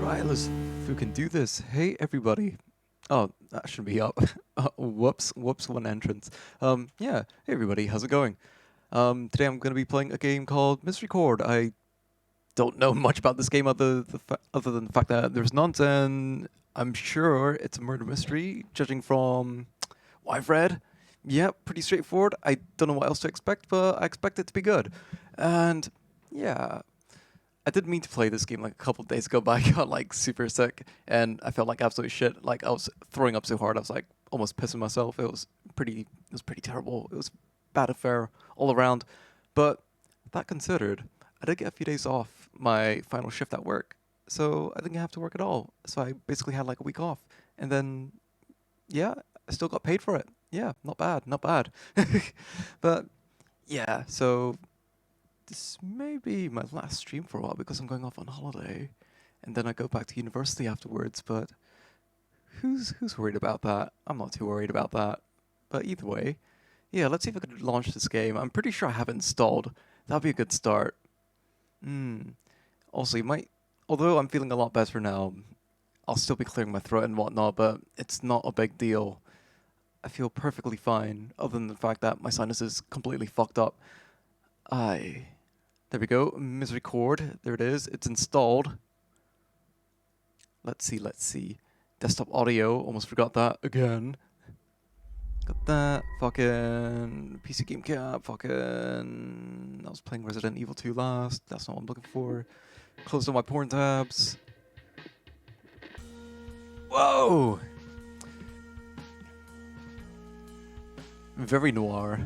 Right, let's fucking do this. Hey, everybody. Oh, that shouldn't be up. Whoops, one entrance. Yeah, hey, everybody, how's it going? Today I'm going to be playing a game called Mystery Chord. I don't know much about this game other than the fact that there's none, and I'm sure it's a murder mystery, judging from what I've read. Yeah, pretty straightforward. I don't know what else to expect, but I expect it to be good. And yeah, I did mean to play this game like a couple of days ago, but I got like super sick and I felt like absolute shit. Like I was throwing up so hard, I was like almost pissing myself. It was pretty terrible. It was bad affair all around. But that considered, I did get a few days off my final shift at work, so I didn't have to work at all. So I basically had like a week off, and then yeah, I still got paid for it. Yeah, not bad, not bad. But yeah, so this may be my last stream for a while because I'm going off on holiday, and then I go back to university afterwards. But who's worried about that? I'm not too worried about that. But either way, yeah, let's see if I could launch this game. I'm pretty sure I have it installed. That'd be a good start. Also, you might, although I'm feeling a lot better now, I'll still be clearing my throat and whatnot, but it's not a big deal. I feel perfectly fine, other than the fact that my sinus is completely fucked up. There we go, Misery Chord, there it is, it's installed. Let's see. Desktop audio, almost forgot that again. Got that, fucking PC Game Cap, fucking... I was playing Resident Evil 2 last, that's not what I'm looking for. Closed all my porn tabs. Whoa! Very noir.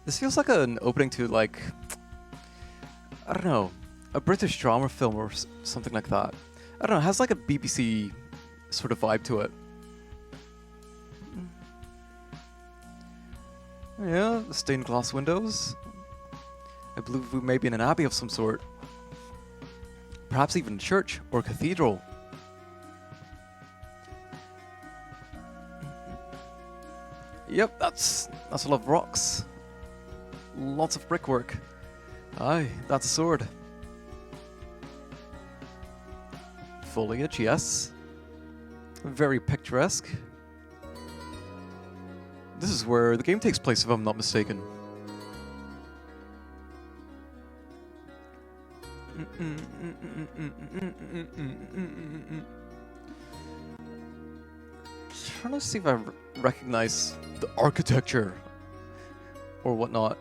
This feels like an opening to, like, I don't know, a British drama film or something like that. I don't know, it has like a BBC sort of vibe to it. Yeah, the stained glass windows. I believe we may be in an abbey of some sort. Perhaps even a church or cathedral. Yep, that's a lot of rocks. Lots of brickwork. Aye, that's a sword. Foliage, yes. Very picturesque. This is where the game takes place, if I'm not mistaken. Trying to see if I recognize the architecture or whatnot.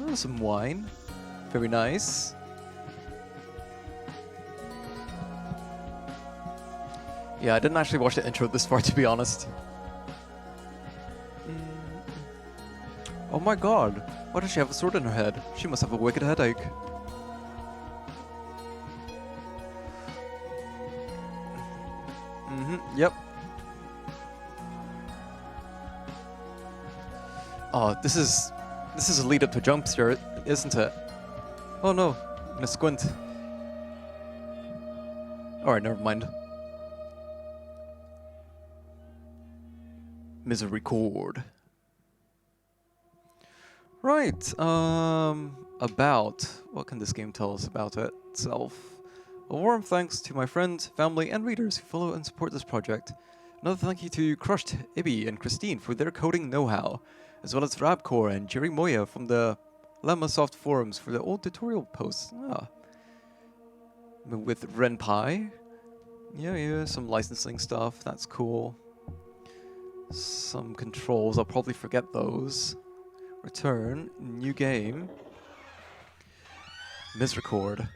Oh, some wine. Very nice. Yeah, I didn't actually watch the intro this far, to be honest. Oh my god, why does she have a sword in her head? She must have a wicked headache. Yep. Oh, this is a lead up to jump scare, isn't it? Oh no, I'm gonna squint. Alright, never mind. Misery Chord. Right, about what can this game tell us about itself? A warm thanks to my friends, family, and readers who follow and support this project. Another thank you to Crushed, Ibby, and Christine for their coding know-how, as well as Rabcore and Jerry Moya from the Llamasoft forums for the old tutorial posts. With RenPy. Yeah, some licensing stuff, that's cool. Some controls, I'll probably forget those. Return, new game. Misery Chord.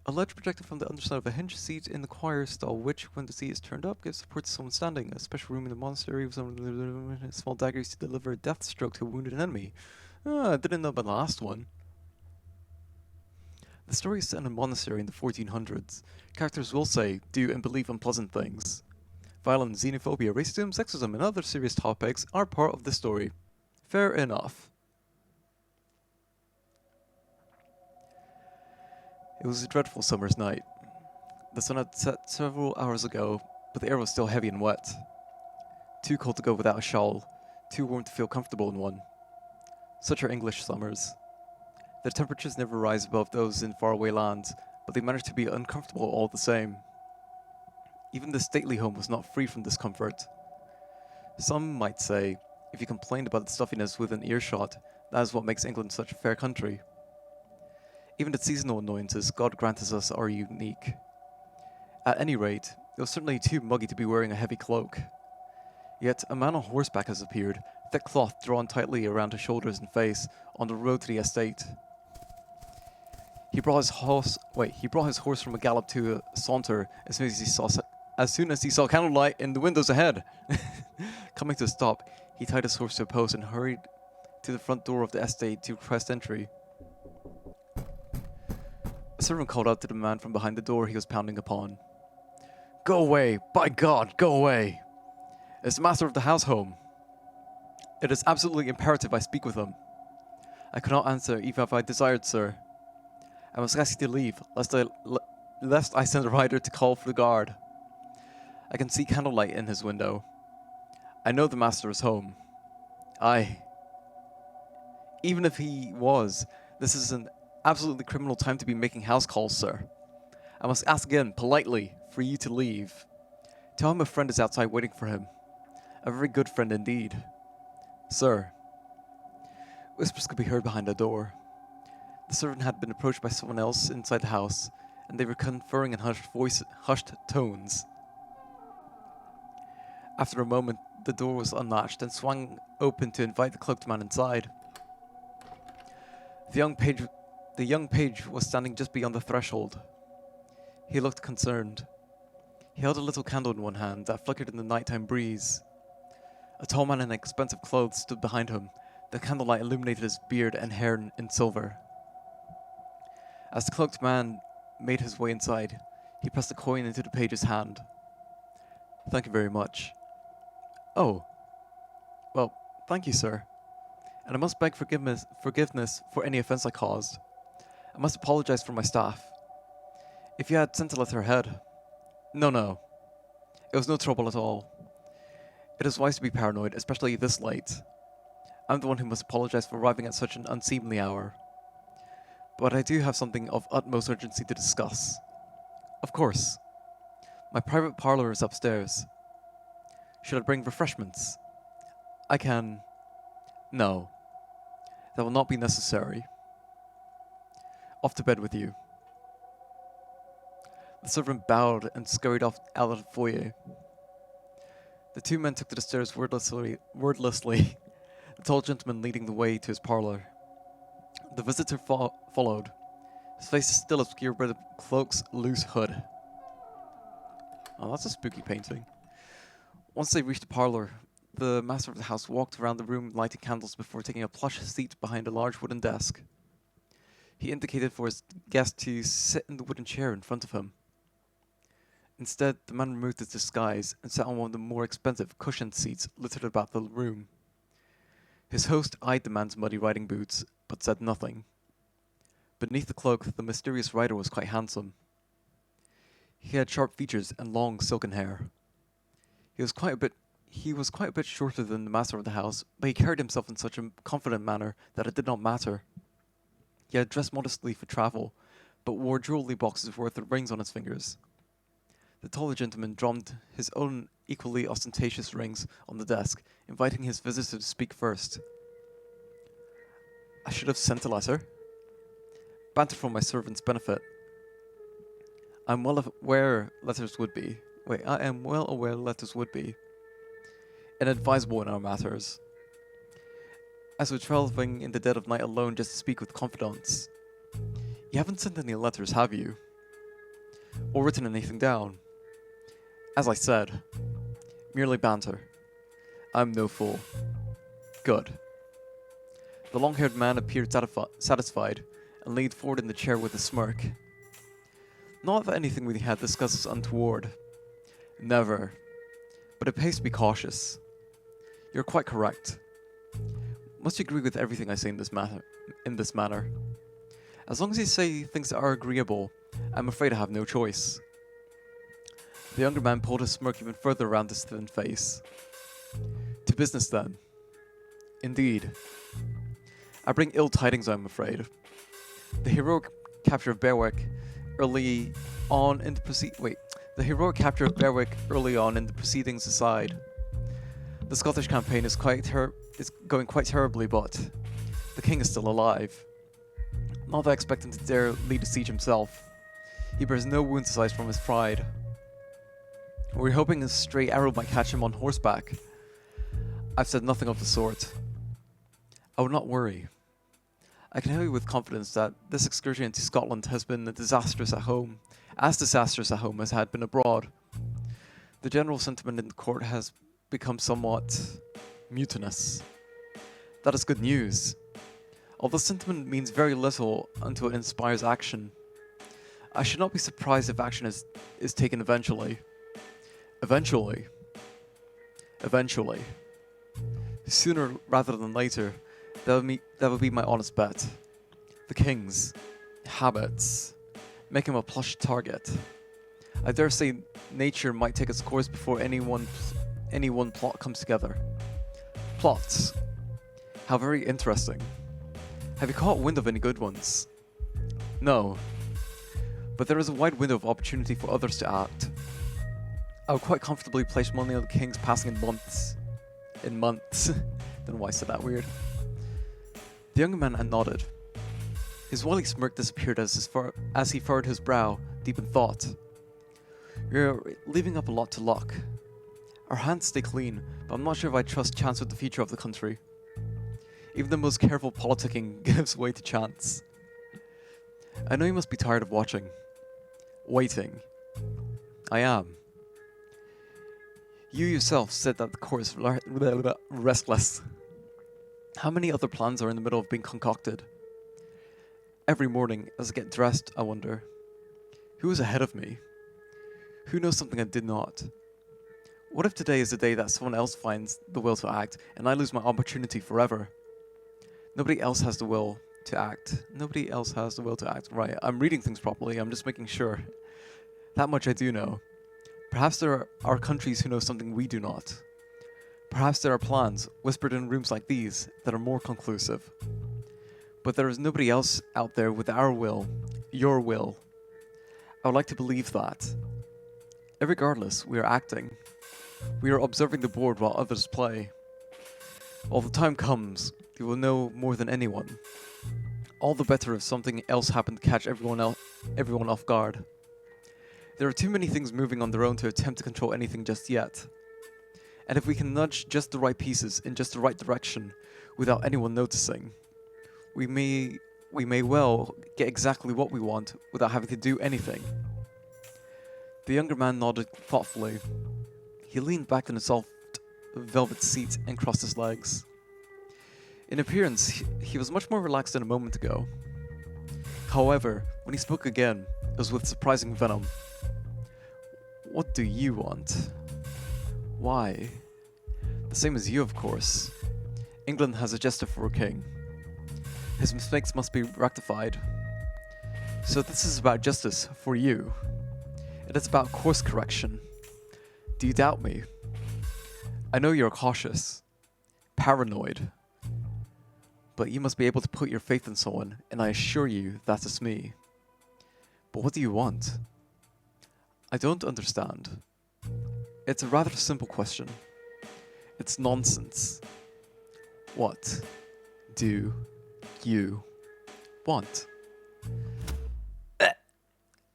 A ledge projected from the underside of a hinged seat in the choir stall, which, when the seat is turned up, gives support to someone standing. A special room in the monastery with some small daggers to deliver a death stroke to a wounded enemy. I didn't know about the last one. The story is set in a monastery in the 1400s. Characters will say, do, and believe unpleasant things. Violence, xenophobia, racism, sexism, and other serious topics are part of the story. Fair enough. It was a dreadful summer's night. The sun had set several hours ago, but the air was still heavy and wet. Too cold to go without a shawl, too warm to feel comfortable in one. Such are English summers. The temperatures never rise above those in faraway lands, but they manage to be uncomfortable all the same. Even the stately home was not free from discomfort. Some might say, if you complained about the stuffiness within earshot, that is what makes England such a fair country. Even the seasonal annoyances God granted us are unique. At any rate, it was certainly too muggy to be wearing a heavy cloak. Yet a man on horseback has appeared, thick cloth drawn tightly around his shoulders and face, on the road to the estate. He brought his horse from a gallop to a saunter as soon as he saw candlelight in the windows ahead. Coming to a stop, he tied his horse to a post and hurried to the front door of the estate to request entry. A servant called out to the man from behind the door he was pounding upon. "Go away! By God, go away! Is the master of the house home? It is absolutely imperative I speak with him." "I cannot answer, even if I desired, sir. I must ask you to leave, lest I send a rider to call for the guard. I can see candlelight in his window. I know the master is home." "Aye. Even if he was, this is an absolutely criminal time to be making house calls, sir. I must ask again, politely, for you to leave. Tell him a friend is outside waiting for him. A very good friend indeed. Sir." Whispers could be heard behind the door. The servant had been approached by someone else inside the house, and they were conferring in hushed tones. After a moment, the door was unlatched and swung open to invite the cloaked man inside. The young page was standing just beyond the threshold. He looked concerned. He held a little candle in one hand that flickered in the nighttime breeze. A tall man in expensive clothes stood behind him. The candlelight illuminated his beard and hair in silver. As the cloaked man made his way inside, he pressed a coin into the page's hand. "Thank you very much." "Oh. Well, thank you, sir. And I must beg forgiveness for any offense I caused. I must apologize for my staff. If you had sent a letter ahead..." No. It was no trouble at all. It is wise to be paranoid, especially this late. I'm the one who must apologize for arriving at such an unseemly hour. But I do have something of utmost urgency to discuss. Of course. My private parlor is upstairs. Should I bring refreshments? I can... No. That will not be necessary. Off to bed with you." The servant bowed and scurried off out of the foyer. The two men took to the stairs wordlessly, the tall gentleman leading the way to his parlor. The visitor followed, his face still obscured by the cloak's loose hood. Oh, that's a spooky painting. Once they reached the parlor, the master of the house walked around the room lighting candles before taking a plush seat behind a large wooden desk. He indicated for his guest to sit in the wooden chair in front of him. Instead, the man removed his disguise and sat on one of the more expensive cushioned seats littered about the room. His host eyed the man's muddy riding boots, but said nothing. Beneath the cloak, the mysterious rider was quite handsome. He had sharp features and long silken hair. He was quite a bit shorter than the master of the house, but he carried himself in such a confident manner that it did not matter. He had dressed modestly for travel, but wore jewelry boxes worth of rings on his fingers. The taller gentleman drummed his own equally ostentatious rings on the desk, inviting his visitor to speak first. "I should have sent a letter." Banter for my servant's benefit. I am well aware letters would be inadvisable in our matters. As we're traveling in the dead of night alone just to speak with confidants. You haven't sent any letters, have you? Or written anything down? As I said, merely banter. I'm no fool. Good. The long-haired man appeared satisfied and leaned forward in the chair with a smirk. Not that anything we had discussed is untoward. Never. But it pays to be cautious. You're quite correct. Must you agree with everything I say in this manner? As long as you say things that are agreeable, I'm afraid I have no choice. The younger man pulled his smirk even further around his thin face. To business then. Indeed. I bring ill tidings, I'm afraid. The heroic capture of Berwick early on in the The heroic capture of Berwick early on in the proceedings aside, the Scottish campaign is going quite terribly, but the king is still alive. Not that I expect him to dare lead a siege himself. He bears no wounds aside from his pride. We're hoping a stray arrow might catch him on horseback. I've said nothing of the sort. I would not worry. I can tell you with confidence that this excursion into Scotland has been as disastrous at home as it had been abroad. The general sentiment in the court has become somewhat mutinous. That is good news. Although sentiment means very little until it inspires action. I should not be surprised if action is taken eventually. Eventually. Sooner rather than later, that would be my honest bet. The king's habits make him a plush target. I dare say nature might take its course before any one plot comes together. Plots. How very interesting. Have you caught wind of any good ones? No. But there is a wide window of opportunity for others to act. I would quite comfortably place money on the king's passing in months. Don't know why I said that weird. The young man nodded. His wily smirk disappeared as he furrowed his brow, deep in thought. You're leaving up a lot to luck. Our hands stay clean, but I'm not sure if I trust chance with the future of the country. Even the most careful politicking gives way to chance. I know you must be tired of watching. Waiting. I am. You yourself said that the court is restless. How many other plans are in the middle of being concocted? Every morning, as I get dressed, I wonder, who is ahead of me? Who knows something I did not? What if today is the day that someone else finds the will to act, and I lose my opportunity forever? Nobody else has the will to act. Right, I'm reading things properly, I'm just making sure. That much I do know. Perhaps there are countries who know something we do not. Perhaps there are plans, whispered in rooms like these, that are more conclusive. But there is nobody else out there with our will, your will. I would like to believe that. Irregardless, we are acting. We are observing the board while others play. While the time comes, we will know more than anyone. All the better if something else happened to catch everyone off guard. There are too many things moving on their own to attempt to control anything just yet. And if we can nudge just the right pieces in just the right direction without anyone noticing, we may well get exactly what we want without having to do anything. The younger man nodded thoughtfully. He leaned back in a soft velvet seat and crossed his legs. In appearance, he was much more relaxed than a moment ago. However, when he spoke again, it was with surprising venom. What do you want? Why? The same as you, of course. England has a jester for a king. His mistakes must be rectified. So this is about justice for you. It is about course correction. Do you doubt me? I know you're cautious, paranoid, but you must be able to put your faith in someone, and I assure you that is me. But what do you want? I don't understand. It's a rather simple question. It's nonsense. What do you want?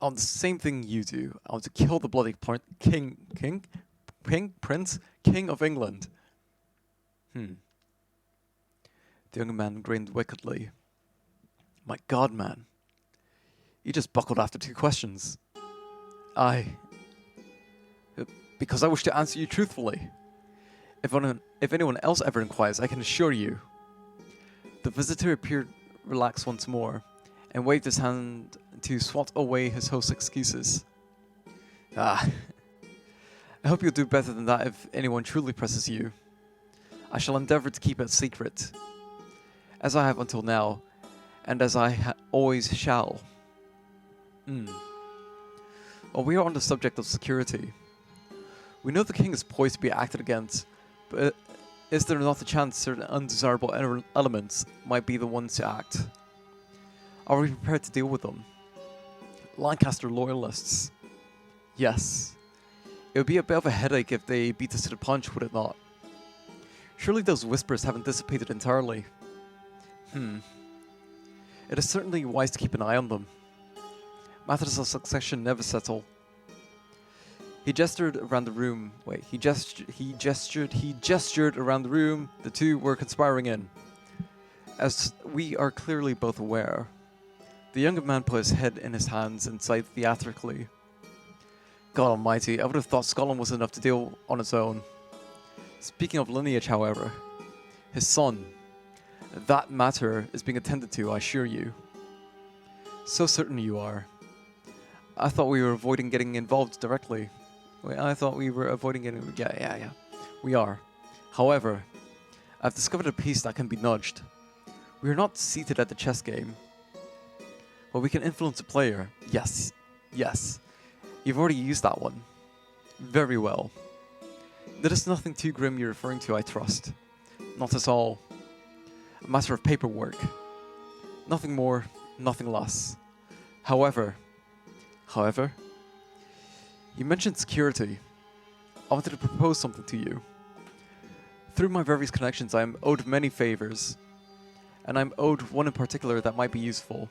On the same thing you do. I want to kill the bloody king of England. The young man grinned wickedly. My God, man. You just buckled after 2 questions. Because I wish to answer you truthfully. If anyone else ever inquires, I can assure you. The visitor appeared relaxed once more, and waved his hand to swat away his host's excuses. I hope you'll do better than that if anyone truly presses you. I shall endeavour to keep it secret, as I have until now, and as I always shall. While we are on the subject of security, we know the king is poised to be acted against, but it Is there not a chance certain undesirable elements might be the ones to act? Are we prepared to deal with them? Lancaster loyalists? Yes. It would be a bit of a headache if they beat us to the punch, would it not? Surely those whispers haven't dissipated entirely. It is certainly wise to keep an eye on them. Matters of succession never settle. He gestured around the room. He gestured around the room the two were conspiring in. As we are clearly both aware, the younger man put his head in his hands and sighed theatrically. God almighty, I would have thought Scotland was enough to deal on its own. Speaking of lineage, however, his son, that matter is being attended to, I assure you. So certain you are. I thought we were avoiding getting involved directly. Yeah. We are. However, I've discovered a piece that can be nudged. We are not seated at the chess game. But we can influence a player. Yes. You've already used that one. Very well. There is nothing too grim you're referring to, I trust. Not at all. A matter of paperwork. Nothing more, nothing less. However, you mentioned security. I wanted to propose something to you. Through my various connections, I am owed many favors, and I'm owed one in particular that might be useful.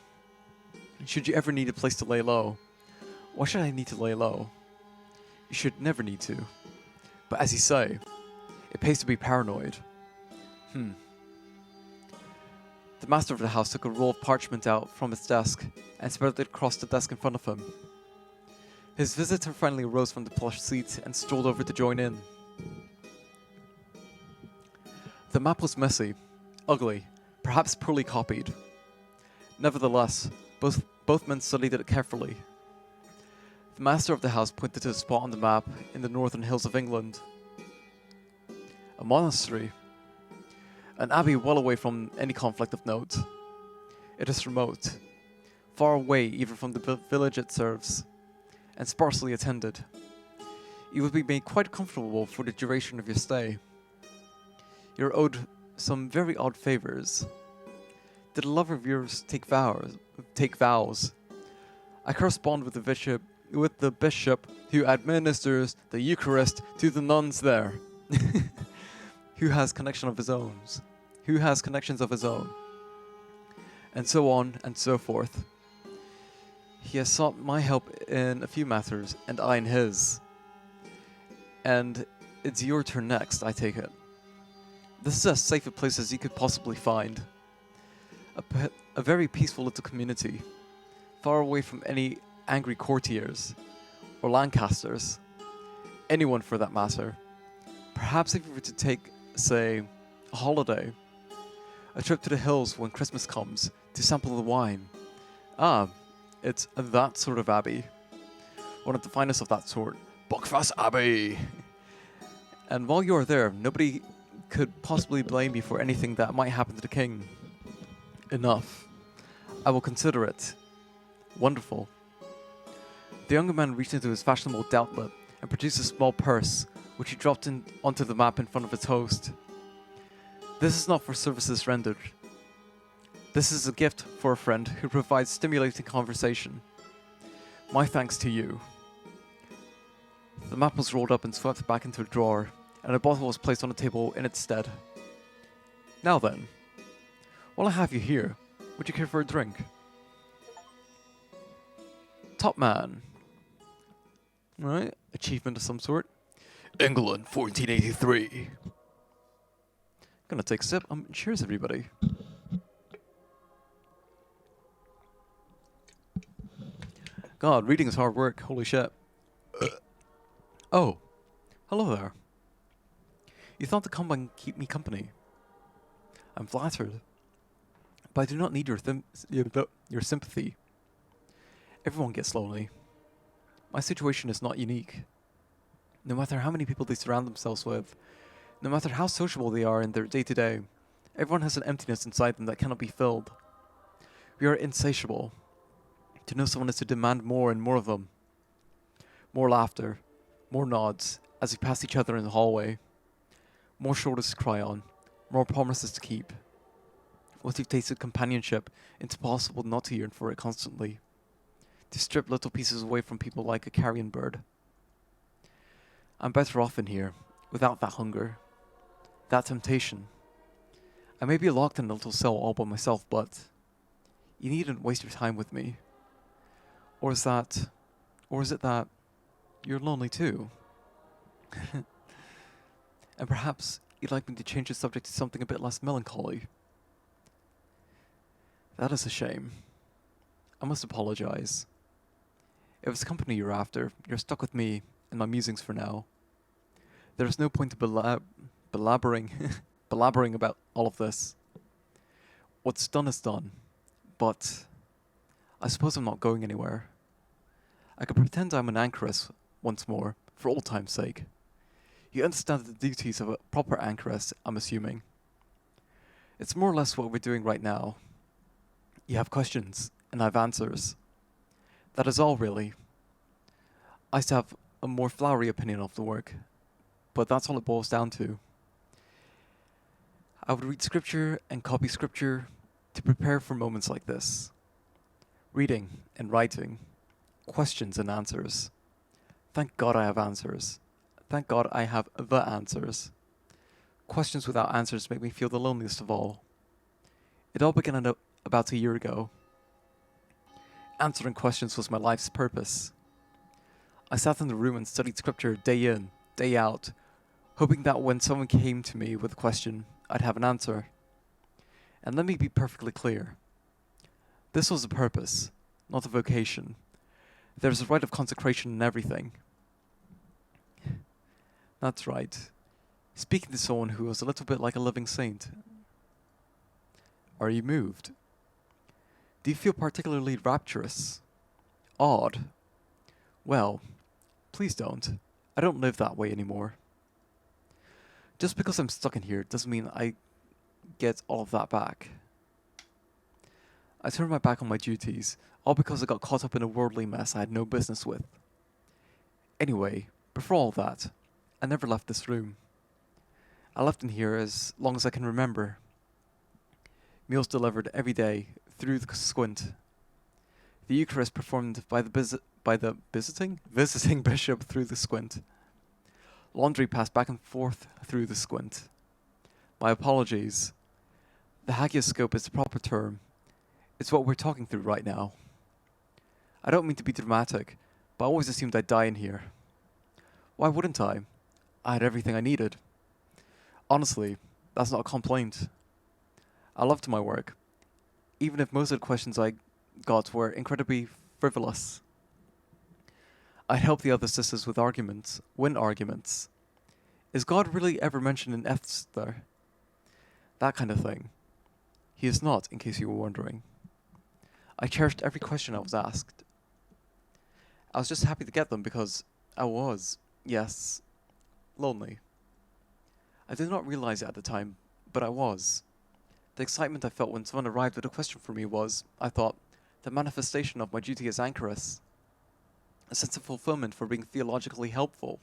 Should you ever need a place to lay low? Why should I need to lay low? You should never need to. But as you say, it pays to be paranoid. The master of the house took a roll of parchment out from his desk and spread it across the desk in front of him. His visitor finally rose from the plush seat and strolled over to join in. The map was messy, ugly, perhaps poorly copied. Nevertheless, both men studied it carefully. The master of the house pointed to a spot on the map in the northern hills of England. A monastery. An abbey well away from any conflict of note. It is remote, far away even from the village it serves, and sparsely attended. You would be made quite comfortable for the duration of your stay. You're owed some very odd favors. Did a lover of yours take vows? I correspond with the bishop who administers the Eucharist to the nuns there. Who has connections of his own. And so on and so forth. He has sought my help in a few matters, and I in his. And it's your turn next, I take it. This is as safe a place as you could possibly find. A very peaceful little community, far away from any angry courtiers, or Lancasters, anyone for that matter. Perhaps if you were to take, say, a holiday, a trip to the hills when Christmas comes, to sample the wine. It's that sort of abbey. One of the finest of that sort. Buckfast Abbey! And while you are there, nobody could possibly blame you for anything that might happen to the king. Enough. I will consider it. Wonderful. The younger man reached into his fashionable doublet and produced a small purse, which he dropped onto the map in front of his host. This is not for services rendered. This is a gift for a friend who provides stimulating conversation. My thanks to you. The map was rolled up and swept back into a drawer, and a bottle was placed on the table in its stead. Now then, while I have you here, would you care for a drink? Top man. Right, achievement of some sort. England, 1483. Gonna take a sip. Cheers, everybody. God, reading is hard work. Holy shit. Oh, hello there. You thought to come and keep me company. I'm flattered. But I do not need your sympathy. Everyone gets lonely. My situation is not unique. No matter how many people they surround themselves with, no matter how sociable they are in their day-to-day, everyone has an emptiness inside them that cannot be filled. We are insatiable. To know someone is to demand more and more of them. More laughter, more nods as we pass each other in the hallway. More shoulders to cry on, more promises to keep. Once you've tasted companionship, it's impossible not to yearn for it constantly. To strip little pieces away from people like a carrion bird. I'm better off in here, without that hunger, that temptation. I may be locked in a little cell all by myself, but you needn't waste your time with me. Or is it that you're lonely too? And perhaps you'd like me to change the subject to something a bit less melancholy. That is a shame. I must apologize. If it's company you're after, you're stuck with me and my musings for now. There is no point to belaboring about all of this. What's done is done, but I suppose I'm not going anywhere. I could pretend I'm an anchoress once more, for old time's sake. You understand the duties of a proper anchoress, I'm assuming. It's more or less what we're doing right now. You have questions, and I have answers. That is all, really. I used to have a more flowery opinion of the work, but that's all it boils down to. I would read scripture and copy scripture to prepare for moments like this. Reading and writing, questions and answers. Thank God I have answers. Thank God I have the answers. Questions without answers make me feel the loneliest of all. It all began about a year ago. Answering questions was my life's purpose. I sat in the room and studied scripture day in, day out, hoping that when someone came to me with a question, I'd have an answer. And let me be perfectly clear. This was a purpose, not a vocation. There's a rite of consecration in everything. That's right. Speaking to someone who was a little bit like a living saint. Are you moved? Do you feel particularly rapturous? Odd? Well, please don't. I don't live that way anymore. Just because I'm stuck in here doesn't mean I get all of that back. I turned my back on my duties, all because I got caught up in a worldly mess I had no business with. Anyway, before all that, I never left this room. I left in here as long as I can remember. Meals delivered every day through the squint. The Eucharist performed by the visiting bishop through the squint. Laundry passed back and forth through the squint. My apologies. The hagioscope is the proper term. It's what we're talking through right now. I don't mean to be dramatic, but I always assumed I'd die in here. Why wouldn't I? I had everything I needed. Honestly, that's not a complaint. I loved my work, even if most of the questions I got were incredibly frivolous. I'd help the other sisters with arguments, win arguments. Is God really ever mentioned in Esther? That kind of thing. He is not, in case you were wondering. I cherished every question I was asked. I was just happy to get them because I was, yes, lonely. I did not realize it at the time, but I was. The excitement I felt when someone arrived with a question for me was, I thought, the manifestation of my duty as anchoress. A sense of fulfillment for being theologically helpful.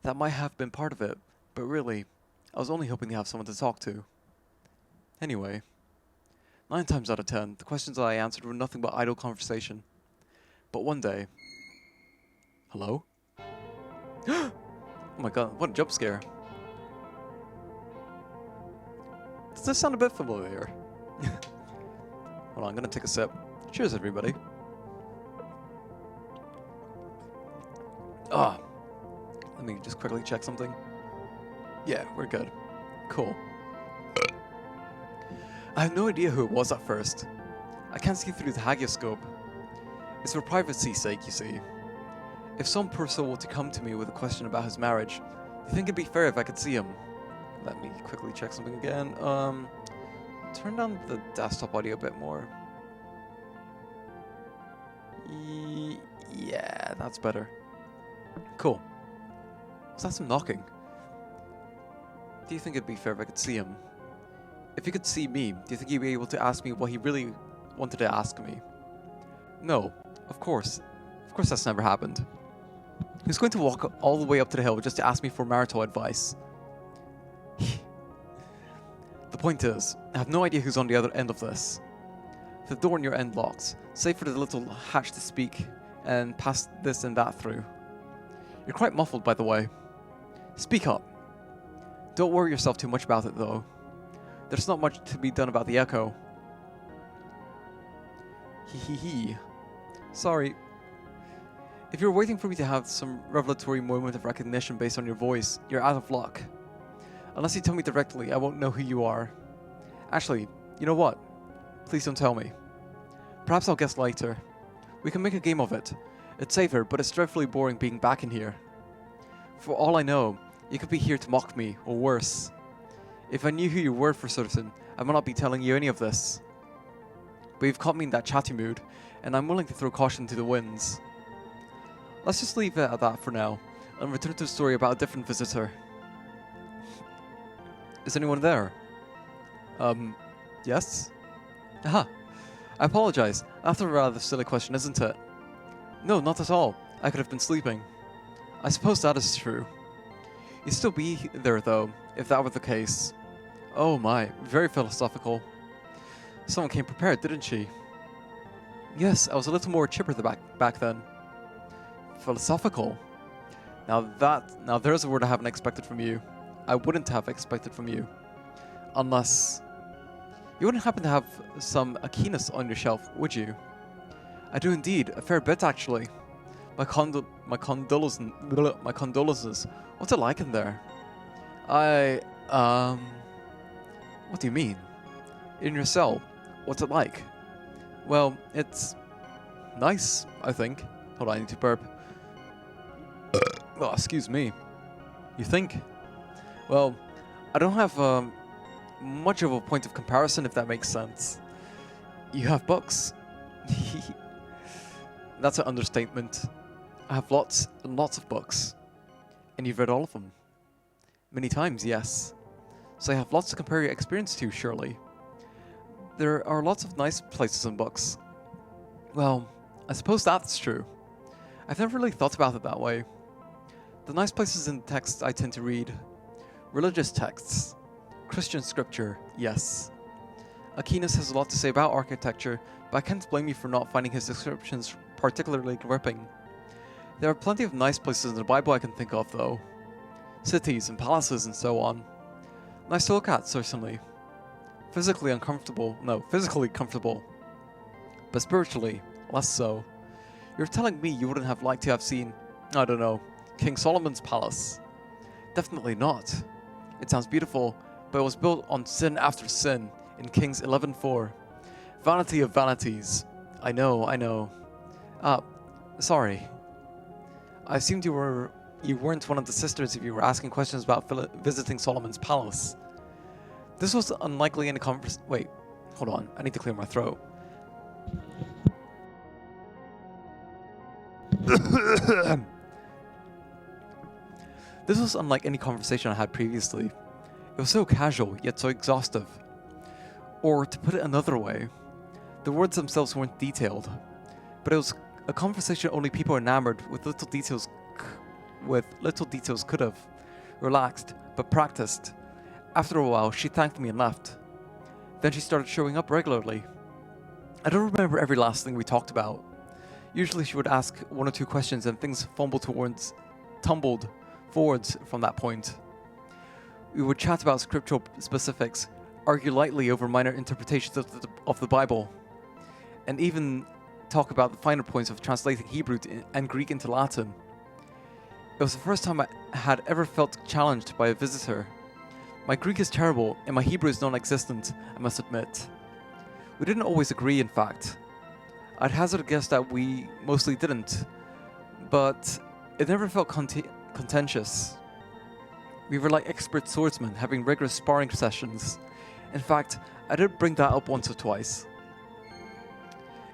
That might have been part of it, but really, I was only hoping to have someone to talk to. Anyway, 9 times out of 10, the questions I answered were nothing but idle conversation. But one day... Hello? Oh my god, what a jump scare. Does this sound a bit familiar? Hold on, I'm gonna take a sip. Cheers, everybody. Let me just quickly check something. Yeah, we're good. Cool. I have no idea who it was at first. I can't see through the hagioscope. It's for privacy's sake, you see. If some poor soul were to come to me with a question about his marriage, do you think it'd be fair if I could see him? Let me quickly check something again. Turn down the desktop audio a bit more. Yeah, that's better. Cool. Was that some knocking? Do you think it'd be fair if I could see him? If he could see me, do you think he'd be able to ask me what he really wanted to ask me? No, of course. Of course that's never happened. He was going to walk all the way up to the hill just to ask me for marital advice. point is, I have no idea who's on the other end of this. The door on your end locks, save for the little hatch to speak and pass this and that through. You're quite muffled, by the way. Speak up. Don't worry yourself too much about it, though. There's not much to be done about the echo. Hee. Sorry. If you're waiting for me to have some revelatory moment of recognition based on your voice, you're out of luck. Unless you tell me directly, I won't know who you are. Actually, you know what? Please don't tell me. Perhaps I'll guess later. We can make a game of it. It's safer, but it's dreadfully boring being back in here. For all I know, you could be here to mock me, or worse. If I knew who you were for certain, I might not be telling you any of this. But you've caught me in that chatty mood, and I'm willing to throw caution to the winds. Let's just leave it at that for now, and return to the story about a different visitor. Is anyone there? Yes? Aha! I apologize. That's a rather silly question, isn't it? No, not at all. I could have been sleeping. I suppose that is true. You'd still be there, though, if that were the case. Oh my, very philosophical. Someone came prepared, didn't she? Yes, I was a little more chipper back then. Philosophical? Now there's a word I haven't expected from you. I wouldn't have expected from you. Unless... You wouldn't happen to have some Aquinas on your shelf, would you? I do indeed, a fair bit actually. My condolences. What's it like in there? What do you mean? In your cell, what's it like? Well, it's nice, I think. Hold on, I need to burp. Oh, excuse me. You think? Well, I don't have much of a point of comparison, if that makes sense. You have books. That's an understatement. I have lots and lots of books. And you've read all of them. Many times, yes. So I have lots to compare your experience to, surely. There are lots of nice places in books. Well, I suppose that's true. I've never really thought about it that way. The nice places in texts I tend to read. Religious texts. Christian scripture, yes. Aquinas has a lot to say about architecture, but I can't blame you for not finding his descriptions particularly gripping. There are plenty of nice places in the Bible I can think of, though. Cities and palaces and so on. Nice to look at, certainly. Physically comfortable. But spiritually, less so. You're telling me you wouldn't have liked to have seen, I don't know, King Solomon's palace? Definitely not. It sounds beautiful, but it was built on sin after sin in Kings 11:4. Vanity of vanities. I know. Sorry. I assumed you weren't one of the sisters if you were asking questions about visiting Solomon's palace. This was unlikely in a conversation. Wait, hold on. I need to clear my throat. This was unlike any conversation I had previously. It was so casual, yet so exhaustive. Or, to put it another way, the words themselves weren't detailed, but it was a conversation only people enamored with little details could have. Relaxed, but practiced. After a while, she thanked me and left. Then she started showing up regularly. I don't remember every last thing we talked about. Usually she would ask one or two questions and things tumbled forwards from that point. We would chat about scriptural specifics, argue lightly over minor interpretations of the Bible, and even talk about the finer points of translating Hebrew and Greek into Latin. It was the first time I had ever felt challenged by a visitor. My Greek is terrible, and my Hebrew is non-existent, I must admit. We didn't always agree, in fact. I'd hazard a guess that we mostly didn't, but it never felt contentious. We were like expert swordsmen, having rigorous sparring sessions. In fact, I did bring that up once or twice.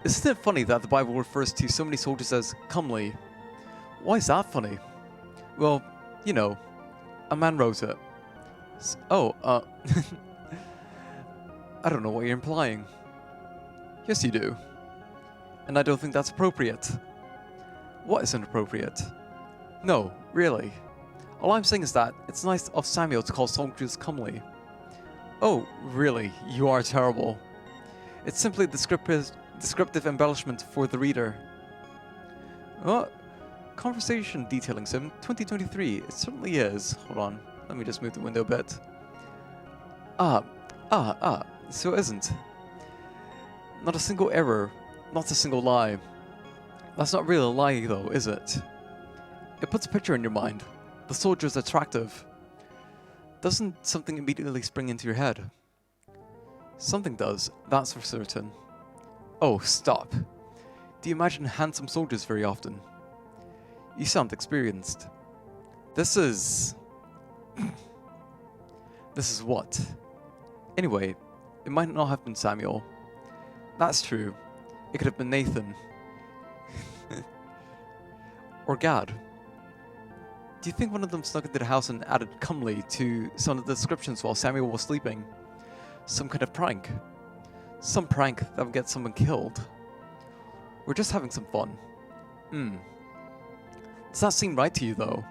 Isn't it funny that the Bible refers to so many soldiers as comely? Why is that funny? Well, you know, a man wrote it. I don't know what you're implying. Yes, you do. And I don't think that's appropriate. What isn't appropriate? No, really. All I'm saying is that it's nice of Samuel to call soldiers comely. Oh, really? You are terrible. It's simply a descriptive embellishment for the reader. Oh, conversation detailing sim 2023. It certainly is. Hold on. Let me just move the window a bit. So it isn't. Not a single error. Not a single lie. That's not really a lie, though, is it? It puts a picture in your mind. The soldier's attractive. Doesn't something immediately spring into your head? Something does, that's for certain. Oh, stop. Do you imagine handsome soldiers very often? You sound experienced. This is... This is what? Anyway, it might not have been Samuel. That's true. It could have been Nathan. Or Gad. Do you think one of them snuck into the house and added comely to some of the descriptions while Samuel was sleeping? Some kind of prank. Some prank that would get someone killed. We're just having some fun. Does that seem right to you, though?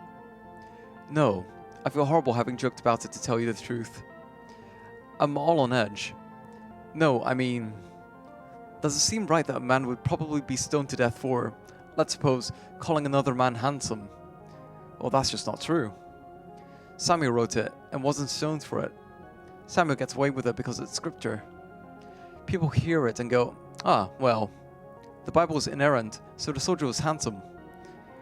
No. I feel horrible having joked about it, to tell you the truth. I'm all on edge. No, I mean... Does it seem right that a man would probably be stoned to death for, let's suppose, calling another man handsome? Well, that's just not true. Samuel wrote it, and wasn't stoned for it. Samuel gets away with it because it's scripture. People hear it and go, ah, well, the Bible is inerrant, so the soldier was handsome.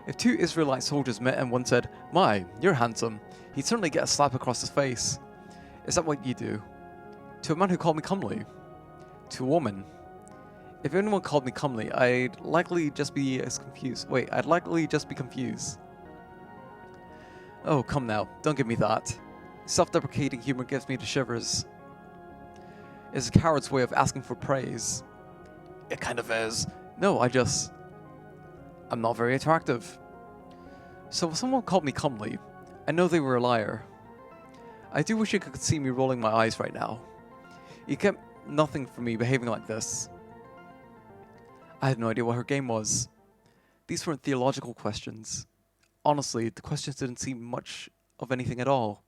If two Israelite soldiers met and one said, my, you're handsome, he'd certainly get a slap across his face. Is that what you do? To a man who called me comely? To a woman? If anyone called me comely, I'd likely just be confused. Oh, come now, don't give me that. Self-deprecating humor gives me the shivers. It's a coward's way of asking for praise. It kind of is. No, I'm not very attractive. So if someone called me comely, I know they were a liar. I do wish you could see me rolling my eyes right now. You kept nothing from me behaving like this. I had no idea what her game was. These weren't theological questions. Honestly, the questions didn't seem much of anything at all.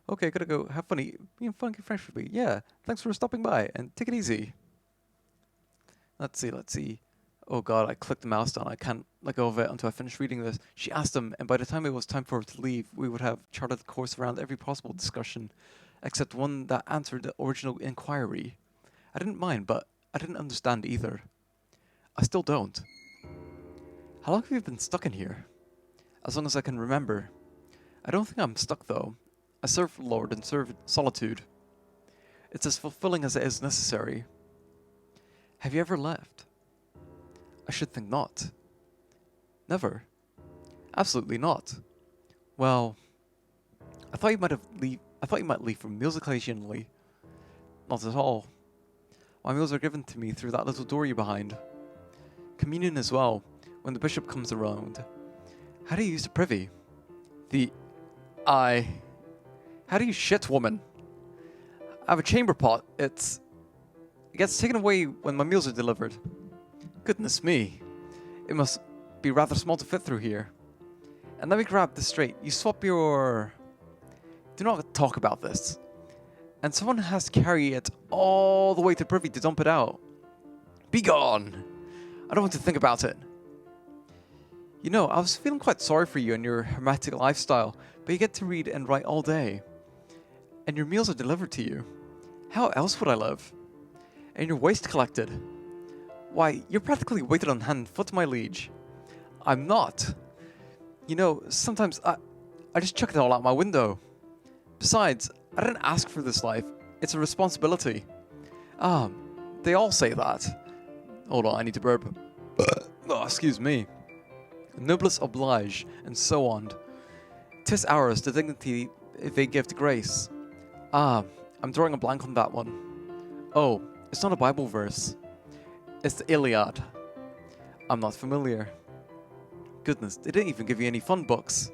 Okay, gotta go. Have funny. Being funky French with me. Yeah, thanks for stopping by, and take it easy. Let's see. Oh god, I clicked the mouse down. I can't let go of it until I finish reading this. She asked him, and by the time it was time for her to leave, we would have charted the course around every possible discussion, except one that answered the original inquiry. I didn't mind, but I didn't understand either. I still don't. How long have you been stuck in here? As long as I can remember. I don't think I'm stuck, though. I serve the Lord and serve solitude. It's as fulfilling as it is necessary. Have you ever left? I should think not. Never? Absolutely not. Well, I thought you might leave for meals occasionally. Not at all. My meals are given to me through that little door you're behind. Communion as well, when the bishop comes around. How do you use the privy? How do you shit, woman? I have a chamber pot. It gets taken away when my meals are delivered. Goodness me. It must be rather small to fit through here. And let me grab this straight. You swap your... Do not talk about this. And someone has to carry it all the way to privy to dump it out. Be gone! I don't want to think about it. You know, I was feeling quite sorry for you and your hermetic lifestyle, but you get to read and write all day. And your meals are delivered to you. How else would I live? And your waste collected. Why, you're practically weighted on hand and foot, my liege. I'm not. You know, sometimes I just chuck it all out my window. Besides, I didn't ask for this life. It's a responsibility. They all say that. Hold on, I need to burp. Oh, excuse me. Noblesse oblige, and so on. 'Tis ours, the dignity they give to grace. I'm drawing a blank on that one. Oh, it's not a Bible verse. It's the Iliad. I'm not familiar. Goodness, they didn't even give you any fun books.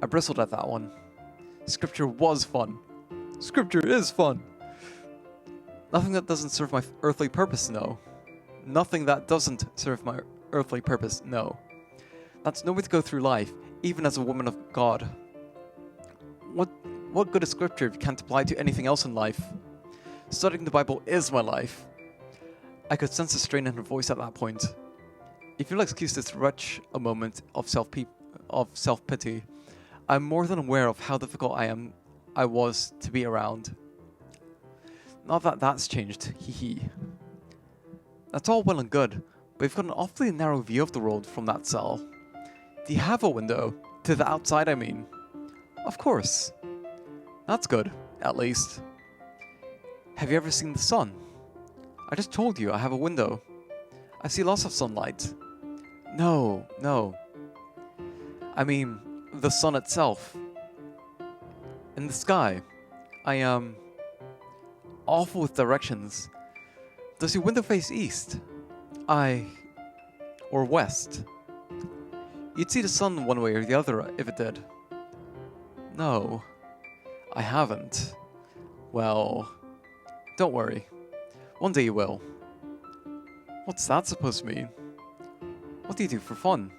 I bristled at that one. Scripture was fun. Scripture is fun. Nothing that doesn't serve my earthly purpose, no. Nothing that doesn't serve my earthly purpose, no. That's no way to go through life, even as a woman of God. what good is scripture if you can't apply it to anything else in life? Studying the Bible is my life. I could sense the strain in her voice at that point. If you'll excuse this wretch a moment of self-pity, I'm more than aware of how difficult I was to be around. Not that that's changed, hee. That's all well and good, but you've got an awfully narrow view of the world from that cell. Do you have a window? To the outside, I mean. Of course. That's good, at least. Have you ever seen the sun? I just told you I have a window. I see lots of sunlight. No. I mean, the sun itself. In the sky. I am awful with directions. Does your window face east? Or west? You'd see the sun one way or the other if it did. No, I haven't. Well, don't worry. One day you will. What's that supposed to mean? What do you do for fun?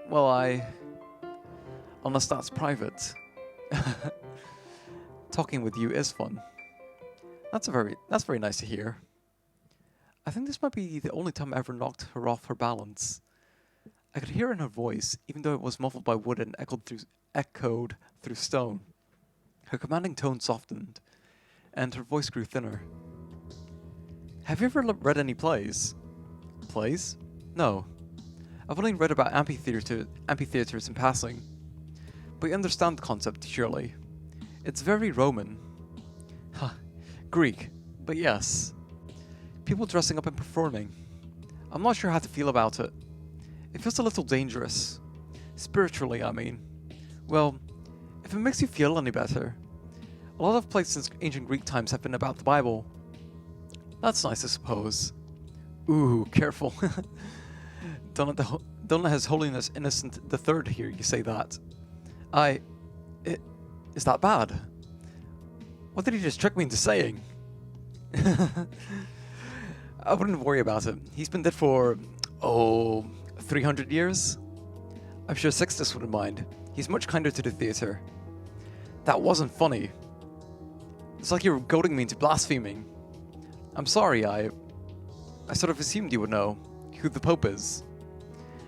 Well, unless that's private. Talking with you is fun. That's very nice to hear. I think this might be the only time I ever knocked her off her balance. I could hear in her voice, even though it was muffled by wood and echoed through stone. Her commanding tone softened, and her voice grew thinner. Have you ever read any plays? Plays? No. I've only read about amphitheaters in passing. But you understand the concept, surely. It's very Roman. Greek, but yes. People dressing up and performing. I'm not sure how to feel about it. It feels a little dangerous. Spiritually, I mean. Well, if it makes you feel any better. A lot of plays since ancient Greek times have been about the Bible. That's nice, I suppose. Ooh, careful. Don't let His Holiness Innocent III hear you say that. Is that bad? What did he just trick me into saying? I wouldn't worry about it. He's been dead for, 300 years? I'm sure Sixtus wouldn't mind. He's much kinder to the theatre. That wasn't funny. It's like you're goading me into blaspheming. I'm sorry, I sort of assumed you would know who the Pope is.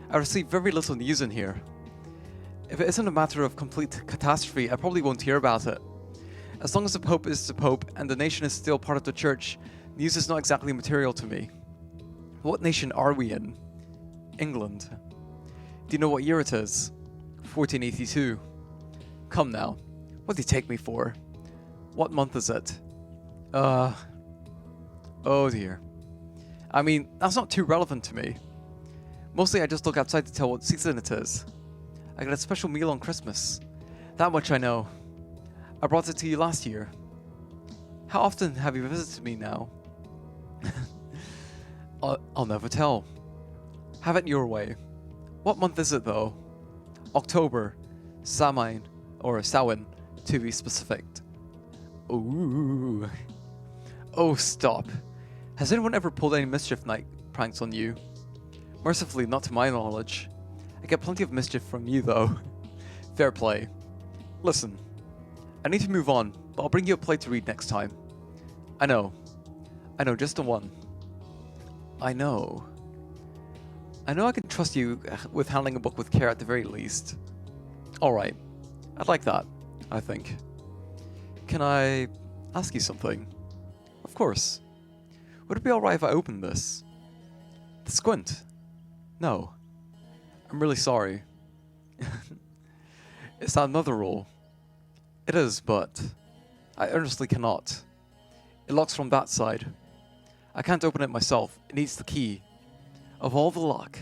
I receive very little news in here. If it isn't a matter of complete catastrophe, I probably won't hear about it. As long as the Pope is the Pope and the nation is still part of the Church, news is not exactly material to me. What nation are we in? England. Do you know what year it is? 1482. Come now. What do you take me for? What month is it? Oh dear. I mean, that's not too relevant to me. Mostly I just look outside to tell what season it is. I got a special meal on Christmas. That much I know. I brought it to you last year. How often have you visited me now? I'll never tell. Have it your way. What month is it though? October. Samhain, or Samhain, to be specific. Ooh. Oh, stop. Has anyone ever pulled any mischief night pranks on you? Mercifully, not to my knowledge. I get plenty of mischief from you, though. Fair play. Listen, I need to move on, but I'll bring you a play to read next time. I know, just the one. I know I can trust you with handling a book with care at the very least. Alright, I'd like that, I think. Can I ask you something? Of course. Would it be alright if I opened this? The squint? No. I'm really sorry. Is that another rule? It is, but I earnestly cannot. It locks from that side. I can't open it myself. It needs the key. Of all the luck.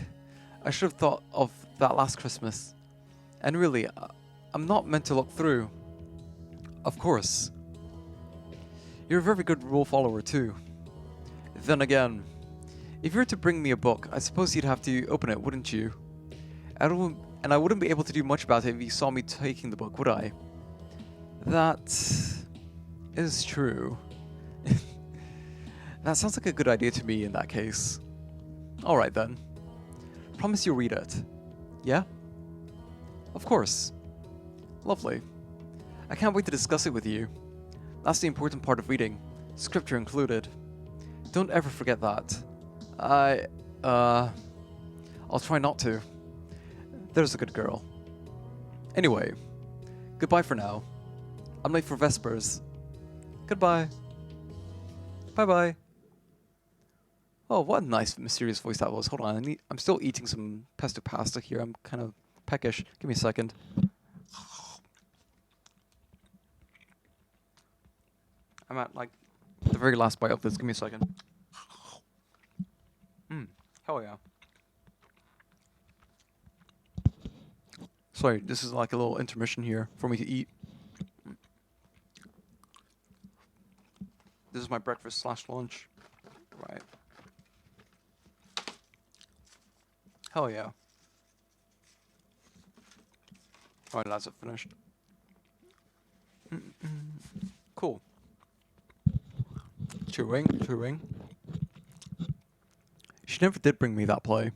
I should have thought of that last Christmas. And really, I'm not meant to look through. Of course. You're a very good rule follower too. Then again, if you were to bring me a book, I suppose you'd have to open it, wouldn't you? I wouldn't be able to do much about it if you saw me taking the book, would I? That is true. That sounds like a good idea to me in that case. Alright then. Promise you'll read it. Yeah? Of course. Lovely. I can't wait to discuss it with you. That's the important part of reading, scripture included. Don't ever forget that. I, uh... I'll try not to. There's a good girl. Anyway, goodbye for now. I'm late for Vespers. Goodbye. Bye-bye. Oh, what a nice, mysterious voice that was. Hold on, I'm still eating some pesto pasta here. I'm kind of peckish. Give me a second. I'm at, like, the very last bite of this. Give me a second. Hell yeah. Sorry, this is like a little intermission here for me to eat. This is my breakfast / lunch. Right. Hell yeah. Alright, that's it finished. Cool. Chewing. She never did bring me that play.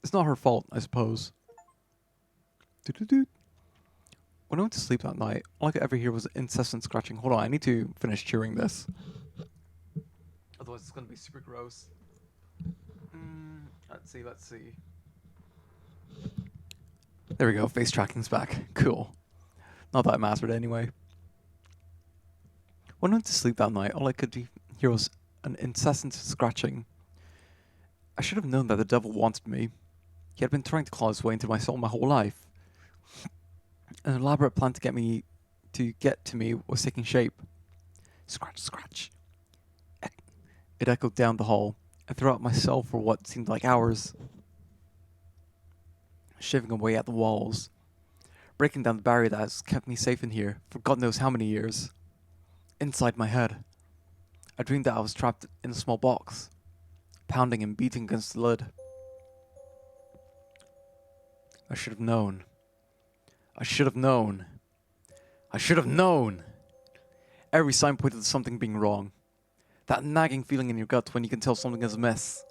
It's not her fault, I suppose. When I went to sleep that night, all I could ever hear was incessant scratching. Hold on, I need to finish chewing this. Otherwise it's gonna be super gross. Let's see. There we go, face tracking's back. Cool. Not that it mattered anyway. When I went to sleep that night, all I could hear was an incessant scratching. I should have known that the devil wanted me. He had been trying to claw his way into my soul my whole life. An elaborate plan to get to me was taking shape. Scratch. It echoed down the hall, and throughout my cell for what seemed like hours. Shaving away at the walls, breaking down the barrier that has kept me safe in here for God knows how many years. Inside my head, I dreamed that I was trapped in a small box, pounding and beating against the lid. I should have known. Every sign pointed to something being wrong. That nagging feeling in your gut when you can tell something is amiss.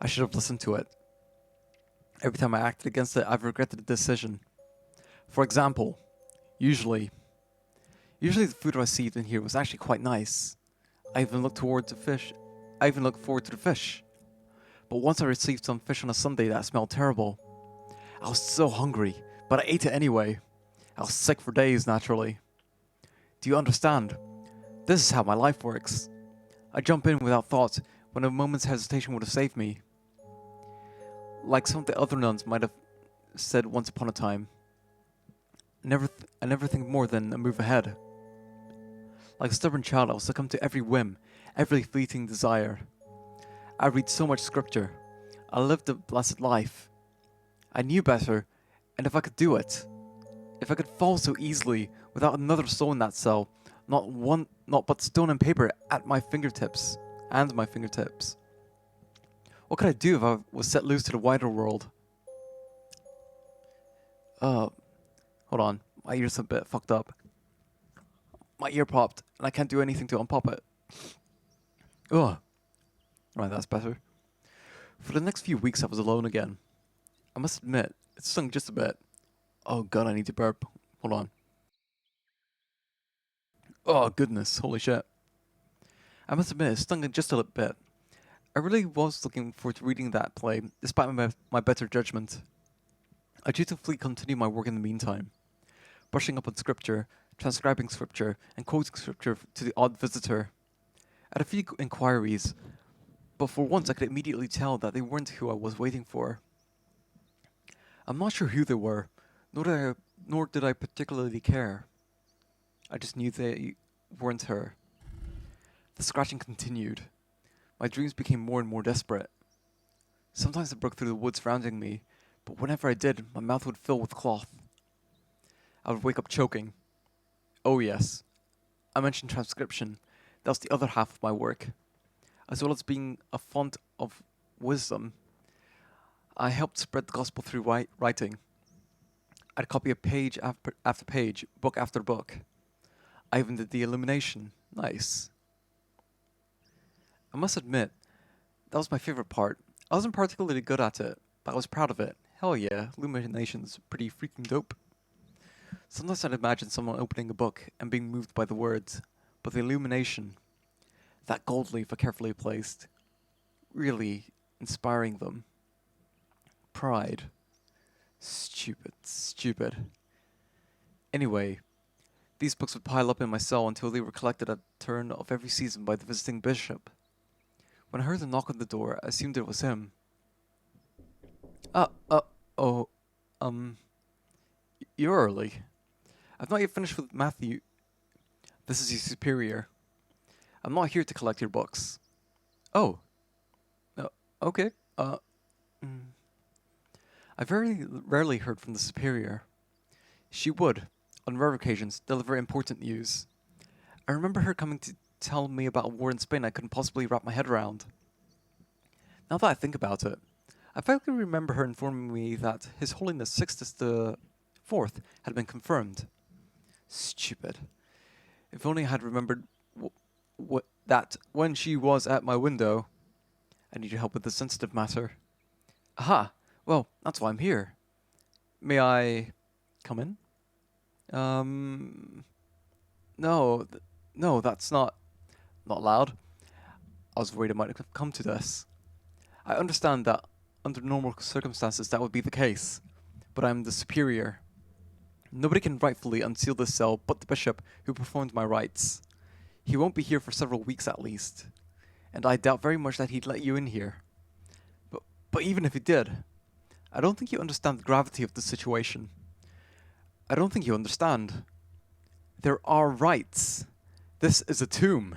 I should have listened to it. Every time I acted against it, I've regretted the decision. For example, usually the food I received in here was actually quite nice. I even looked forward to the fish. But once I received some fish on a Sunday that smelled terrible. I was so hungry, but I ate it anyway. I was sick for days, naturally. Do you understand? This is how my life works. I jump in without thought when a moment's hesitation would have saved me. Like some of the other nuns might have said once upon a time. I never think more than a move ahead. Like a stubborn child, I'll succumb to every whim, every fleeting desire. I read so much scripture. I lived a blessed life. I knew better, and if I could do it, if I could fall so easily without another soul in that cell, not but stone and paper at my fingertips, what could I do if I was set loose to the wider world? Hold on, my ear's a bit fucked up. My ear popped, and I can't do anything to unpop it. Ugh. Right, that's better. For the next few weeks I was alone again. I must admit, it stung just a bit. Oh god, I need to burp. Hold on. Oh goodness, holy shit. I must admit, it stung just a bit. I really was looking forward to reading that play, despite my better judgment. I dutifully continued my work in the meantime, brushing up on scripture, transcribing scripture, and quoting scripture to the odd visitor. I had a few inquiries, but for once I could immediately tell that they weren't who I was waiting for. I'm not sure who they were, nor did I particularly care. I just knew they weren't her. The scratching continued. My dreams became more and more desperate. Sometimes I broke through the woods surrounding me, but whenever I did, my mouth would fill with cloth. I would wake up choking. Oh yes, I mentioned transcription. That was the other half of my work. As well as being a font of wisdom, I helped spread the gospel through writing. I'd copy a page after page, book after book. I even did the illumination. Nice. I must admit, that was my favorite part. I wasn't particularly good at it, but I was proud of it. Hell yeah, illumination's pretty freaking dope. Sometimes I'd imagine someone opening a book and being moved by the words, but the illumination, that gold leaf I carefully placed, really inspiring them. Pride. Stupid, stupid. Anyway, these books would pile up in my cell until they were collected at the turn of every season by the visiting bishop. When I heard a knock on the door, I assumed it was him. Oh, you're early. I've not yet finished with Matthew. This is your superior. I'm not here to collect your books. Oh. Okay. I very rarely heard from the superior. She would, on rare occasions, deliver important news. I remember her coming to tell me about a war in Spain I couldn't possibly wrap my head around. Now that I think about it, I vaguely remember her informing me that His Holiness Sixtus the Fourth had been confirmed. Stupid. If only I had remembered that when she was at my window. I need your help with this sensitive matter. Aha! Well, that's why I'm here. May I come in? No, that's not allowed. I was worried it might have come to this. I understand that under normal circumstances that would be the case, but I'm the superior. Nobody can rightfully unseal this cell but the bishop who performed my rites. He won't be here for several weeks at least, and I doubt very much that he'd let you in here. But even if he did, I don't think you understand the gravity of the situation. I don't think you understand. There are rites. This is a tomb.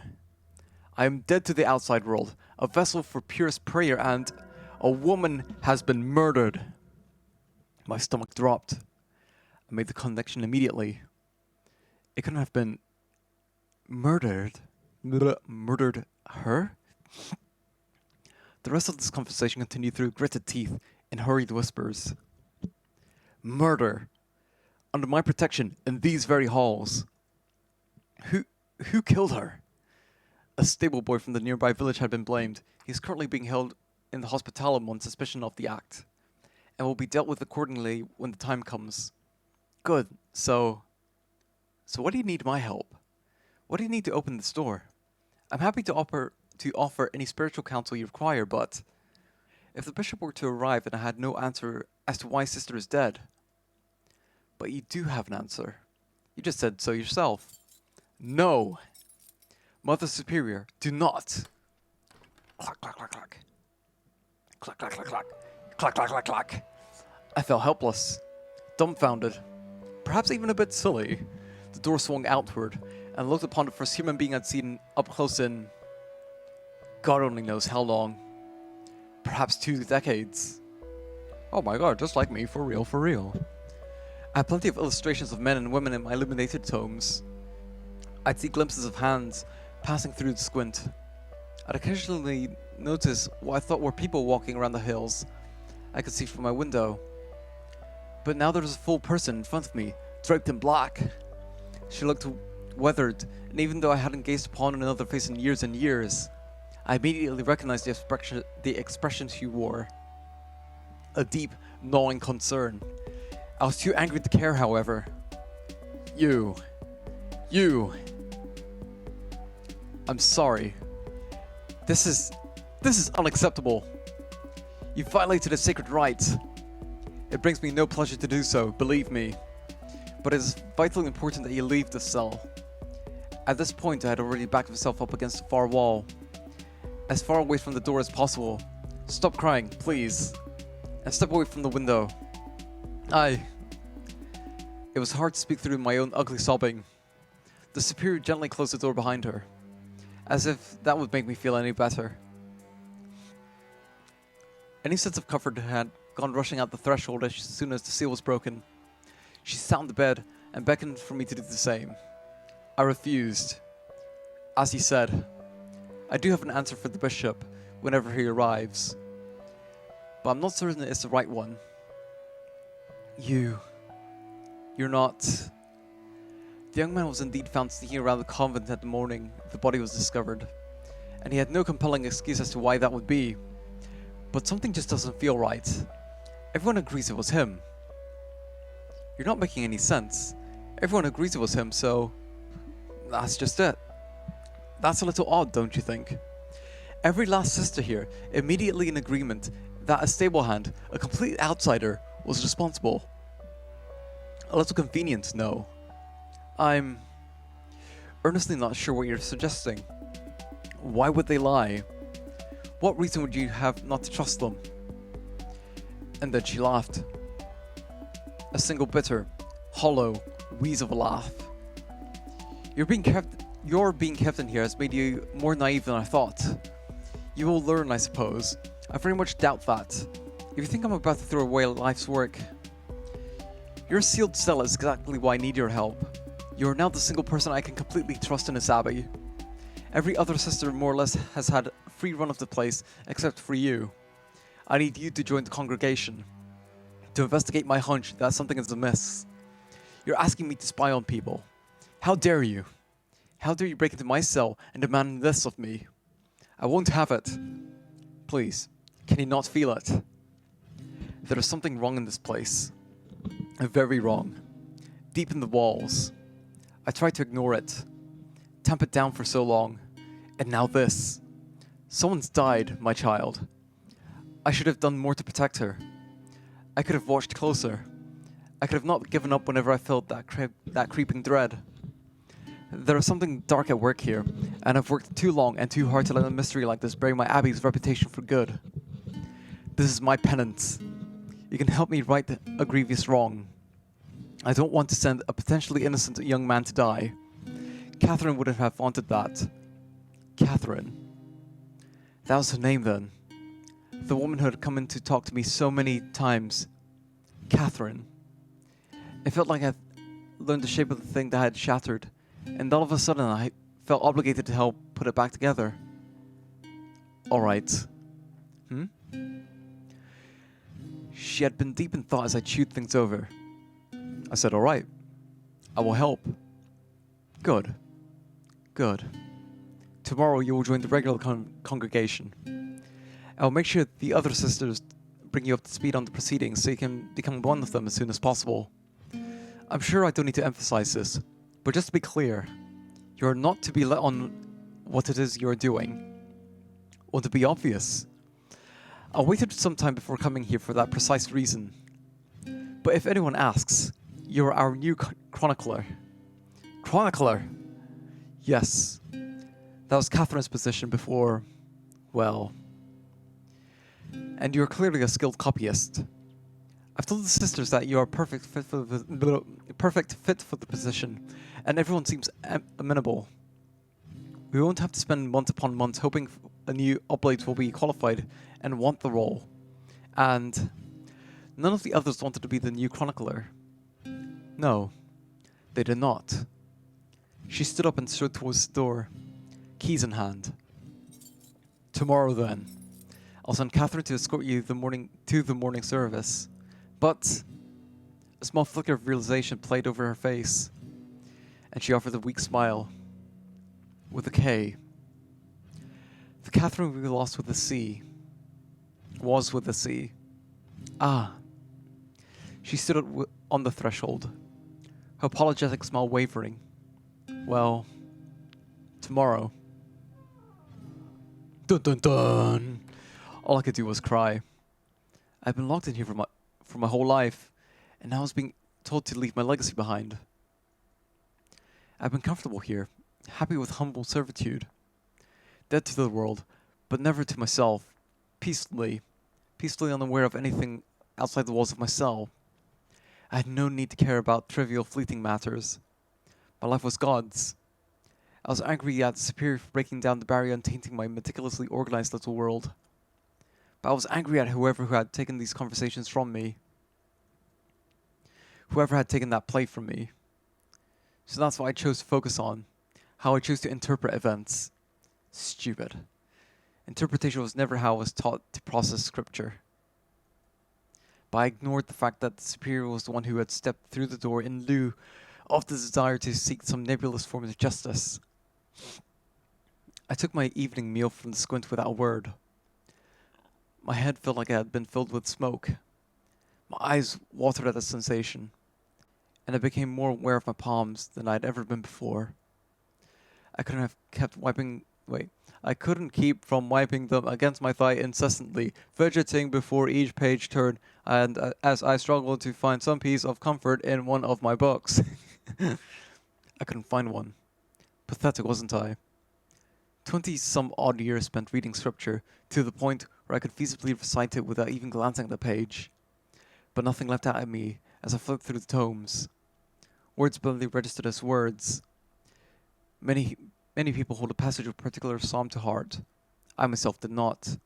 I am dead to the outside world, a vessel for purest prayer, and a woman has been murdered. My stomach dropped. I made the connection immediately. It couldn't have been murdered. Murdered her? The rest of this conversation continued through gritted teeth and hurried whispers. Murder. Under my protection in these very halls. Who killed her? A stable boy from the nearby village had been blamed. He is currently being held in the hospitalum on suspicion of the act, and will be dealt with accordingly when the time comes. Good. So what do you need my help? What do you need to open this door? I'm happy to offer any spiritual counsel you require, but if the bishop were to arrive and I had no answer as to why sister is dead. But you do have an answer. You just said so yourself. No. Mother Superior, do not. Clack, clack, clack, clack. Clack, clack, clack, clack. Clack, clack, clack, clack. I felt helpless, dumbfounded, perhaps even a bit silly. The door swung outward, and I looked upon the first human being I'd seen up close in God only knows how long. Perhaps 2 decades. Oh my god, just like me, for real, for real. I had plenty of illustrations of men and women in my illuminated tomes. I'd see glimpses of hands passing through the squint. I'd occasionally notice what I thought were people walking around the hills I could see from my window. But now there was a full person in front of me, draped in black. She looked weathered, and even though I hadn't gazed upon another face in years and years, I immediately recognized the expression she wore. A deep, gnawing concern. I was too angry to care, however. You. I'm sorry. This is unacceptable. You violated a sacred right. It brings me no pleasure to do so, believe me. But it is vitally important that you leave the cell. At this point, I had already backed myself up against the far wall. As far away from the door as possible. Stop crying, please. And step away from the window. It was hard to speak through my own ugly sobbing. The superior gently closed the door behind her, as if that would make me feel any better. Any sense of comfort had gone rushing out the threshold as soon as the seal was broken. She sat on the bed and beckoned for me to do the same. I refused. As he said, I do have an answer for the bishop whenever he arrives, but I'm not certain it's the right one. You're not... The young man was indeed found sneaking around the convent at the morning the body was discovered, and he had no compelling excuse as to why that would be. But something just doesn't feel right. Everyone agrees it was him. You're not making any sense. Everyone agrees it was him, so that's just it. That's a little odd, don't you think? Every last sister here immediately in agreement that a stable hand, a complete outsider, was responsible. A little convenient, no. I'm earnestly not sure what you're suggesting. Why would they lie? What reason would you have not to trust them? And then she laughed. A single bitter, hollow wheeze of a laugh. Your being kept in here has made you more naive than I thought. You will learn, I suppose. I very much doubt that. If you think I'm about to throw away life's work, your sealed cell is exactly why I need your help. You are now the single person I can completely trust in this abbey. Every other sister more or less has had a free run of the place, except for you. I need you to join the congregation, to investigate my hunch that something is amiss. You're asking me to spy on people. How dare you? How dare you break into my cell and demand this of me? I won't have it. Please, can you not feel it? There is something wrong in this place. Very wrong. Deep in the walls. I tried to ignore it. Tamp it down for so long. And now this. Someone's died, my child. I should have done more to protect her. I could have watched closer. I could have not given up whenever I felt that creeping dread. There is something dark at work here, and I've worked too long and too hard to let a mystery like this bury my abbey's reputation for good. This is my penance. You can help me right a grievous wrong. I don't want to send a potentially innocent young man to die. Catherine wouldn't have wanted that. Catherine. That was her name then. The woman who had come in to talk to me so many times. Catherine. It felt like I'd learned the shape of the thing that had shattered, and all of a sudden I felt obligated to help put it back together. Alright. She had been deep in thought as I chewed things over. I said, alright. I will help. Good. Good. Tomorrow you will join the regular congregation. I will make sure the other sisters bring you up to speed on the proceedings so you can become one of them as soon as possible. I'm sure I don't need to emphasize this, but just to be clear, you are not to be let on what it is you are doing. Or to be obvious. I waited some time before coming here for that precise reason. But if anyone asks, you're our new chronicler. Chronicler? Yes. That was Catherine's position before, well... And you're clearly a skilled copyist. I've told the sisters that you are perfect fit for the position, and everyone seems amenable. We won't have to spend month upon month hoping a new oblate will be qualified and want the role. And none of the others wanted to be the new chronicler. No, they did not. She stood up and strode towards the door, keys in hand. Tomorrow then. I'll send Catherine to escort you to the morning service. But a small flicker of realization played over her face, and she offered a weak smile. With a K. The Catherine we lost with the sea. Was with the sea. Ah. She stood on the threshold, her apologetic smile wavering. Well, tomorrow. Dun dun dun! All I could do was cry. I'd been locked in here for my whole life, and now I was being told to leave my legacy behind. I've been comfortable here, happy with humble servitude, dead to the world, but never to myself, peacefully unaware of anything outside the walls of my cell. I had no need to care about trivial, fleeting matters. My life was God's. I was angry at the Superior for breaking down the barrier and tainting my meticulously organized little world. But I was angry at whoever who had taken these conversations from me. Whoever had taken that play from me. So that's what I chose to focus on. How I chose to interpret events. Stupid. Interpretation was never how I was taught to process scripture. But I ignored the fact that the Superior was the one who had stepped through the door in lieu of the desire to seek some nebulous form of justice. I took my evening meal from the squint without a word. My head felt like it had been filled with smoke. My eyes watered at the sensation. and I became more aware of my palms than I'd ever been before. I couldn't have kept wiping. Wait. I couldn't keep from wiping them against my thigh incessantly, fidgeting before each page turned, and as I struggled to find some piece of comfort in one of my books. I couldn't find one. Pathetic, wasn't I? 20-some odd years spent reading scripture, to the point where I could feasibly recite it without even glancing at the page. But nothing leapt out at me as I flipped through the tomes. Words barely registered as words. Many people hold a passage of a particular psalm to heart. I myself did not.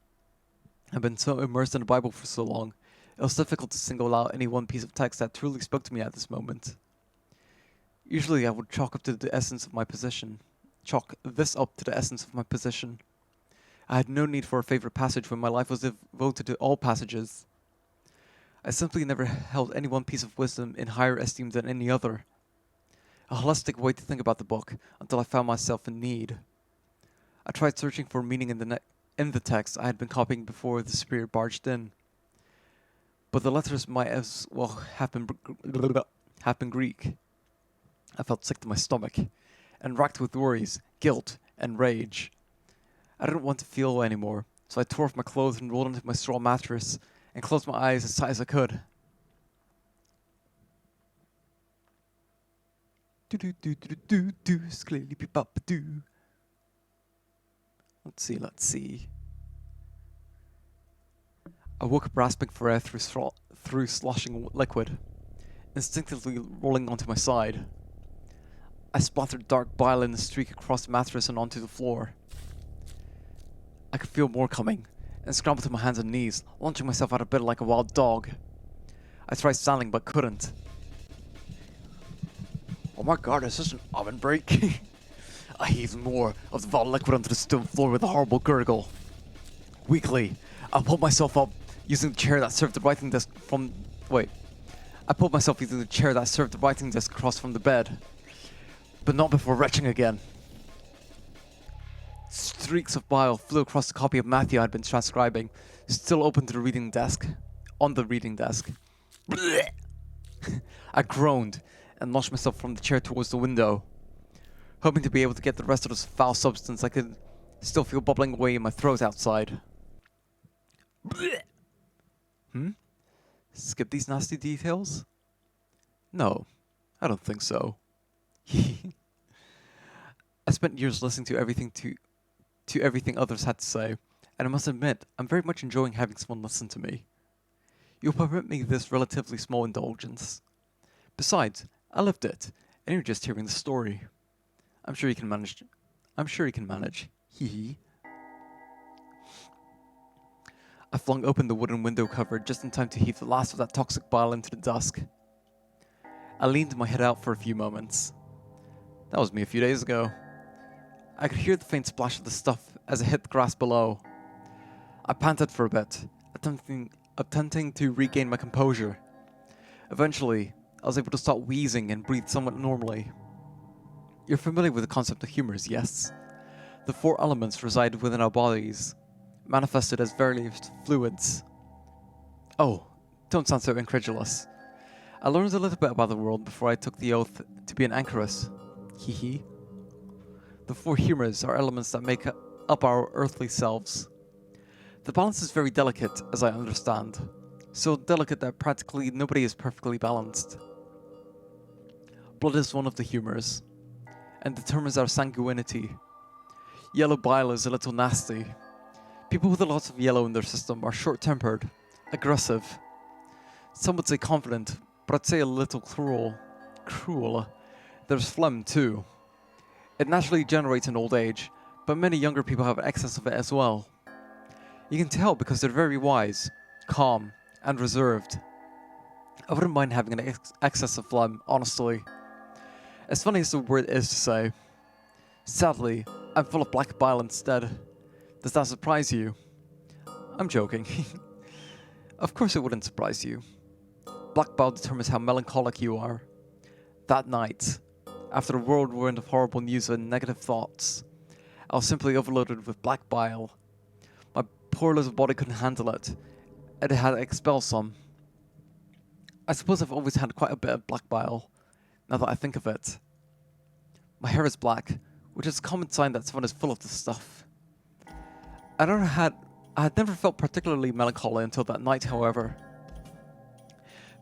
I've been so immersed in the Bible for so long, it was difficult to single out any one piece of text that truly spoke to me at this moment. Usually I would chalk this up to the essence of my position. I had no need for a favorite passage when my life was devoted to all passages. I simply never held any one piece of wisdom in higher esteem than any other. A holistic way to think about the book until I found myself in need. I tried searching for meaning in the text I had been copying before the Spirit barged in. But the letters might as well have been Greek. I felt sick to my stomach, and racked with worries, guilt, and rage. I didn't want to feel anymore, so I tore off my clothes and rolled into my straw mattress and closed my eyes as tight as I could. Let's see. I woke up rasping for air through sloshing liquid, instinctively rolling onto my side. I splattered dark bile in a streak across the mattress and onto the floor. I could feel more coming, and scrambled to my hands and knees, launching myself out of bed like a wild dog. I tried standing but couldn't. Oh my god, is this an oven break? I heaved more of the vile liquid onto the stone floor with a horrible gurgle. Weakly, I pulled myself up using the chair that served the writing desk across from the bed. But not before retching again. Streaks of bile flew across the copy of Matthew I had been transcribing, still open to the reading desk. On the reading desk. I groaned and launched myself from the chair towards the window, hoping to be able to get the rest of this foul substance I could still feel bubbling away in my throat outside. Skip these nasty details? No, I don't think so. I spent years listening to everything others had to say, and I must admit, I'm very much enjoying having someone listen to me. You'll permit me this relatively small indulgence. Besides, I lived it, and you're just hearing the story. I'm sure you can manage. Hee hee. I flung open the wooden window cover just in time to heave the last of that toxic bile into the dusk. I leaned my head out for a few moments. That was me a few days ago. I could hear the faint splash of the stuff as it hit the grass below. I panted for a bit, attempting to regain my composure. Eventually, I was able to stop wheezing and breathe somewhat normally. You're familiar with the concept of humors, yes? The four elements reside within our bodies, manifested as various fluids. Oh, don't sound so incredulous. I learned a little bit about the world before I took the oath to be an anchoress. Hee hee. The four humors are elements that make up our earthly selves. The balance is very delicate, as I understand. So delicate that practically nobody is perfectly balanced. Blood is one of the humors, and determines our sanguinity. Yellow bile is a little nasty. People with a lot of yellow in their system are short-tempered, aggressive. Some would say confident, but I'd say a little cruel. There's phlegm too. It naturally generates in old age, but many younger people have excess of it as well. You can tell because they're very wise, calm, and reserved. I wouldn't mind having an excess of phlegm, honestly. As funny as the word is to say. Sadly, I'm full of black bile instead. Does that surprise you? I'm joking. Of course it wouldn't surprise you. Black bile determines how melancholic you are. That night, after a whirlwind of horrible news and negative thoughts, I was simply overloaded with black bile. My poor little body couldn't handle it, and it had to expel some. I suppose I've always had quite a bit of black bile, now that I think of it. My hair is black, which is a common sign that someone is full of this stuff. I had never felt particularly melancholy until that night, however.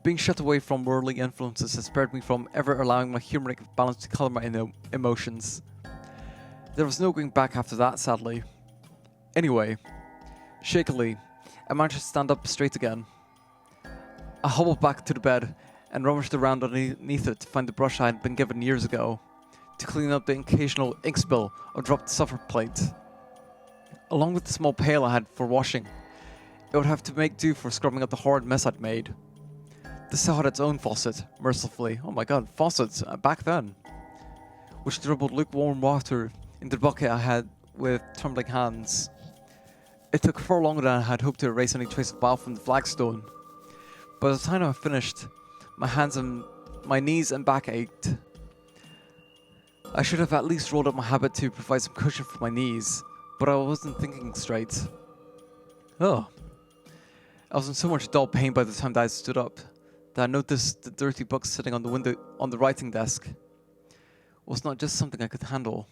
Being shut away from worldly influences has spared me from ever allowing my humoric balance to colour my emotions. There was no going back after that, sadly. Anyway, shakily, I managed to stand up straight again. I hobbled back to the bed and rummaged around underneath it to find the brush I had been given years ago to clean up the occasional ink spill or dropped supper plate. Along with the small pail I had for washing, it would have to make do for scrubbing up the horrid mess I'd made. This had its own faucet, mercifully. Oh my god, faucets, back then. Which dribbled lukewarm water into the bucket I had with trembling hands. It took far longer than I had hoped to erase any trace of bile from the flagstone. By the time I finished, my hands and my knees and back ached. I should have at least rolled up my habit to provide some cushion for my knees, but I wasn't thinking straight. Oh. I was in so much dull pain by the time that I stood up that I noticed the dirty book sitting on the window on the writing desk was not just something I could handle.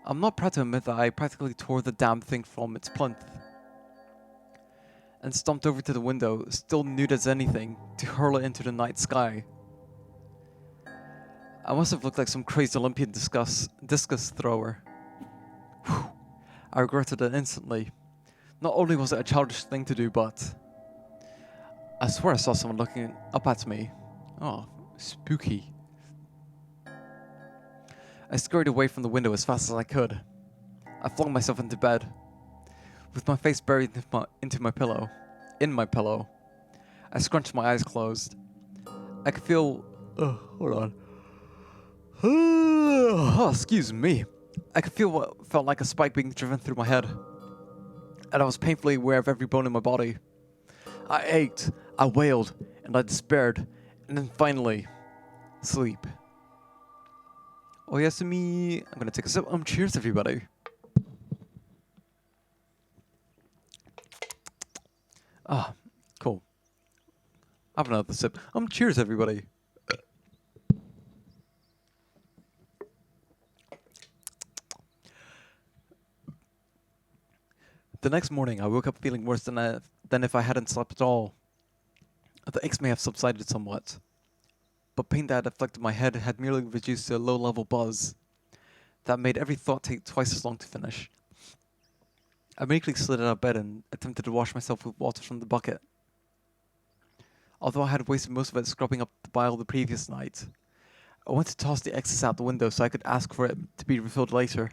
I'm not proud to admit that I practically tore the damn thing from its plinth and stomped over to the window, still nude as anything, to hurl it into the night sky. I must have looked like some crazy Olympian discus thrower. Whew. I regretted it instantly. Not only was it a childish thing to do, but I swear I saw someone looking up at me. Oh, spooky. I scurried away from the window as fast as I could. I flung myself into bed, with my face buried into my pillow. In my pillow. I scrunched my eyes closed. I could feel... hold on. Oh, excuse me. I could feel what felt like a spike being driven through my head. And I was painfully aware of every bone in my body. I ached, I wailed, and I despaired. And then finally, sleep. Oh yes, me. I'm gonna take a sip. Cheers, everybody. Ah, cool. Have another sip. Cheers, everybody. The next morning, I woke up feeling worse than if I hadn't slept at all. The aches may have subsided somewhat, but pain that had afflicted my head had merely reduced to a low-level buzz that made every thought take twice as long to finish. I meekly slid out of bed and attempted to wash myself with water from the bucket. Although I had wasted most of it scrubbing up the bile the previous night, I went to toss the excess out the window so I could ask for it to be refilled later.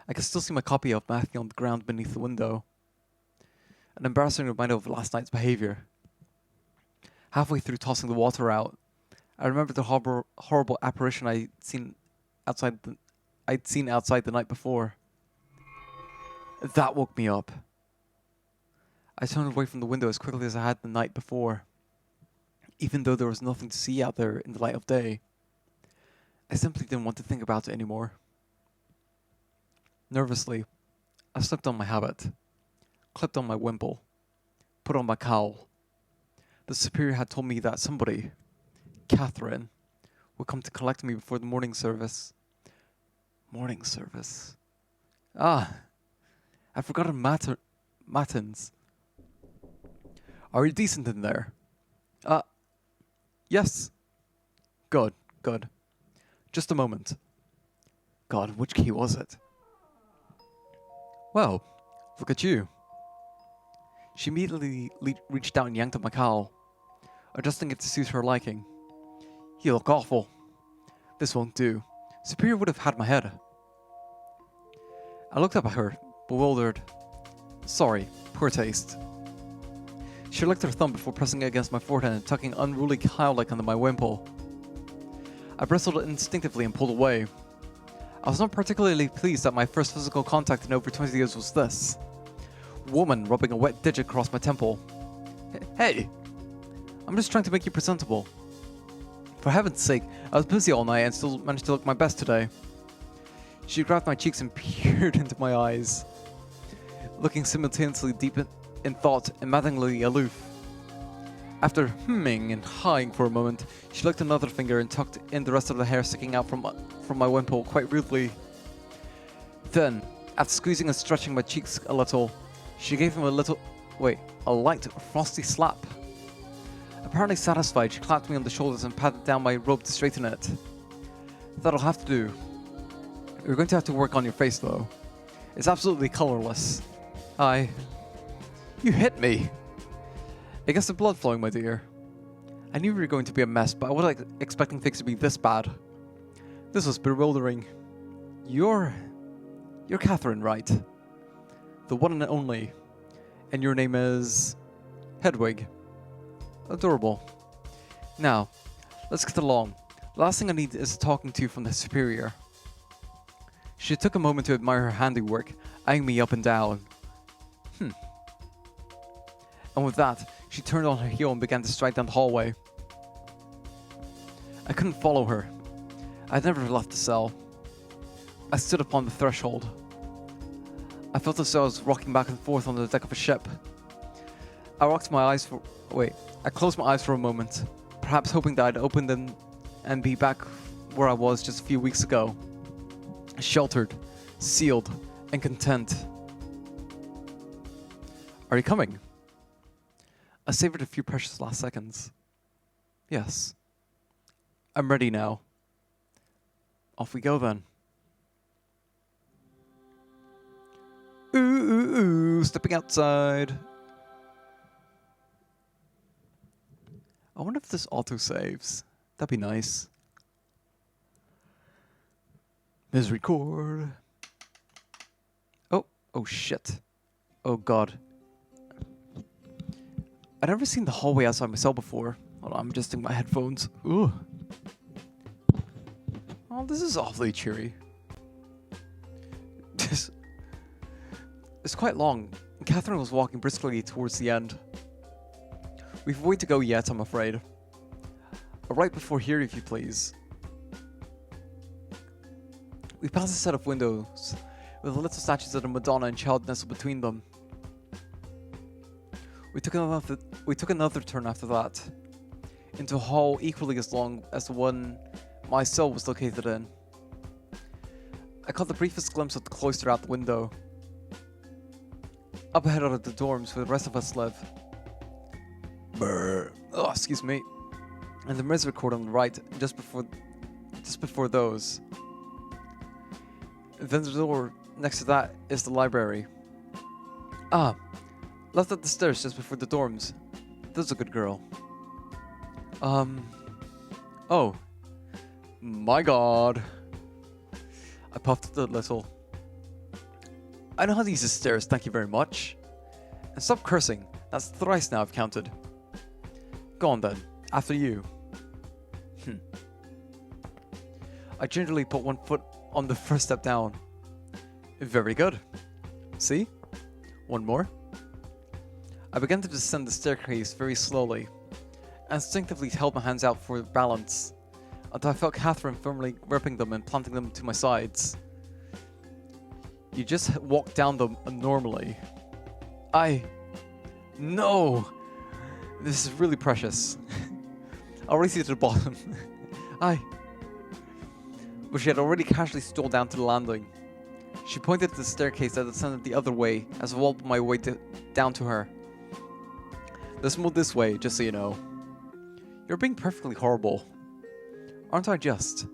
I could still see my copy of Matthew on the ground beneath the window. An embarrassing reminder of last night's behavior. Halfway through tossing the water out, I remembered the horrible apparition I'd seen outside the night before. That woke me up. I turned away from the window as quickly as I had the night before, even though there was nothing to see out there in the light of day. I simply didn't want to think about it anymore. Nervously, I slipped on my habit, clipped on my wimple, put on my cowl. The superior had told me that somebody, Catherine, would come to collect me before the morning service. Morning service. Ah, I'd forgotten matins. Are you decent in there? Yes. Good. Just a moment. God, which key was it? Well, look at you. She immediately reached out and yanked at my cowl, adjusting it to suit her liking. You look awful. This won't do. Superior would have had my head. I looked up at her, bewildered. Sorry, poor taste. She licked her thumb before pressing it against my forehead and tucking unruly cowl-like under my wimple. I bristled instinctively and pulled away. I was not particularly pleased that my first physical contact in over 20 years was this. Woman rubbing a wet digit across my temple. Hey! I'm just trying to make you presentable. For heaven's sake, I was busy all night and still managed to look my best today. She grabbed my cheeks and peered into my eyes, looking simultaneously deep in thought and maddeningly aloof. After humming and hawing for a moment, she licked another finger and tucked in the rest of the hair sticking out from my wimple quite rudely. Then, after squeezing and stretching my cheeks a little, she gave him a light, frosty slap. Apparently satisfied, she clapped me on the shoulders and patted down my robe to straighten it. That'll have to do. You're going to have to work on your face, though. It's absolutely colorless. You hit me! I guess the blood flowing, my dear. I knew we were going to be a mess, but I wasn't expecting things to be this bad. This was bewildering. You're Catherine, right? The one and only. And your name is... Hedwig. Adorable. Now, let's get along. The last thing I need is talking to from the superior. She took a moment to admire her handiwork, eyeing me up and down. And with that, she turned on her heel and began to stride down the hallway. I couldn't follow her. I'd never left the cell. I stood upon the threshold. I felt as though I was rocking back and forth on the deck of a ship. I closed my eyes for a moment, perhaps hoping that I'd open them and be back where I was just a few weeks ago. Sheltered, sealed, and content. Are you coming? I savored a few precious last seconds. Yes. I'm ready now. Off we go then. Ooh, stepping outside. I wonder if this auto-saves. That'd be nice. Let's record. Oh shit. Oh god. I've never seen the hallway outside my cell before. Hold on, I'm adjusting my headphones. Ooh. Oh, this is awfully cheery. It's quite long. Catherine was walking briskly towards the end. We've a way to go yet, I'm afraid. Right before here, if you please. We passed a set of windows with little statues of the Madonna and Child nestled between them. We took another turn after that, into a hall equally as long as the one my cell was located in. I caught the briefest glimpse of the cloister out the window. Up ahead are the dorms where the rest of us live. Brr. Oh, excuse me. And the misericord on the right, just before those. Then the door next to that is the library. Left at the stairs just before the dorms. There's a good girl. Oh. My god. I puffed a little. I know how to use the stairs, thank you very much. And stop cursing. That's thrice now I've counted. Go on then. After you. I gingerly put one foot on the first step down. Very good. See? One more. I began to descend the staircase very slowly. I instinctively held my hands out for balance, until I felt Catherine firmly gripping them and planting them to my sides. You just walk down them normally. No! This is really precious. I'll race you to the bottom. But she had already casually stole down to the landing. She pointed to the staircase that descended the other way as I wobbled my way down to her. Let's move this way, just so you know. You're being perfectly horrible. Aren't I just?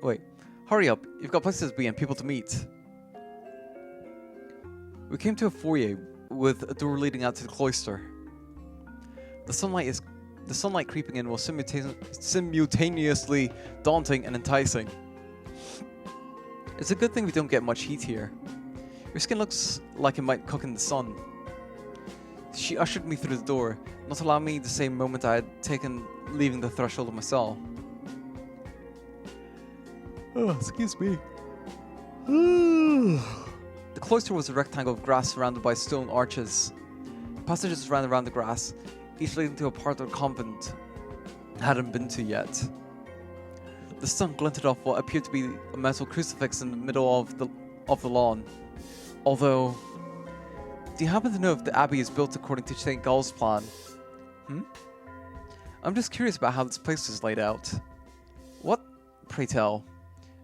Wait. Hurry up. You've got places to be and people to meet. We came to a foyer with a door leading out to the cloister. The sunlight creeping in was simultaneously daunting and enticing. It's a good thing we don't get much heat here. Your skin looks like it might cook in the sun. She ushered me through the door, not allowing me the same moment I had taken leaving the threshold of my cell. Oh, excuse me. The cloister was a rectangle of grass surrounded by stone arches. Passages ran around the grass, each leading to a part of the convent I hadn't been to yet. The sun glinted off what appeared to be a metal crucifix in the middle of the lawn. Although, do you happen to know if the abbey is built according to St. Gal's plan? Hmm? I'm just curious about how this place is laid out. What, pray tell,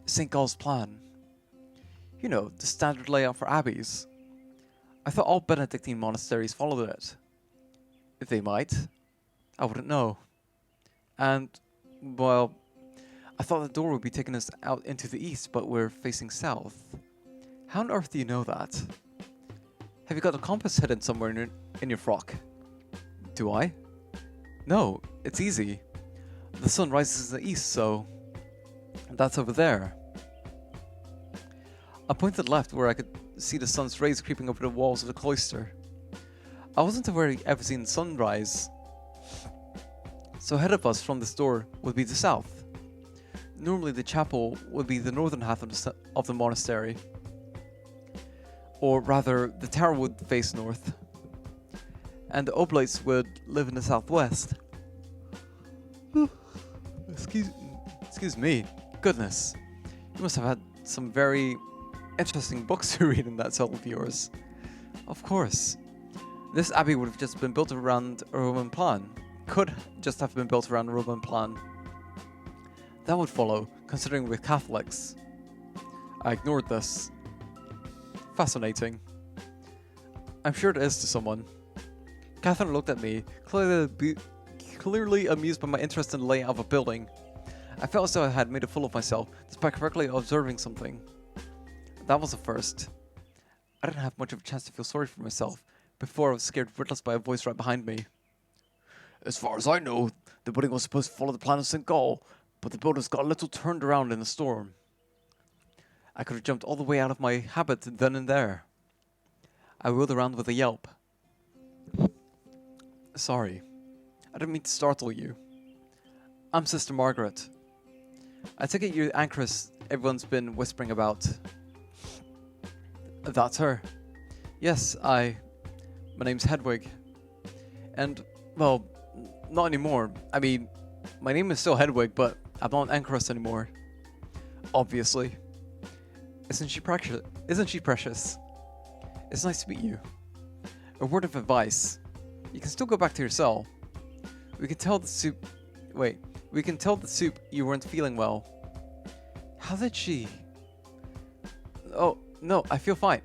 is St. Gal's plan? You know, the standard layout for abbeys. I thought all Benedictine monasteries followed it. If they might, I wouldn't know. And, well, I thought the door would be taking us out into the east, but we're facing south. How on earth do you know that? Have you got a compass hidden somewhere in your frock? Do I? No, it's easy. The sun rises in the east, so that's over there. I pointed left where I could see the sun's rays creeping over the walls of the cloister. I wasn't aware I'd ever seen the sun rise. So ahead of us from this door would be the south. Normally the chapel would be the northern half of the monastery. Or rather, the tower would face north. And the oblates would live in the southwest. Excuse me. Goodness. You must have had some very interesting books to read in that cell of yours. Of course. This abbey would have just been built around a Roman plan. Could just have been built around a Roman plan. That would follow, considering we're Catholics. I ignored this. Fascinating. I'm sure it is to someone. Catherine looked at me, clearly amused by my interest in the layout of a building. I felt as though I had made a fool of myself, despite correctly observing something. That was a first. I didn't have much of a chance to feel sorry for myself, before I was scared witless by a voice right behind me. As far as I know, the building was supposed to follow the plan of St. Gall, but the builders got a little turned around in the storm. I could have jumped all the way out of my habit then and there. I wheeled around with a yelp. Sorry, I didn't mean to startle you. I'm Sister Margaret. I take it you're the anchoress everyone's been whispering about. That's her. Yes, my name's Hedwig. And, well, not anymore. I mean, my name is still Hedwig, but I'm not an anchoress anymore. Obviously. Isn't she precious? It's nice to meet you. A word of advice. You can still go back to your cell. We can tell the soup you weren't feeling well. How did she? Oh, no, I feel fine.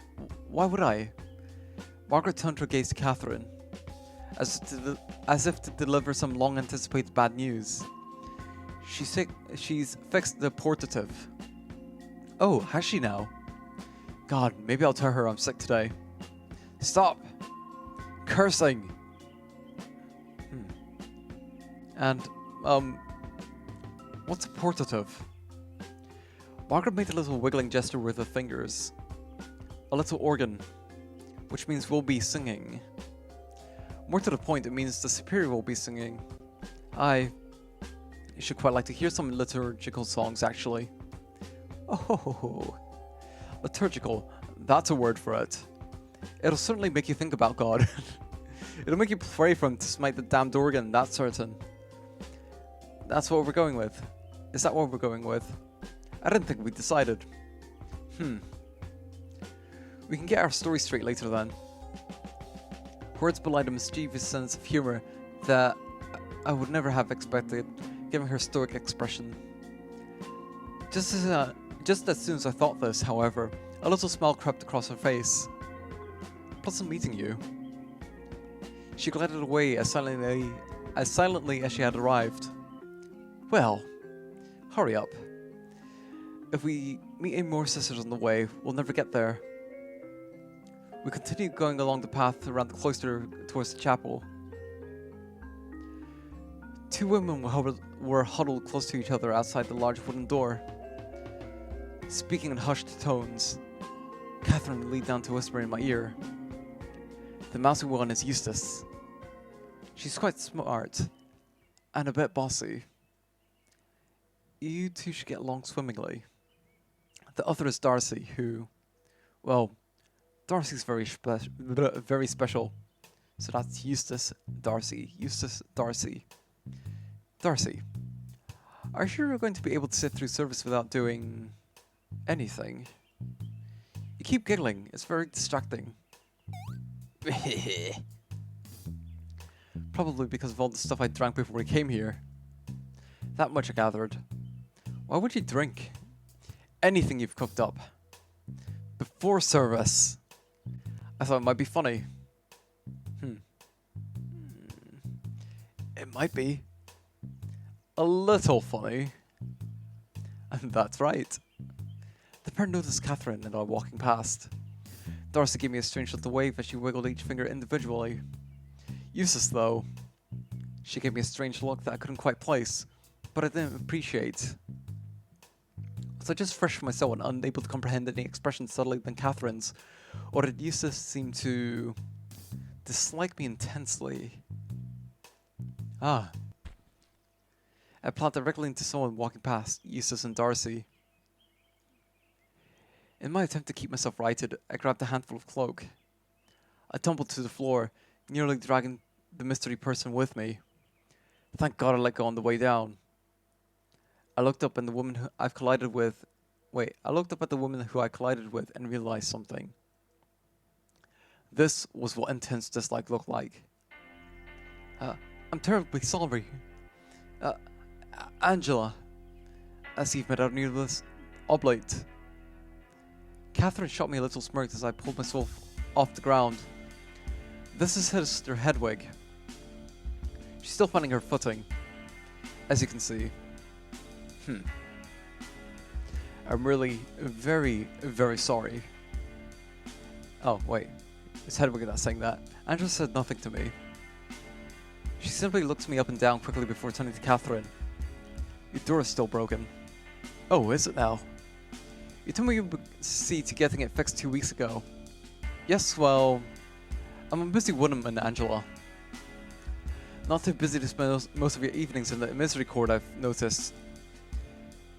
Why would I? Margaret turned her gaze to Catherine, as if to deliver some long-anticipated bad news. She's fixed the portative. Oh, has she now? God, maybe I'll tell her I'm sick today. Stop! Cursing! And, what's a portative? Margaret made a little wiggling gesture with her fingers. A little organ, which means we'll be singing. More to the point, it means the superior will be singing. I should quite like to hear some liturgical songs, actually. Oh, liturgical, that's a word for it. It'll certainly make you think about God. It'll make you pray for him to smite the damned organ, that's certain. That's what we're going with. Is that what we're going with? I didn't think we decided. We can get our story straight later then. Words belied a mischievous sense of humor that I would never have expected, given her stoic expression. Just as soon as I thought this, however, a little smile crept across her face. Pleasant meeting you. She glided away as silently as she had arrived. Well, hurry up. If we meet any more sisters on the way, we'll never get there. We continued going along the path around the cloister towards the chapel. Two women were huddled close to each other outside the large wooden door. Speaking in hushed tones, Catherine leaned down to whisper in my ear. The mousy one is Eustace. She's quite smart, and a bit bossy. You two should get along swimmingly. The other is Darcy, who, well, Darcy's very special. So that's Eustace, Darcy, Eustace, Darcy. Darcy, are you sure you're going to be able to sit through service without doing anything? You keep giggling, it's very distracting. Probably because of all the stuff I drank before we came here. That much I gathered. Why would you drink anything you've cooked up before service? I thought it might be funny. It might be a little funny. And that's right. The pair noticed Catherine and I walking past. Darcy gave me a strange little wave as she wiggled each finger individually. Useless though. She gave me a strange look that I couldn't quite place, but I didn't appreciate. Was I just fresh from my soul and unable to comprehend any expression subtler than Catherine's, or did Eustace seem to dislike me intensely? I planted directly into someone walking past, Eustace and Darcy. In my attempt to keep myself righted, I grabbed a handful of cloak. I tumbled to the floor, nearly dragging the mystery person with me. Thank God I let go on the way down. I looked up at the woman who I collided with and realized something. This was what intense dislike looked like. I'm terribly sorry. Angela. As if made out needless oblate. Catherine shot me a little smirk as I pulled myself off the ground. This is Sister Hedwig. She's still finding her footing, as you can see. I'm really very, very sorry. Oh, wait. It's Hedwig that's saying that. Angela said nothing to me. She simply looks me up and down quickly before turning to Catherine. Your door is still broken. Oh, is it now? You told me you would see to getting it fixed 2 weeks ago. Yes, well, I'm a busy woman, Angela. Not too busy to spend most of your evenings in the misery court, I've noticed.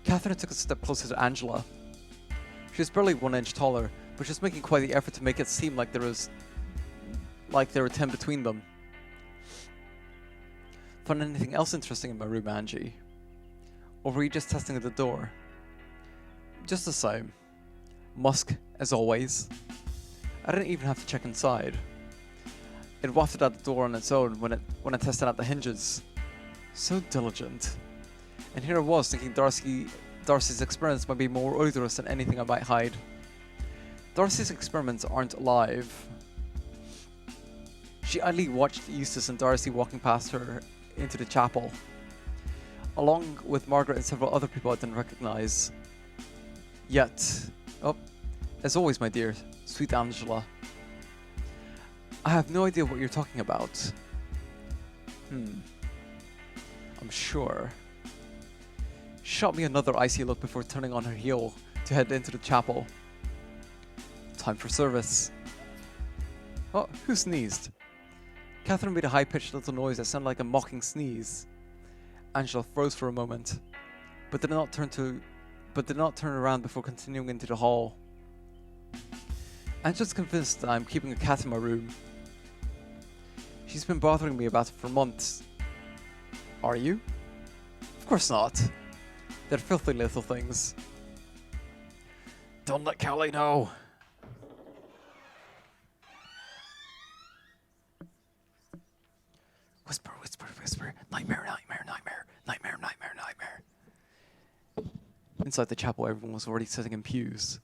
Catherine took a step closer to Angela. She was barely 1 inch taller, but she was making quite the effort to make it seem like there were 10 between them. Found anything else interesting in my room, Angie? Or were you just testing at the door? Just the same. Musk, as always. I didn't even have to check inside. It wafted out the door on its own when I tested out the hinges. So diligent. And here I was thinking Darcy's experiments might be more odorous than anything I might hide. Darcy's experiments aren't alive. She idly watched Eustace and Darcy walking past her into the chapel, along with Margaret and several other people I didn't recognize. Yet, as always, my dear, sweet Angela, I have no idea what you're talking about. I'm sure. She shot me another icy look before turning on her heel to head into the chapel. Time for service. Oh, who sneezed? Catherine made a high-pitched little noise that sounded like a mocking sneeze. Angela froze for a moment, but did not turn around before continuing into the hall. Angela's convinced that I'm keeping a cat in my room. She's been bothering me about it for months. Are you? Of course not. They're filthy little things. Don't let Callie know. Whisper, whisper, whisper. Nightmare, nightmare, nightmare. Nightmare, nightmare, nightmare. Inside the chapel, everyone was already sitting in pews.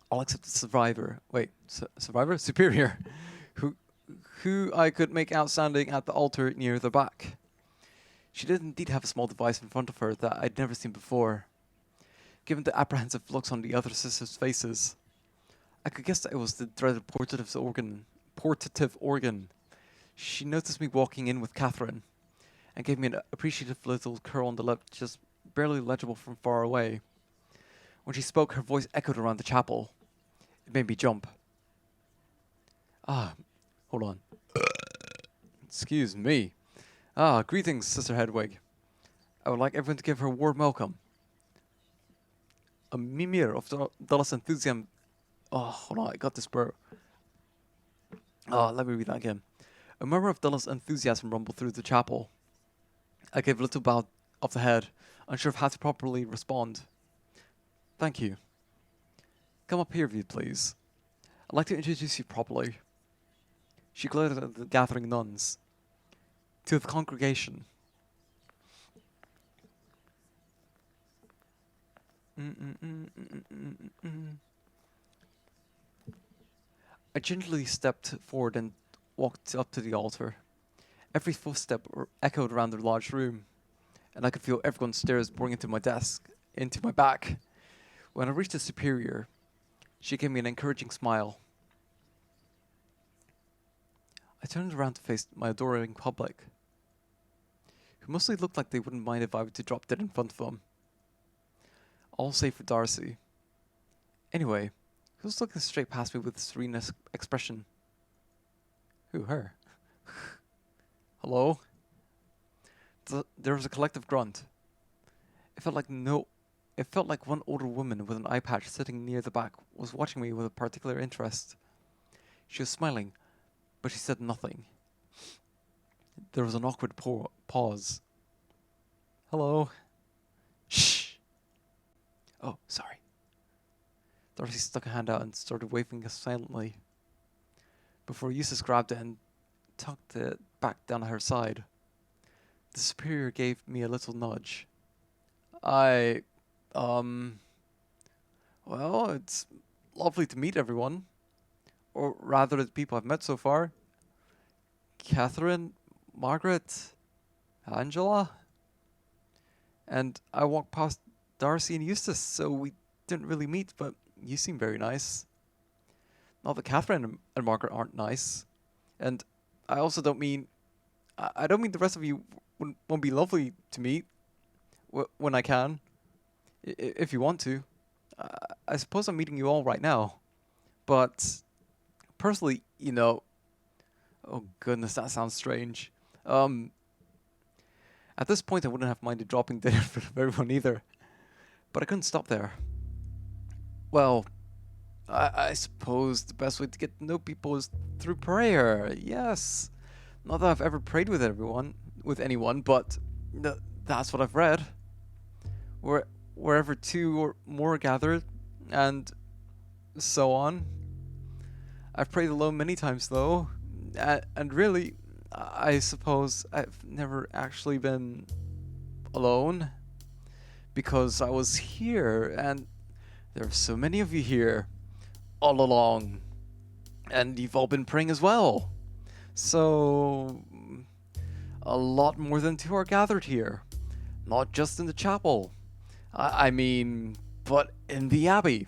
All except the survivor. Wait, survivor? Superior. Who I could make out standing at the altar near the back. She did indeed have a small device in front of her that I'd never seen before. Given the apprehensive looks on the other sisters' faces, I could guess that it was the dreaded portative organ. She noticed me walking in with Catherine, and gave me an appreciative little curl on the lip, just barely legible from far away. When she spoke, her voice echoed around the chapel. It made me jump. Hold on. Excuse me. Greetings, Sister Hedwig. I would like everyone to give her a warm welcome. A mimir of Dallas enthusiasm. Hold on, I got this, bro. Let me read that again. A murmur of Dallas enthusiasm rumbled through the chapel. I gave a little bow of the head, unsure of how to properly respond. Thank you. Come up here, if you please. I'd like to introduce you properly. She glared at the gathering nuns. To the congregation. I gingerly stepped forward and walked up to the altar. Every footstep echoed around the large room, and I could feel everyone's stares boring into my desk, into my back. When I reached the superior, she gave me an encouraging smile. I turned around to face my adoring public, who mostly looked like they wouldn't mind if I were to drop dead in front of them. All save for Darcy. Anyway, he was looking straight past me with a serene expression. Who, her? Hello? There was a collective grunt. It felt like one older woman with an eye patch sitting near the back was watching me with a particular interest. She was smiling, but she said nothing. There was an awkward pause. Hello? Shh! Oh, sorry. Darcy stuck a hand out and started waving us silently, before Eustace grabbed it and tucked it back down her side. The superior gave me a little nudge. Well, it's lovely to meet everyone. Or rather, the people I've met so far. Catherine, Margaret, Angela. And I walked past Darcy and Eustace, so we didn't really meet, but you seem very nice. Not that Catherine and Margaret aren't nice. And I also don't mean... I don't mean the rest of you won't be lovely to meet when I can. If you want to. I suppose I'm meeting you all right now. But personally, you know... Oh goodness, that sounds strange. At this point, I wouldn't have minded dropping dead in front of everyone either. But I couldn't stop there. Well, I suppose the best way to get to know people is through prayer. Yes. Not that I've ever prayed with anyone, but that's what I've read. Wherever two or more are gathered, and so on. I've prayed alone many times, though, and really, I suppose I've never actually been alone, because I was here, and there are so many of you here, all along, and you've all been praying as well. So, a lot more than two are gathered here, not just in the chapel. I mean, but in the abbey,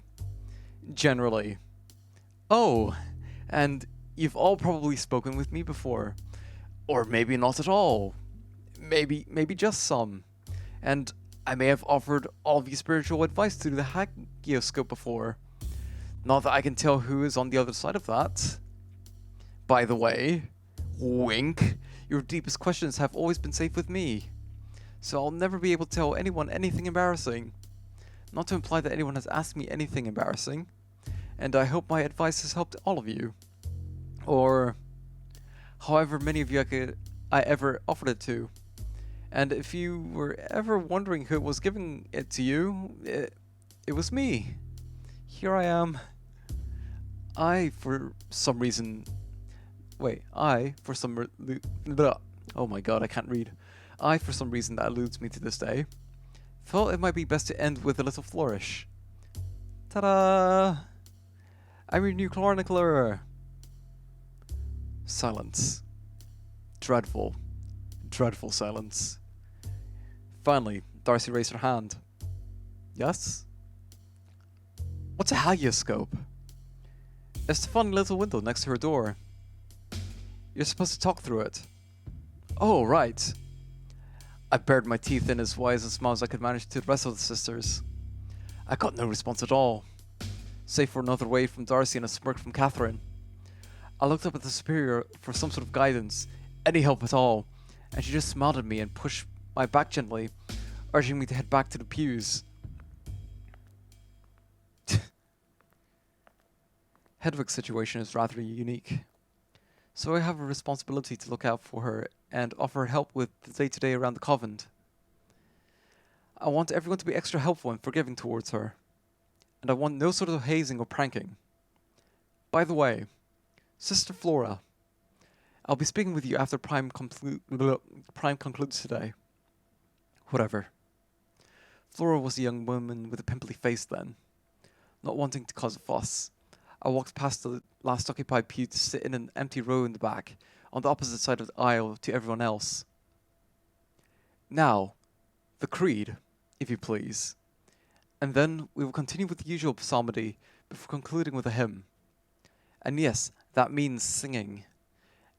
generally. Oh, and you've all probably spoken with me before, or maybe not at all. Maybe just some. And I may have offered all of you spiritual advice through the hagioscope before. Not that I can tell who is on the other side of that. By the way, wink, your deepest questions have always been safe with me. So I'll never be able to tell anyone anything embarrassing. Not to imply that anyone has asked me anything embarrassing. And I hope my advice has helped all of you. Or however many of you I ever offered it to. And if you were ever wondering who was giving it to you, it was me. Here I am. For some reason... Oh my god, I can't read. For some reason that eludes me to this day, thought it might be best to end with a little flourish. Ta-da! I'm your new chronicler! Silence. Dreadful. Dreadful silence. Finally, Darcy raised her hand. Yes? What's a hagioscope? It's the funny little window next to her door. You're supposed to talk through it. Oh, right. I bared my teeth in as wise a smile as I could manage to the rest of the sisters. I got no response at all, save for another wave from Darcy and a smirk from Catherine. I looked up at the superior for some sort of guidance, any help at all, and she just smiled at me and pushed my back gently, urging me to head back to the pews. Hedwig's situation is rather unique, so I have a responsibility to look out for her and offer help with the day-to-day around the convent. I want everyone to be extra helpful and forgiving towards her, and I want no sort of hazing or pranking. By the way, Sister Flora, I'll be speaking with you after Prime concludes today. Whatever. Flora was a young woman with a pimply face then. Not wanting to cause a fuss, I walked past the last occupied pew to sit in an empty row in the back, on the opposite side of the aisle to everyone else. Now, the creed, if you please. And then we will continue with the usual psalmody before concluding with a hymn. And yes, that means singing.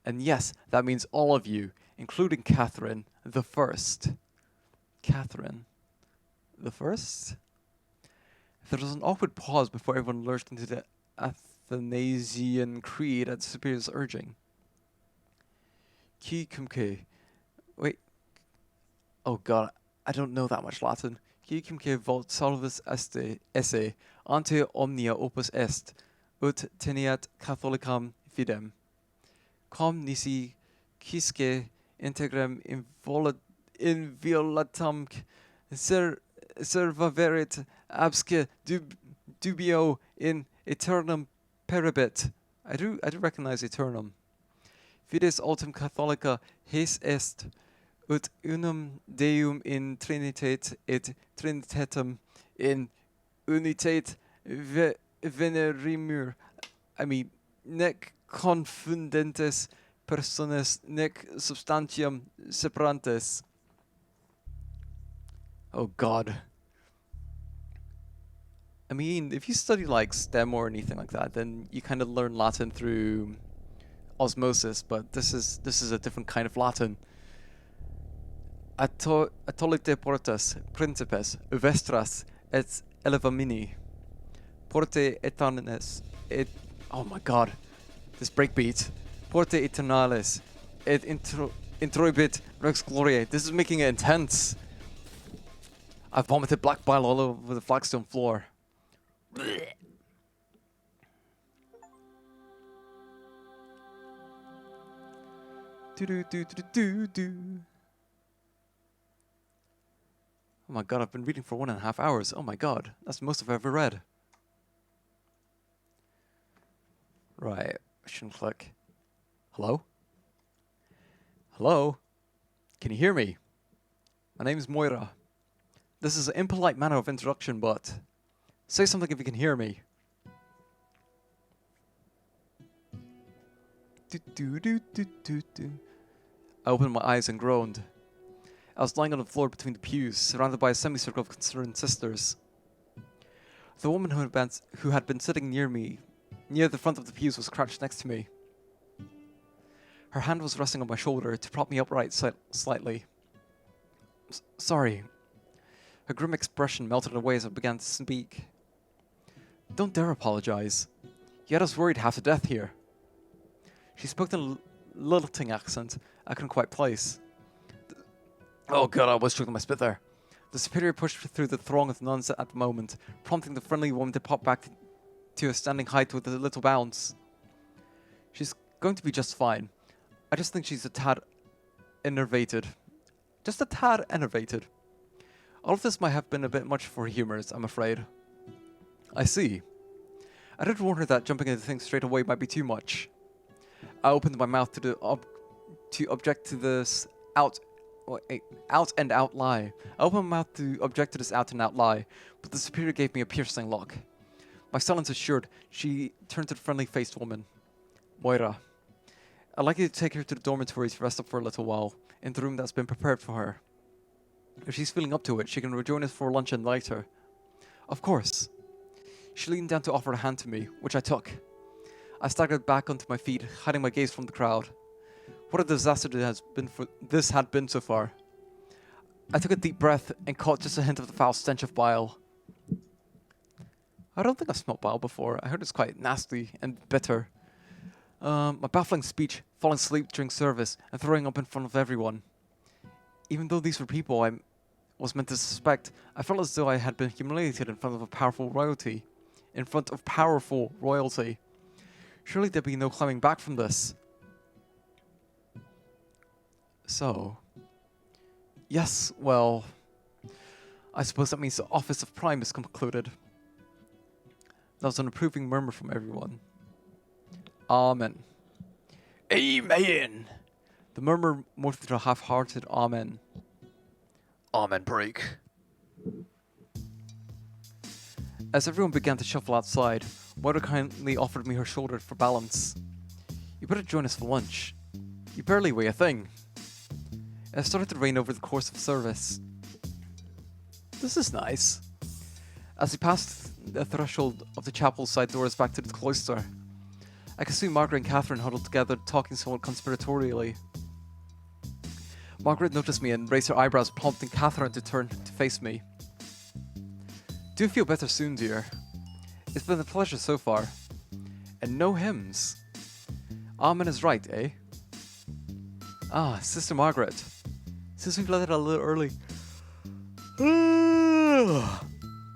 And yes, that means all of you, including Catherine the First. Catherine the First? There was an awkward pause before everyone lurched into the Athanasian Creed at the Superior's urging. Qui cumque. Wait. Oh god, I don't know that much Latin. Qui cumque vult salvus esse ante omnia opus est, ut teneat catholicam fidem. Com nisi quisque integrem inviolatam servaverit absque dubio in aeternum peribit. I do recognize aeternum. Fides ultim catholica hes est, ut unum Deum in Trinitate et Trinitatem in unitate venerimur. I mean, nec confundentes personas nec substantiam separantes. Oh god. I mean, if you study like STEM or anything like that, then you kind of learn Latin through osmosis, but this is a different kind of Latin. Atolite portas, principes, vestras, et elevamini. Porte eternes, oh my god, this breakbeat. Porte eternales, et introibit rex gloriae. This is making it intense. I've vomited black bile all over the flagstone floor. Do. Oh my god, I've been reading for 1.5 hours. Oh my god, that's the most I've ever read. Right, I shouldn't click. Hello? Hello? Can you hear me? My name is Moira. This is an impolite manner of introduction, but say something if you can hear me. I opened my eyes and groaned. I was lying on the floor between the pews, surrounded by a semicircle of concerned sisters. The woman who had been sitting near me, near the front of the pews, was crouched next to me. Her hand was resting on my shoulder to prop me upright slightly. Sorry. Her grim expression melted away as I began to speak. Don't dare apologize. You had us worried half to death here. She spoke in a lilting accent I couldn't quite place. Oh god, I was choking my spit there. The superior pushed through the throng of nuns at the moment, prompting the friendly woman to pop back to a standing height with a little bounce. She's going to be just fine. I just think she's a tad enervated. Just a tad enervated. All of this might have been a bit much for humors, I'm afraid. I see. I did warn her that jumping into things straight away might be too much. I opened my mouth to object to this out and out lie. I opened my mouth to object to this out and out lie, but the superior gave me a piercing look. My silence assured, she turned to the friendly-faced woman. Moira, I'd like you to take her to the dormitory to rest up for a little while, in the room that's been prepared for her. If she's feeling up to it, she can rejoin us for luncheon later. Of course. She leaned down to offer a hand to me, which I took. I staggered back onto my feet, hiding my gaze from the crowd. What a disaster this had been so far. I took a deep breath and caught just a hint of the foul stench of bile. I don't think I've smelt bile before. I heard it's quite nasty and bitter. My baffling speech, falling asleep during service, and throwing up in front of everyone. Even though these were people I was meant to suspect, I felt as though I had been humiliated in front of powerful royalty. Surely there'd be no climbing back from this. So, yes, well, I suppose that means the office of Prime is concluded. There was an approving murmur from everyone. Amen. Amen! The murmur morphed into a half-hearted amen. Amen break. As everyone began to shuffle outside, Moira kindly offered me her shoulder for balance. You better join us for lunch. You barely weigh a thing. It started to rain over the course of service. This is nice. As we passed the threshold of the chapel's side doors back to the cloister, I could see Margaret and Catherine huddled together, talking somewhat conspiratorially. Margaret noticed me and raised her eyebrows, prompting Catherine to turn to face me. Do feel better soon, dear. It's been a pleasure so far. And no hymns. Amen is right, eh? Ah, Sister Margaret. Since we've let it a little early...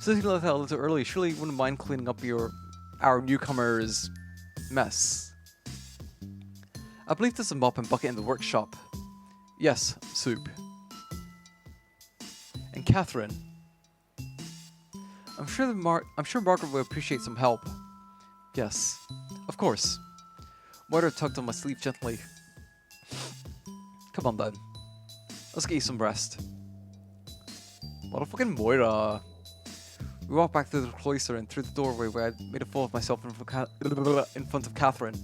Since we let it a little early, surely you wouldn't mind cleaning up our newcomer's mess. I believe there's a mop and bucket in the workshop. Yes, soup. And Catherine. I'm sure Margaret will appreciate some help. Yes, of course. Moira tugged on my sleeve gently. Come on then. Let's get you some rest. Motherfucking Moira. We walked back through the cloister and through the doorway where I made a fool of myself in front of Catherine.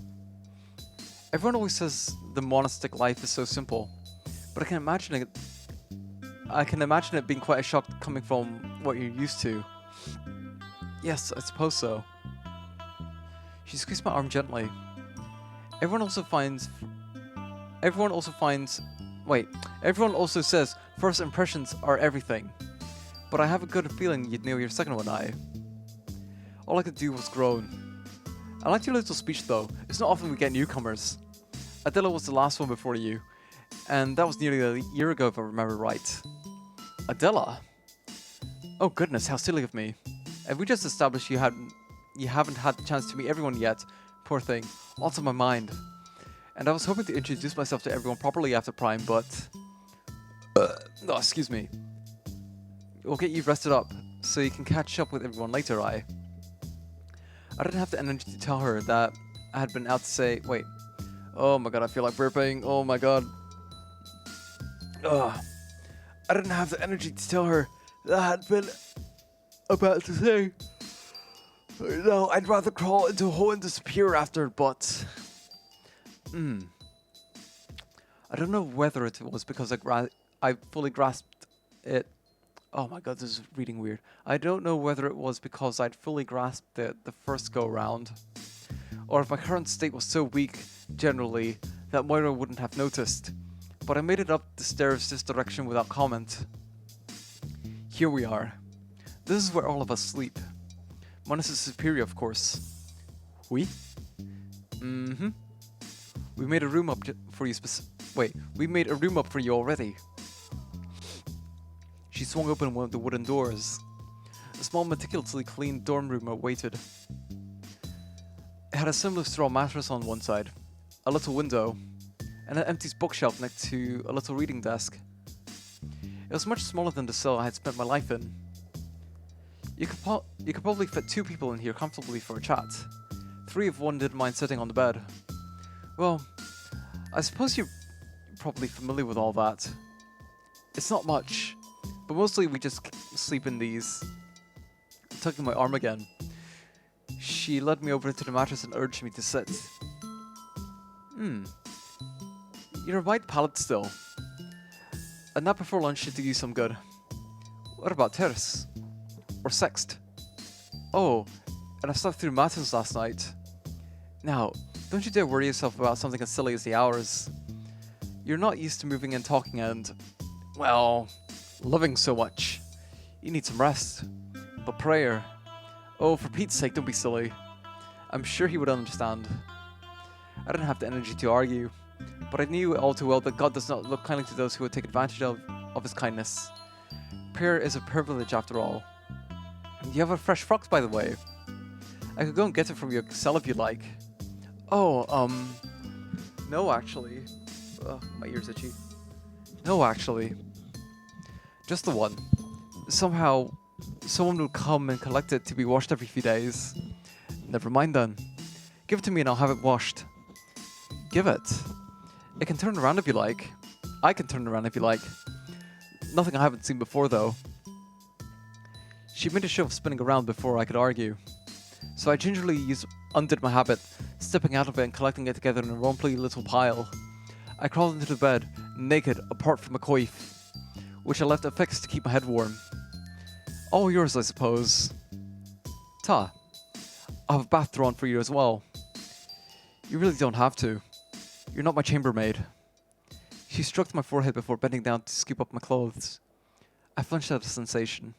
Everyone always says the monastic life is so simple, but I can imagine it being quite a shock coming from what you're used to. Yes, I suppose so. She squeezed my arm gently. Everyone also says first impressions are everything. But I have a good feeling you'd nail your second one, All I could do was groan. I liked your little speech though. It's not often we get newcomers. Adela was the last one before you, and that was nearly a year ago if I remember right. Adela? Oh goodness, how silly of me. Have we just established you haven't had the chance to meet everyone yet? Poor thing. Lots on my mind. And I was hoping to introduce myself to everyone properly after Prime, but... oh, excuse me. We'll get you rested up, so you can catch up with everyone later, I didn't have the energy to tell her that I had been out to say... Wait. Oh my god, I feel like burping. Oh my god. Ugh. I didn't have the energy to tell her that I had been about to say... No, I'd rather crawl into a hole and disappear after, but... I don't know whether it was because I fully grasped it... Oh my god, this is reading weird. I don't know whether it was because I'd fully grasped it the first go-round, or if my current state was so weak, generally, that Moira wouldn't have noticed. But I made it up the stairs this direction without comment. Here we are. This is where all of us sleep. Minus the superior, of course. We? Mm-hmm. We made a room up for you we made a room up for you already. She swung open one of the wooden doors. A small, meticulously cleaned dorm room awaited. It had a similar straw mattress on one side, a little window, and an empty bookshelf next to a little reading desk. It was much smaller than the cell I had spent my life in. You could probably fit 2 people in here comfortably for a chat. 3 if one didn't mind sitting on the bed. Well, I suppose you're probably familiar with all that. It's not much. But mostly we just sleep in these. Tugging my arm again. She led me over to the mattress and urged me to sit. You're a white palate still. A nap before lunch should do you some good. What about terce? Or sext? Oh, and I slept through matins last night. Now, don't you dare worry yourself about something as silly as the hours. You're not used to moving and talking and, well... loving so much. You need some rest. But prayer... Oh, for Pete's sake, don't be silly. I'm sure he would understand. I didn't have the energy to argue, but I knew all too well that God does not look kindly to those who would take advantage of his kindness. Prayer is a privilege after all. You have a fresh frock, by the way. I could go and get it from your cell if you like. Oh, no actually. My ear's itchy. No actually. Just the one. Somehow, someone will come and collect it to be washed every few days. Never mind then. Give it to me and I'll have it washed. Give it. It can turn around if you like. I can turn around if you like. Nothing I haven't seen before, though. She made a show of spinning around before I could argue. So I gingerly undid my habit, stepping out of it and collecting it together in a rumply little pile. I crawled into the bed, naked, apart from a coif, which I left affixed to keep my head warm. All yours, I suppose. Ta. I'll have a bath drawn for you as well. You really don't have to. You're not my chambermaid. She stroked my forehead before bending down to scoop up my clothes. I flinched at the sensation.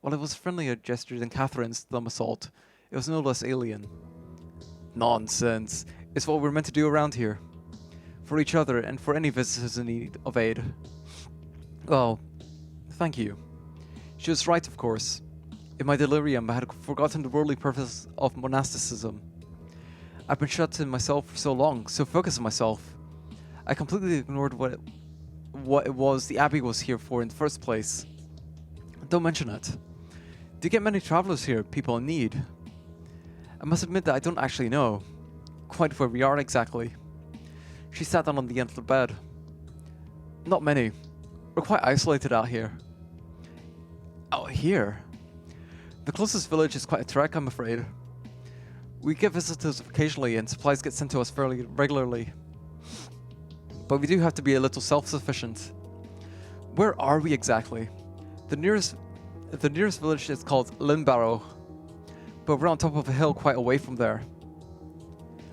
While it was a friendlier gesture than Catherine's thumb assault, it was no less alien. Nonsense. It's what we're meant to do around here. For each other and for any visitors in need of aid. Well, thank you. She was right, of course. In my delirium, I had forgotten the worldly purpose of monasticism. I've been shut in myself for so long, so focused on myself. I completely ignored what it was the Abbey was here for in the first place. Don't mention it. Do you get many travelers here, people in need? I must admit that I don't actually know quite where we are exactly. She sat down on the end of the bed. Not many. We're quite isolated out here. Out here? The closest village is quite a trek, I'm afraid. We get visitors occasionally and supplies get sent to us fairly regularly. But we do have to be a little self-sufficient. Where are we exactly? The nearest village is called Linbarrow, but we're on top of a hill quite away from there.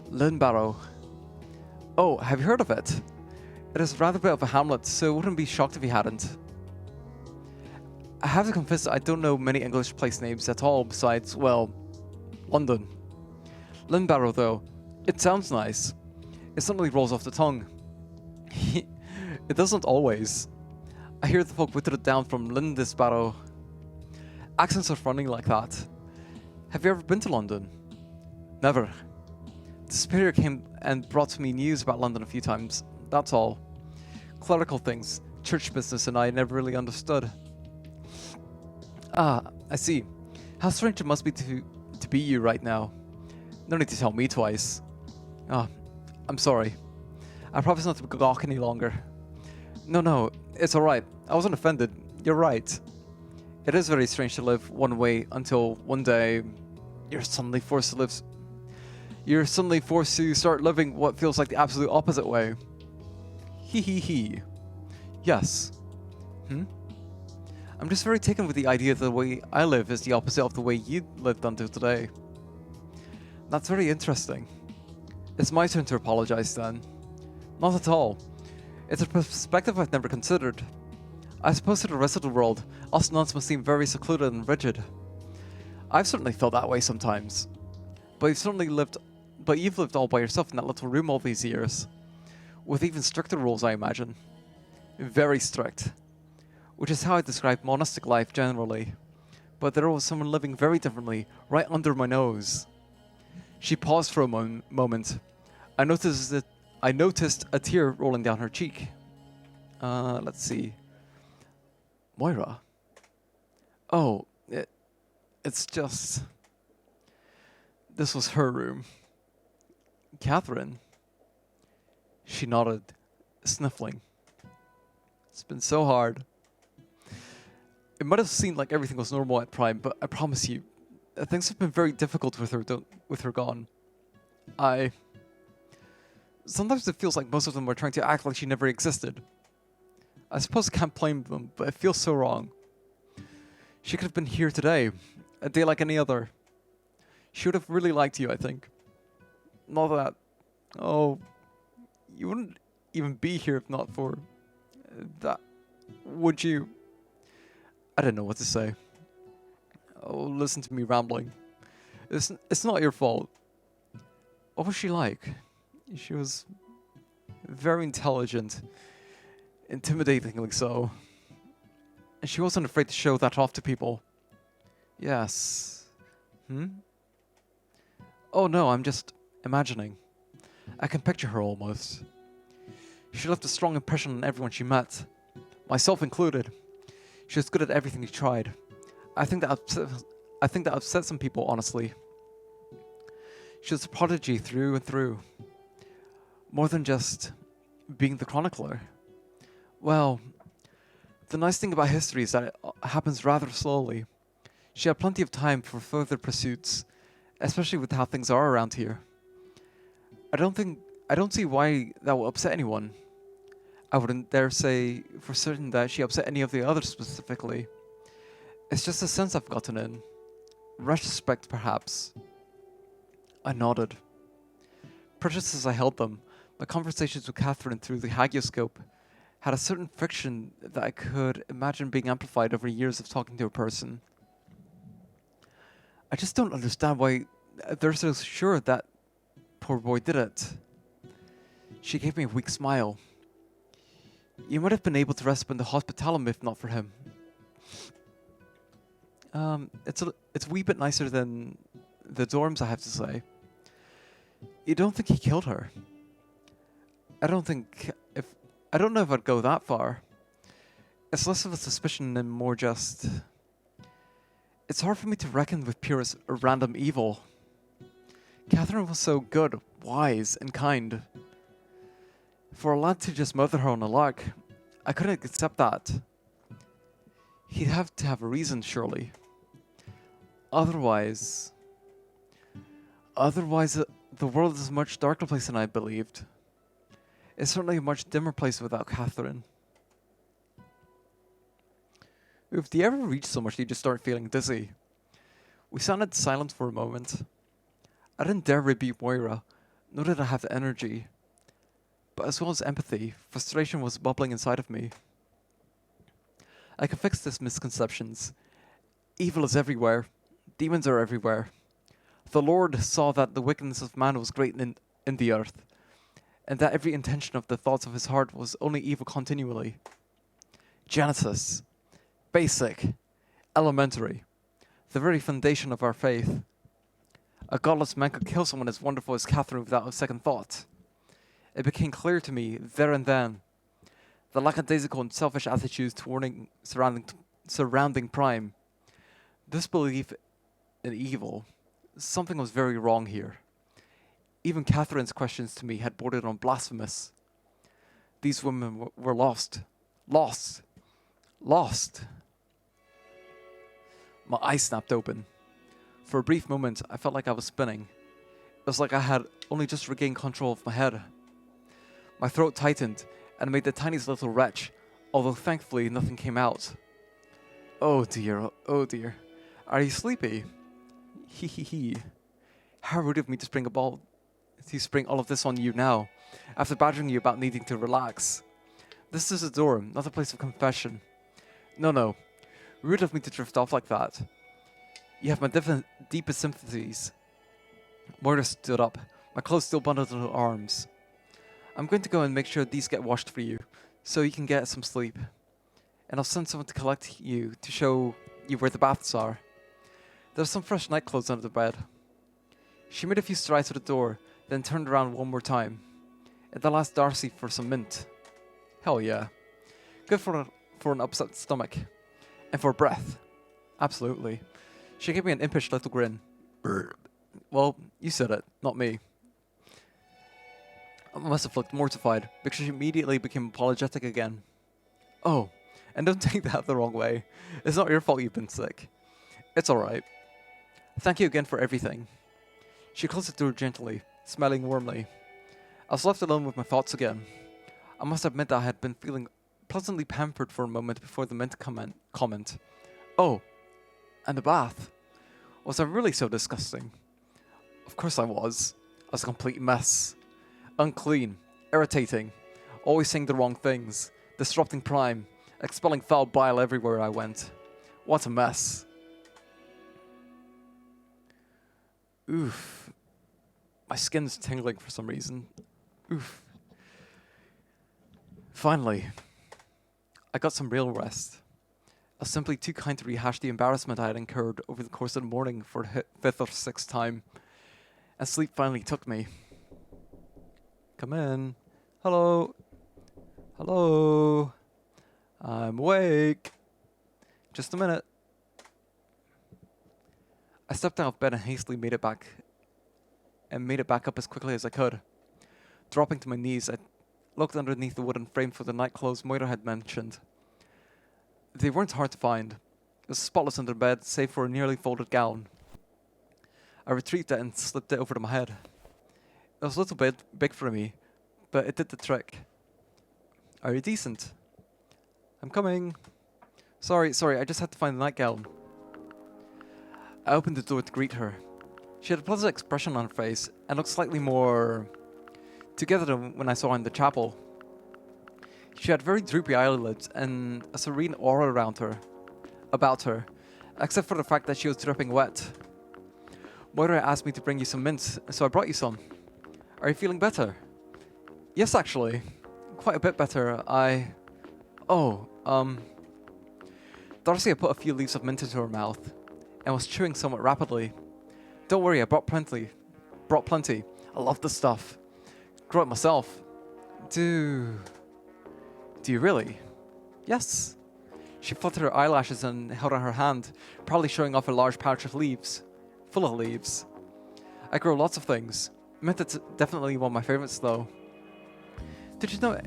Linbarrow. Oh, have you heard of it? It is rather a bit of a hamlet, so I wouldn't be shocked if you hadn't. I have to confess that I don't know many English place names at all besides, well, London. Linbarrow, though, it sounds nice. It suddenly rolls off the tongue. It doesn't always. I hear the folk whittled it down from Lindisbarrow. Accents are funny like that. Have you ever been to London? Never. The superior came and brought me news about London a few times, that's all. Clerical things, church business, and I never really understood. Ah, I see. How strange it must be to be you right now. No need to tell me twice. Ah, I'm sorry. I promise not to gawk any longer. No, it's alright. I wasn't offended. You're right. It is very strange to live one way until one day you're suddenly forced to start living what feels like the absolute opposite way. Hee. Yes. I'm just very taken with the idea that the way I live is the opposite of the way you lived until today. That's very interesting. It's my turn to apologize then. Not at all. It's a perspective I've never considered. I suppose to the rest of the world, us nuns must seem very secluded and rigid. I've certainly felt that way sometimes. But you've lived all by yourself in that little room all these years. With even stricter rules, I imagine. Very strict. Which is how I describe monastic life generally. But there was someone living very differently, right under my nose. She paused for a moment. I noticed a tear rolling down her cheek. Let's see. Moira. Oh, it's just... This was her room. Catherine. She nodded, sniffling. It's been so hard. It might have seemed like everything was normal at Prime, but I promise you, things have been very difficult with her gone. Sometimes it feels like most of them are trying to act like she never existed. I suppose I can't blame them, but it feels so wrong. She could have been here today, a day like any other. She would have really liked you, I think. Not that... Oh... You wouldn't even be here if not for... that... Would you... I don't know what to say. Oh, listen to me rambling. It's not your fault. What was she like? She was... very intelligent. Intimidatingly so. And she wasn't afraid to show that off to people. Yes. Oh no, I'm just imagining. I can picture her almost. She left a strong impression on everyone she met. Myself included. She was good at everything she tried. I think that upset some people, honestly. She was a prodigy through and through. more than just being the chronicler. Well, the nice thing about history is that it happens rather slowly. She had plenty of time for further pursuits, especially with how things are around here. I don't see why that will upset anyone. I wouldn't dare say for certain that she upset any of the others specifically. It's just a sense I've gotten in. Retrospect, perhaps. I nodded. Precious as I held them, my conversations with Catherine through the hagioscope had a certain friction that I could imagine being amplified over years of talking to a person. I just don't understand why they're so sure that poor boy did it. She gave me a weak smile. You might have been able to rest in the hospitalum if not for him. It's a wee bit nicer than the dorms, I have to say. You don't think he killed her? I don't know if I'd go that far. It's less of a suspicion and more just... It's hard for me to reckon with pure random evil. Catherine was so good, wise, and kind. For a lad to just murder her on a lark, I couldn't accept that. He'd have to have a reason, surely. Otherwise, the world is a much darker place than I believed. It's certainly a much dimmer place without Catherine. Oof, do you ever reach so much that you just start feeling dizzy? We sounded silent for a moment. I didn't dare rebuke Moira, nor did I have the energy. But as well as empathy, frustration was bubbling inside of me. I can fix this misconceptions. Evil is everywhere. Demons are everywhere. The Lord saw that the wickedness of man was great in the earth, and that every intention of the thoughts of his heart was only evil continually. Genesis. Basic. Elementary. The very foundation of our faith. A godless man could kill someone as wonderful as Catherine without a second thought. It became clear to me, there and then, the lackadaisical and selfish attitudes surrounding Prime. This belief in evil, something was very wrong here. Even Catherine's questions to me had bordered on blasphemous. These women were lost. Lost. Lost. My eyes snapped open. For a brief moment, I felt like I was spinning. It was like I had only just regained control of my head. My throat tightened, and I made the tiniest little retch, although thankfully nothing came out. Oh dear, oh dear. Are you sleepy? Hee hee hee. How rude of me to spring all of this on you now, after badgering you about needing to relax. This is a dorm, not a place of confession. No. Rude of me to drift off like that. You have my deepest sympathies. Moira stood up, my clothes still bundled in her arms. I'm going to go and make sure these get washed for you, so you can get some sleep. And I'll send someone to collect you to show you where the baths are. There's some fresh nightclothes under the bed. She made a few strides to the door, then turned around one more time. And then asked Darcy for some mint. Hell yeah. Good for an upset stomach. And for breath. Absolutely. She gave me an impish little grin. Well, you said it, not me. I must have looked mortified, because she immediately became apologetic again. Oh, and don't take that the wrong way. It's not your fault you've been sick. It's alright. Thank you again for everything. She closed the door gently, smiling warmly. I was left alone with my thoughts again. I must admit that I had been feeling pleasantly pampered for a moment before the mint comment. Oh, and the bath. Was I really so disgusting? Of course I was. I was a complete mess. Unclean, irritating, always saying the wrong things, disrupting Prime, expelling foul bile everywhere I went. What a mess. Oof. My skin's tingling for some reason. Oof. Finally, I got some real rest. I was simply too kind to rehash the embarrassment I had incurred over the course of the morning for the fifth or sixth time, and sleep finally took me. Come in. Hello. Hello. I'm awake. Just a minute. I stepped out of bed and hastily made it back up as quickly as I could. Dropping to my knees, I looked underneath the wooden frame for the nightclothes Moira had mentioned. They weren't hard to find. It was spotless under the bed, save for a nearly folded gown. I retrieved it and slipped it over to my head. It was a little bit big for me, but it did the trick. Are you decent? I'm coming. Sorry, I just had to find the nightgown. I opened the door to greet her. She had a pleasant expression on her face and looked slightly more together than when I saw her in the chapel. She had very droopy eyelids and a serene aura about her, except for the fact that she was dripping wet. Moira asked me to bring you some mints, so I brought you some. Are you feeling better? Yes, actually. Quite a bit better. Darcy had put a few leaves of mint into her mouth and was chewing somewhat rapidly. Don't worry, I brought plenty. I love the stuff. Grow it myself. Do you really? Yes. She fluttered her eyelashes and held out her hand, proudly showing off a large pouch of leaves. Full of leaves. I grow lots of things. Mint is definitely one of my favorites, though. Did you know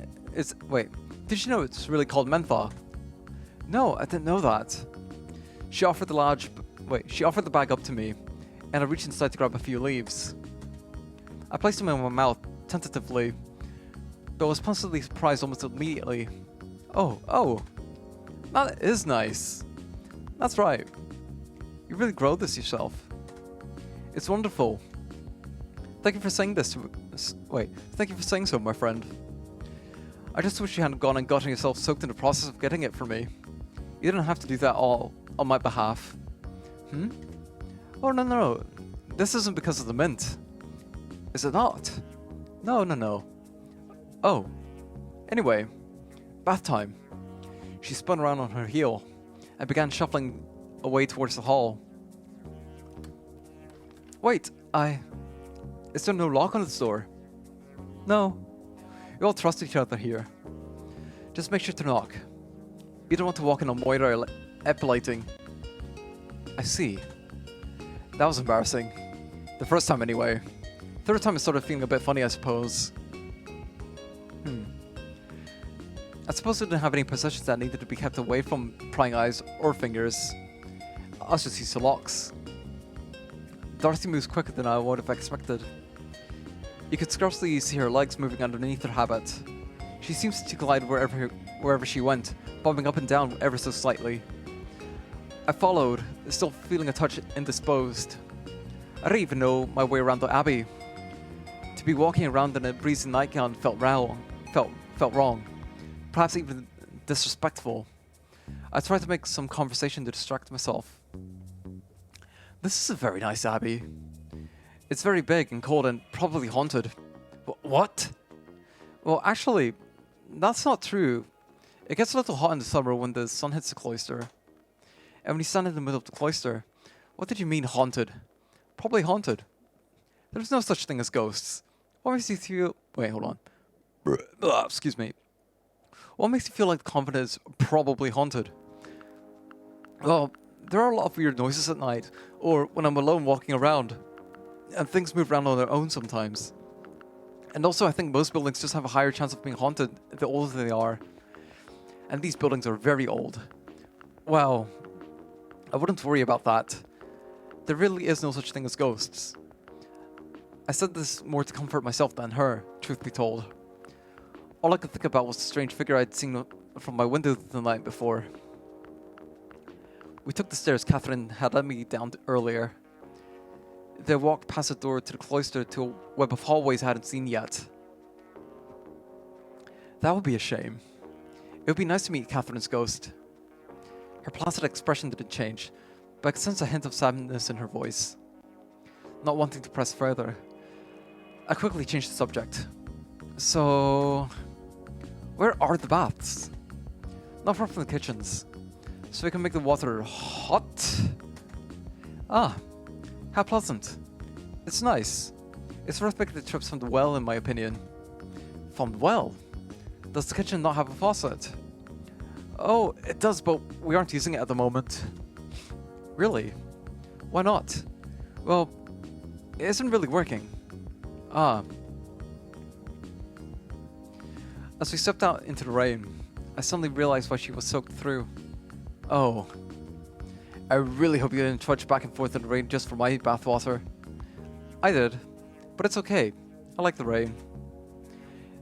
it's really called mentha? No, I didn't know that. She offered the bag up to me, and I reached inside to grab a few leaves. I placed them in my mouth, tentatively, but was pleasantly surprised almost immediately. Oh, that is nice. That's right. You really grow this yourself. It's wonderful. Thank you for saying so, my friend. I just wish you hadn't gone and gotten yourself soaked in the process of getting it for me. You didn't have to do that all on my behalf. Oh, no. This isn't because of the mint. Is it not? No. Oh. Anyway, bath time. She spun around on her heel and began shuffling away towards the hall. Wait, is there no lock on this door? No. We all trust each other here. Just make sure to knock. You don't want to walk in on Moira epilating. I see. That was embarrassing. The first time anyway. Third time is sort of feeling a bit funny, I suppose. I suppose I didn't have any possessions that needed to be kept away from prying eyes or fingers. I was just used to locks. Darcy moves quicker than I would have expected. You could scarcely see her legs moving underneath her habit. She seems to glide wherever she went, bobbing up and down ever so slightly. I followed, still feeling a touch indisposed. I didn't even know my way around the abbey. To be walking around in a breezy nightgown felt wrong. Perhaps even disrespectful. I tried to make some conversation to distract myself. This is a very nice abbey. It's very big and cold and probably haunted. What? Well, actually, that's not true. It gets a little hot in the summer when the sun hits the cloister. And when you stand in the middle of the cloister, what did you mean haunted? Probably haunted. There's no such thing as ghosts. What makes you feel... Wait, hold on. Excuse me. What makes you feel like the convent is probably haunted? Well, there are a lot of weird noises at night, or when I'm alone walking around. And things move around on their own sometimes. And also, I think most buildings just have a higher chance of being haunted the older they are. And these buildings are very old. Well, I wouldn't worry about that. There really is no such thing as ghosts. I said this more to comfort myself than her, truth be told. All I could think about was the strange figure I'd seen from my window the night before. We took the stairs Catherine had led me down earlier. They walked past the door to the cloister to a web of hallways I hadn't seen yet. That would be a shame. It would be nice to meet Catherine's ghost. Her placid expression didn't change, but I could sense a hint of sadness in her voice. Not wanting to press further, I quickly changed the subject. So, where are the baths? Not far from the kitchens, so we can make the water hot? Ah, how pleasant. It's nice. It's worth making the trips from the well, in my opinion. From the well? Does the kitchen not have a faucet? Oh, it does, but we aren't using it at the moment. Really? Why not? Well, it isn't really working. Ah. As we stepped out into the rain, I suddenly realized why she was soaked through. Oh. I really hope you didn't trudge back and forth in the rain just for my bathwater. I did, but it's okay. I like the rain.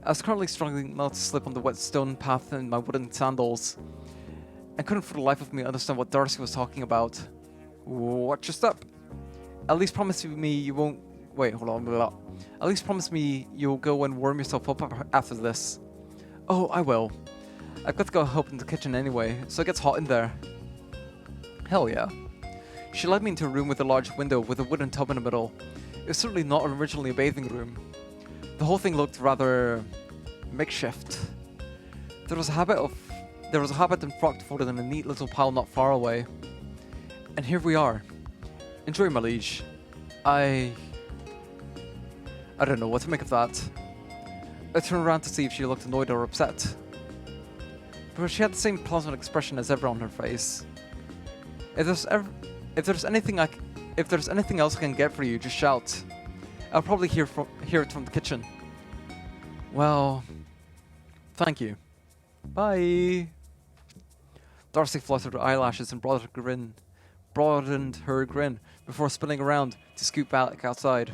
I was currently struggling not to slip on the wet stone path in my wooden sandals. I couldn't for the life of me understand what Darcy was talking about. Watch your step. At least promise me you won't... Wait, hold on. Blah, blah. At least promise me you'll go and warm yourself up after this. Oh, I will. I've got to go help in the kitchen anyway, so it gets hot in there. Hell yeah. She led me into a room with a large window with a wooden tub in the middle. It was certainly not originally a bathing room. The whole thing looked rather... makeshift. There was a habit and frock folded in a neat little pile not far away. And here we are. Enjoy, my liege. I don't know what to make of that. I turned around to see if she looked annoyed or upset. But she had the same pleasant expression as ever on her face. If there's anything else I can get for you, just shout. I'll probably hear it from the kitchen. Well, thank you. Bye. Darcy fluttered her eyelashes and broadened her grin before spinning around to scoot back outside.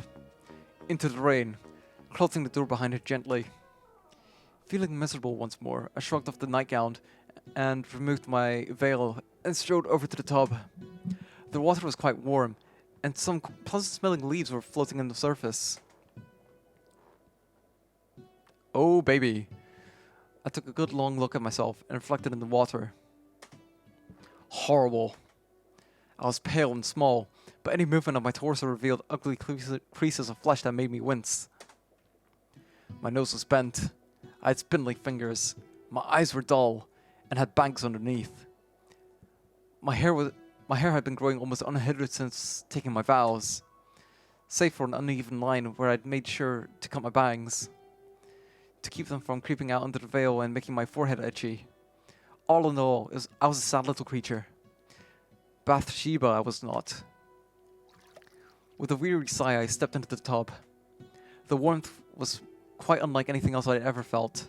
Into the rain, closing the door behind her gently. Feeling miserable once more, I shrugged off the nightgown and removed my veil and strode over to the tub. The water was quite warm, and some pleasant-smelling leaves were floating on the surface. Oh, baby. I took a good long look at myself and reflected in the water. Horrible. I was pale and small, but any movement of my torso revealed ugly creases of flesh that made me wince. My nose was bent. I had spindly fingers. My eyes were dull and had bangs underneath. My hair had been growing almost unhindered since taking my vows, save for an uneven line where I'd made sure to cut my bangs, to keep them from creeping out under the veil and making my forehead itchy. All in all, I was a sad little creature. Bathsheba I was not. With a weary sigh, I stepped into the tub. The warmth was quite unlike anything else I'd ever felt.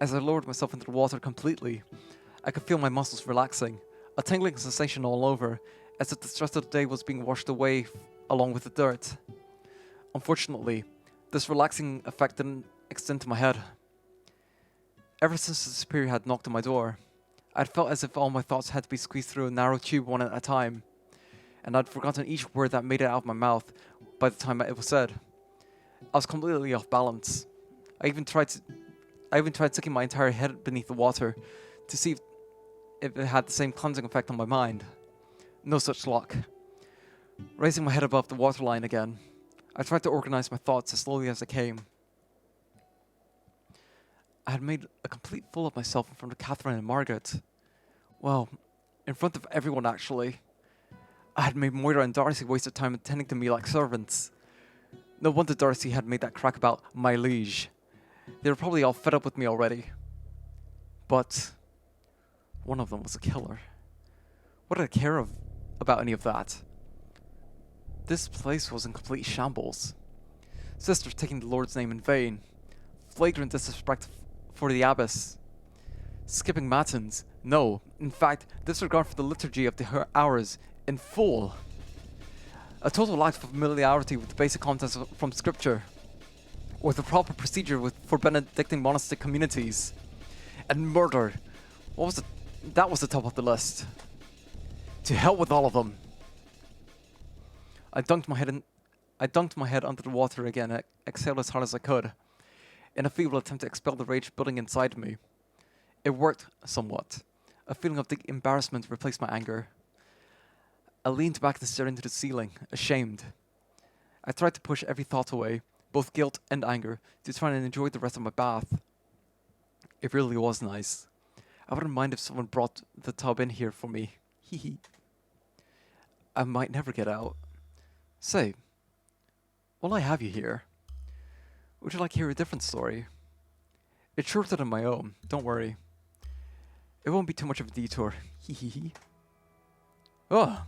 As I lowered myself into the water completely, I could feel my muscles relaxing, a tingling sensation all over, as if the stress of the day was being washed away along with the dirt. Unfortunately, this relaxing effect didn't extend to my head. Ever since the superior had knocked on my door, I'd felt as if all my thoughts had to be squeezed through a narrow tube one at a time, and I'd forgotten each word that made it out of my mouth by the time it was said. I was completely off balance. I even tried sticking my entire head beneath the water to see if it had the same cleansing effect on my mind. No such luck. Raising my head above the waterline again, I tried to organize my thoughts as slowly as they came. I had made a complete fool of myself in front of Catherine and Margaret. Well, in front of everyone, actually. I had made Moira and Darcy waste their time attending to me like servants. No wonder Darcy had made that crack about my liege. They were probably all fed up with me already. But one of them was a killer. What did I care about any of that? This place was in complete shambles. Sisters taking the Lord's name in vain. Flagrant disrespect for the abbess. Skipping matins. No, in fact, disregard for the liturgy of the hours in full. A total lack of familiarity with the basic contents from scripture, or the proper procedure for Benedictine monastic communities. And murder. That was the top of the list. To hell with all of them. I dunked my head under the water again and exhaled as hard as I could, in a feeble attempt to expel the rage building inside me. It worked somewhat. A feeling of deep embarrassment replaced my anger. I leaned back and stared into the ceiling, ashamed. I tried to push every thought away, both guilt and anger, to try and enjoy the rest of my bath. It really was nice. I wouldn't mind if someone brought the tub in here for me. Hee hee. I might never get out. Say, while I have you here, would you like to hear a different story? It's shorter than my own, don't worry. It won't be too much of a detour. Hee hee hee. Oh.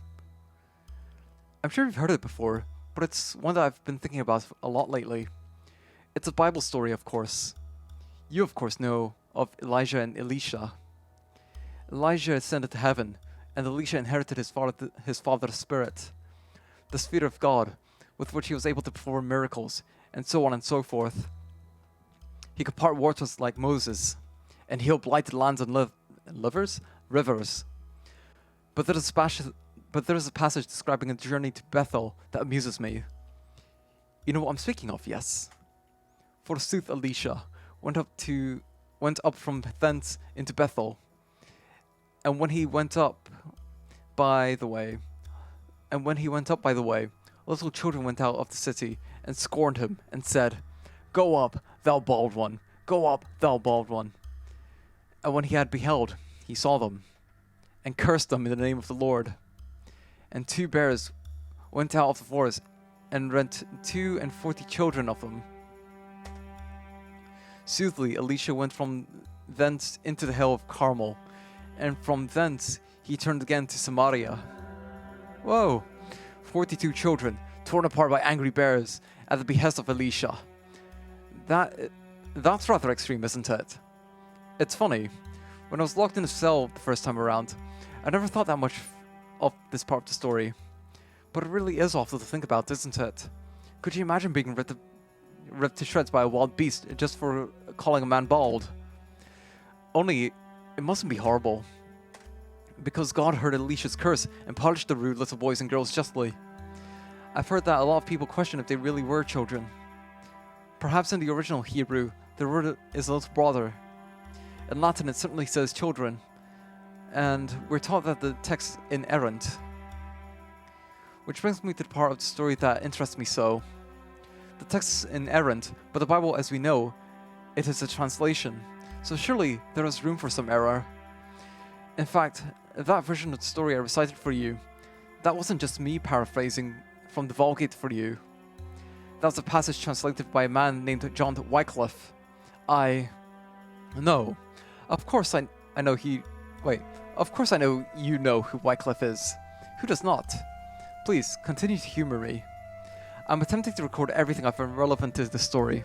I'm sure you've heard it before, but it's one that I've been thinking about a lot lately. It's a Bible story, of course. You, of course, know of Elijah and Elisha. Elijah ascended to heaven, and Elisha inherited his father's spirit, the Spirit of God, with which he was able to perform miracles, and so on and so forth. He could part waters like Moses, and heal blighted lands and rivers. But there is a passage describing a journey to Bethel that amuses me. You know what I'm speaking of, yes? Forsooth Elisha went up from thence into Bethel. And when he went up by the way, little children went out of the city and scorned him and said, "Go up, thou bald one, go up, thou bald one." And when he had beheld, he saw them, and cursed them in the name of the Lord. And 2 bears went out of the forest, and rent 42 children of them. Soothly, Elisha went from thence into the hill of Carmel, and from thence he turned again to Samaria. Whoa! 42 children, torn apart by angry bears at the behest of Elisha. That's rather extreme, isn't it? It's funny, when I was locked in a cell the first time around, I never thought that much of this part of the story. But it really is awful to think about, isn't it? Could you imagine being ripped to shreds by a wild beast just for calling a man bald? Only, it mustn't be horrible, because God heard Elisha's curse and punished the rude little boys and girls justly. I've heard that a lot of people question if they really were children. Perhaps in the original Hebrew, the word is a little broader. In Latin, it certainly says children, and we're taught that the text is inerrant. Which brings me to the part of the story that interests me so. The text is inerrant, but the Bible, as we know, it is a translation, so surely there is room for some error. In fact, that version of the story I recited for you, that wasn't just me paraphrasing from the Vulgate for you. That was a passage translated by a man named John Wycliffe. No. Of course I know you know who Wycliffe is. Who does not? Please, continue to humor me. I'm attempting to record everything I find relevant to the story.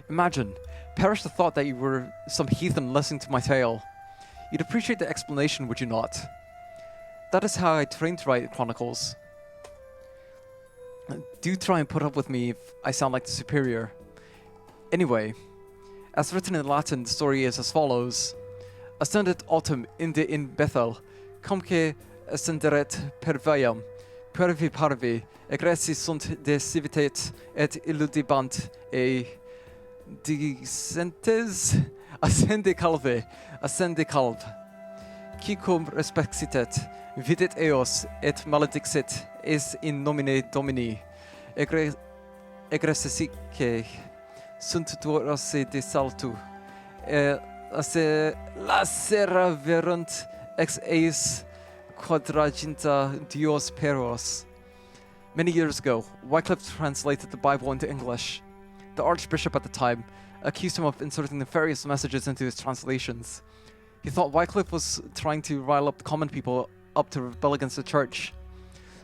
Imagine, perish the thought that you were some heathen listening to my tale. You'd appreciate the explanation, would you not? That is how I trained to write chronicles. Do try and put up with me if I sound like the superior. Anyway, as written in Latin, the story is as follows. Ascendit autumn inde in Bethel, comque ascenderet per viam, parvi, egressi sunt de civitate et illudibant e discentes ascende calve, quicum respixitet, vidit eos et maledixit is in nomine Domini, egressique sunt duosse de saltu, lacera verunt ex eis quadraginta Dios peros. Many years ago, Wycliffe translated the Bible into English. The archbishop at the time accused him of inserting nefarious messages into his translations. He thought Wycliffe was trying to rile up the common people up to rebel against the church.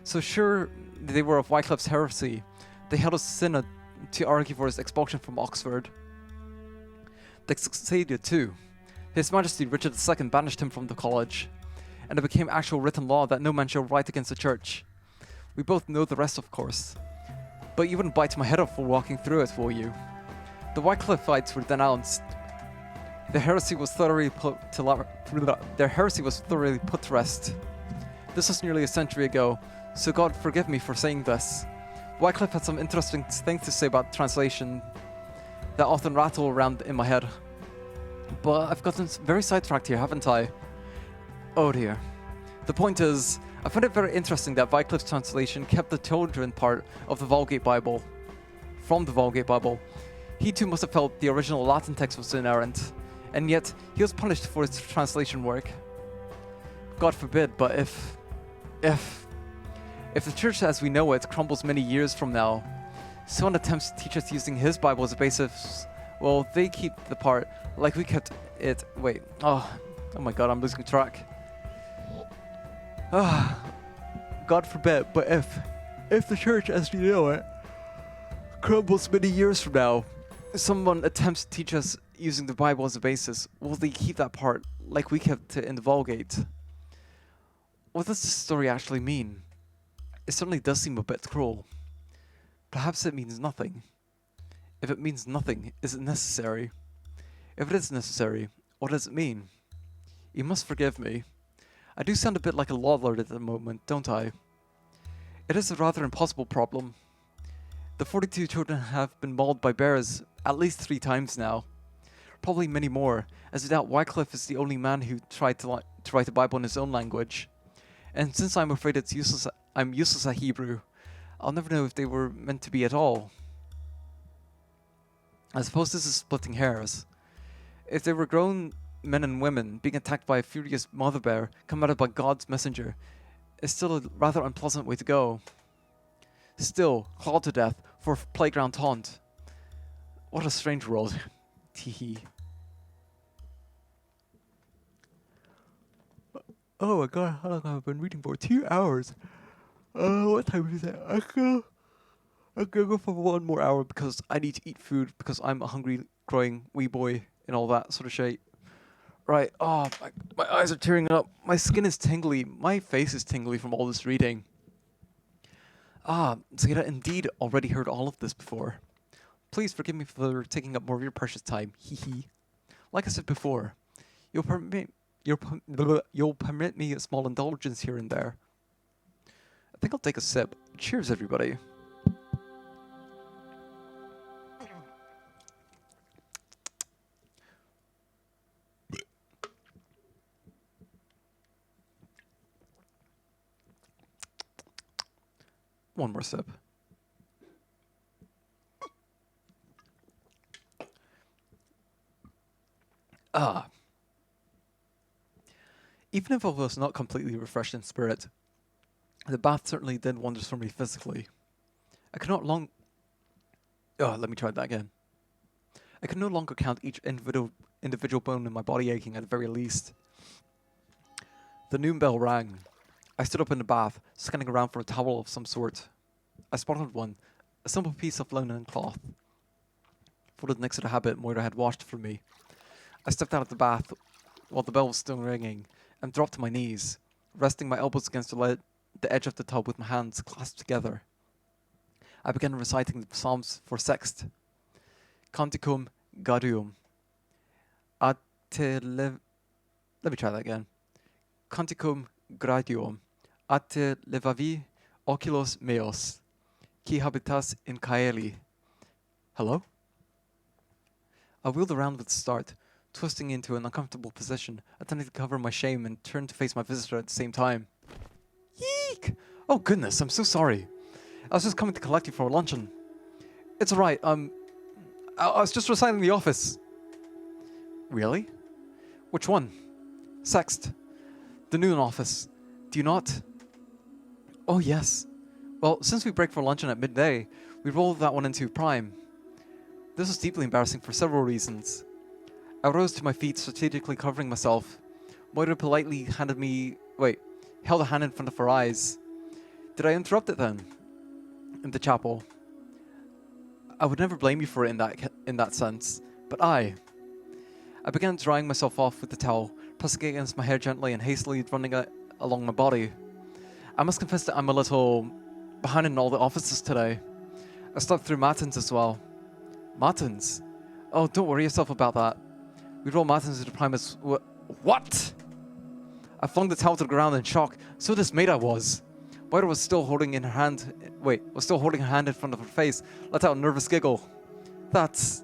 So sure they were of Wycliffe's heresy, they held a synod to argue for his expulsion from Oxford. They succeeded too. His Majesty Richard II banished him from the college, and it became actual written law that no man shall write against the church. We both know the rest, of course. But you wouldn't bite my head off for walking through it, will you? The Wycliffites were denounced. Their heresy was thoroughly put to rest. This was nearly a century ago, so God forgive me for saying this. Wycliffe had some interesting things to say about translation that often rattle around in my head. But I've gotten very sidetracked here, haven't I? Oh dear. The point is, I find it very interesting that Wycliffe's translation kept the children part of the Vulgate Bible. From the Vulgate Bible. He too must have felt the original Latin text was inerrant, and yet he was punished for his translation work. God forbid, but if the church as we know it crumbles many years from now, someone attempts to teach us using his Bible as a basis, well, they keep the part like we kept it. Wait, oh my god, I'm losing track. God forbid, but if the church as we know it crumbles many years from now, someone attempts to teach us using the Bible as a basis, will they keep that part like we kept it in the Vulgate? What does this story actually mean? It certainly does seem a bit cruel. Perhaps it means nothing. If it means nothing, is it necessary? If it is necessary, what does it mean? You must forgive me. I do sound a bit like a law lord at the moment, don't I? It is a rather impossible problem. The 42 children have been mauled by bears at least 3 times now. Probably many more, as I doubt Wycliffe is the only man who tried to write a Bible in his own language. And since I'm afraid I'm useless at Hebrew, I'll never know if they were meant to be at all. I suppose this is splitting hairs. If they were grown men and women being attacked by a furious mother bear commanded by God's messenger, it's still a rather unpleasant way to go. Still, clawed to death for a playground taunt. What a strange world. Teehee. Oh my god, how long have I been reading for? 2 hours. What time is it? I'm gonna go for 1 more hour because I need to eat food because I'm a hungry, growing wee boy and all that sort of shit. Right, oh, my eyes are tearing up. My skin is tingly. My face is tingly from all this reading. Zeta indeed already heard all of this before. Please forgive me for taking up more of your precious time. Hee hee. Like I said before, you'll permit me a small indulgence here and there. I think I'll take a sip. Cheers, everybody. One more sip. Even if I was not completely refreshed in spirit, the bath certainly did wonders for me physically. I could not long... let me try that again. I could no longer count each individual bone in my body aching at the very least. The noon bell rang. I stood up in the bath, scanning around for a towel of some sort. I spotted one, a simple piece of linen cloth, folded next to the habit Moira had washed for me. I stepped out of the bath while the bell was still ringing, and dropped to my knees, resting my elbows against the edge of the tub with my hands clasped together. I began reciting the Psalms for Sext. Canticum Gaudium. Let me try that again. Canticum Gradium. Ate levavi oculos meos. Qui habitas in caeli. Hello? I wheeled around with a start, twisting into an uncomfortable position, attempting to cover my shame and turn to face my visitor at the same time. Yeek! Oh goodness, I'm so sorry. I was just coming to collect you for luncheon. It's alright, I was just reciting the office. Really? Which one? Sext. The noon office. Do you not? Oh yes. Well, since we break for luncheon at midday, we rolled that one into prime. This was deeply embarrassing for several reasons. I rose to my feet, strategically covering myself. Moira politely held a hand in front of her eyes. Did I interrupt it then? In the chapel. I would never blame you for it in that sense, but I began drying myself off with the towel, pressing against my hair gently and hastily running it along my body. I must confess that I'm a little behind in all the offices today. I slept through matins as well. Matins? Oh, don't worry yourself about that. We roll matins into prime as... What? I flung the towel to the ground in shock. So dismayed I was. Moira was still holding her hand in front of her face, let out a nervous giggle. It's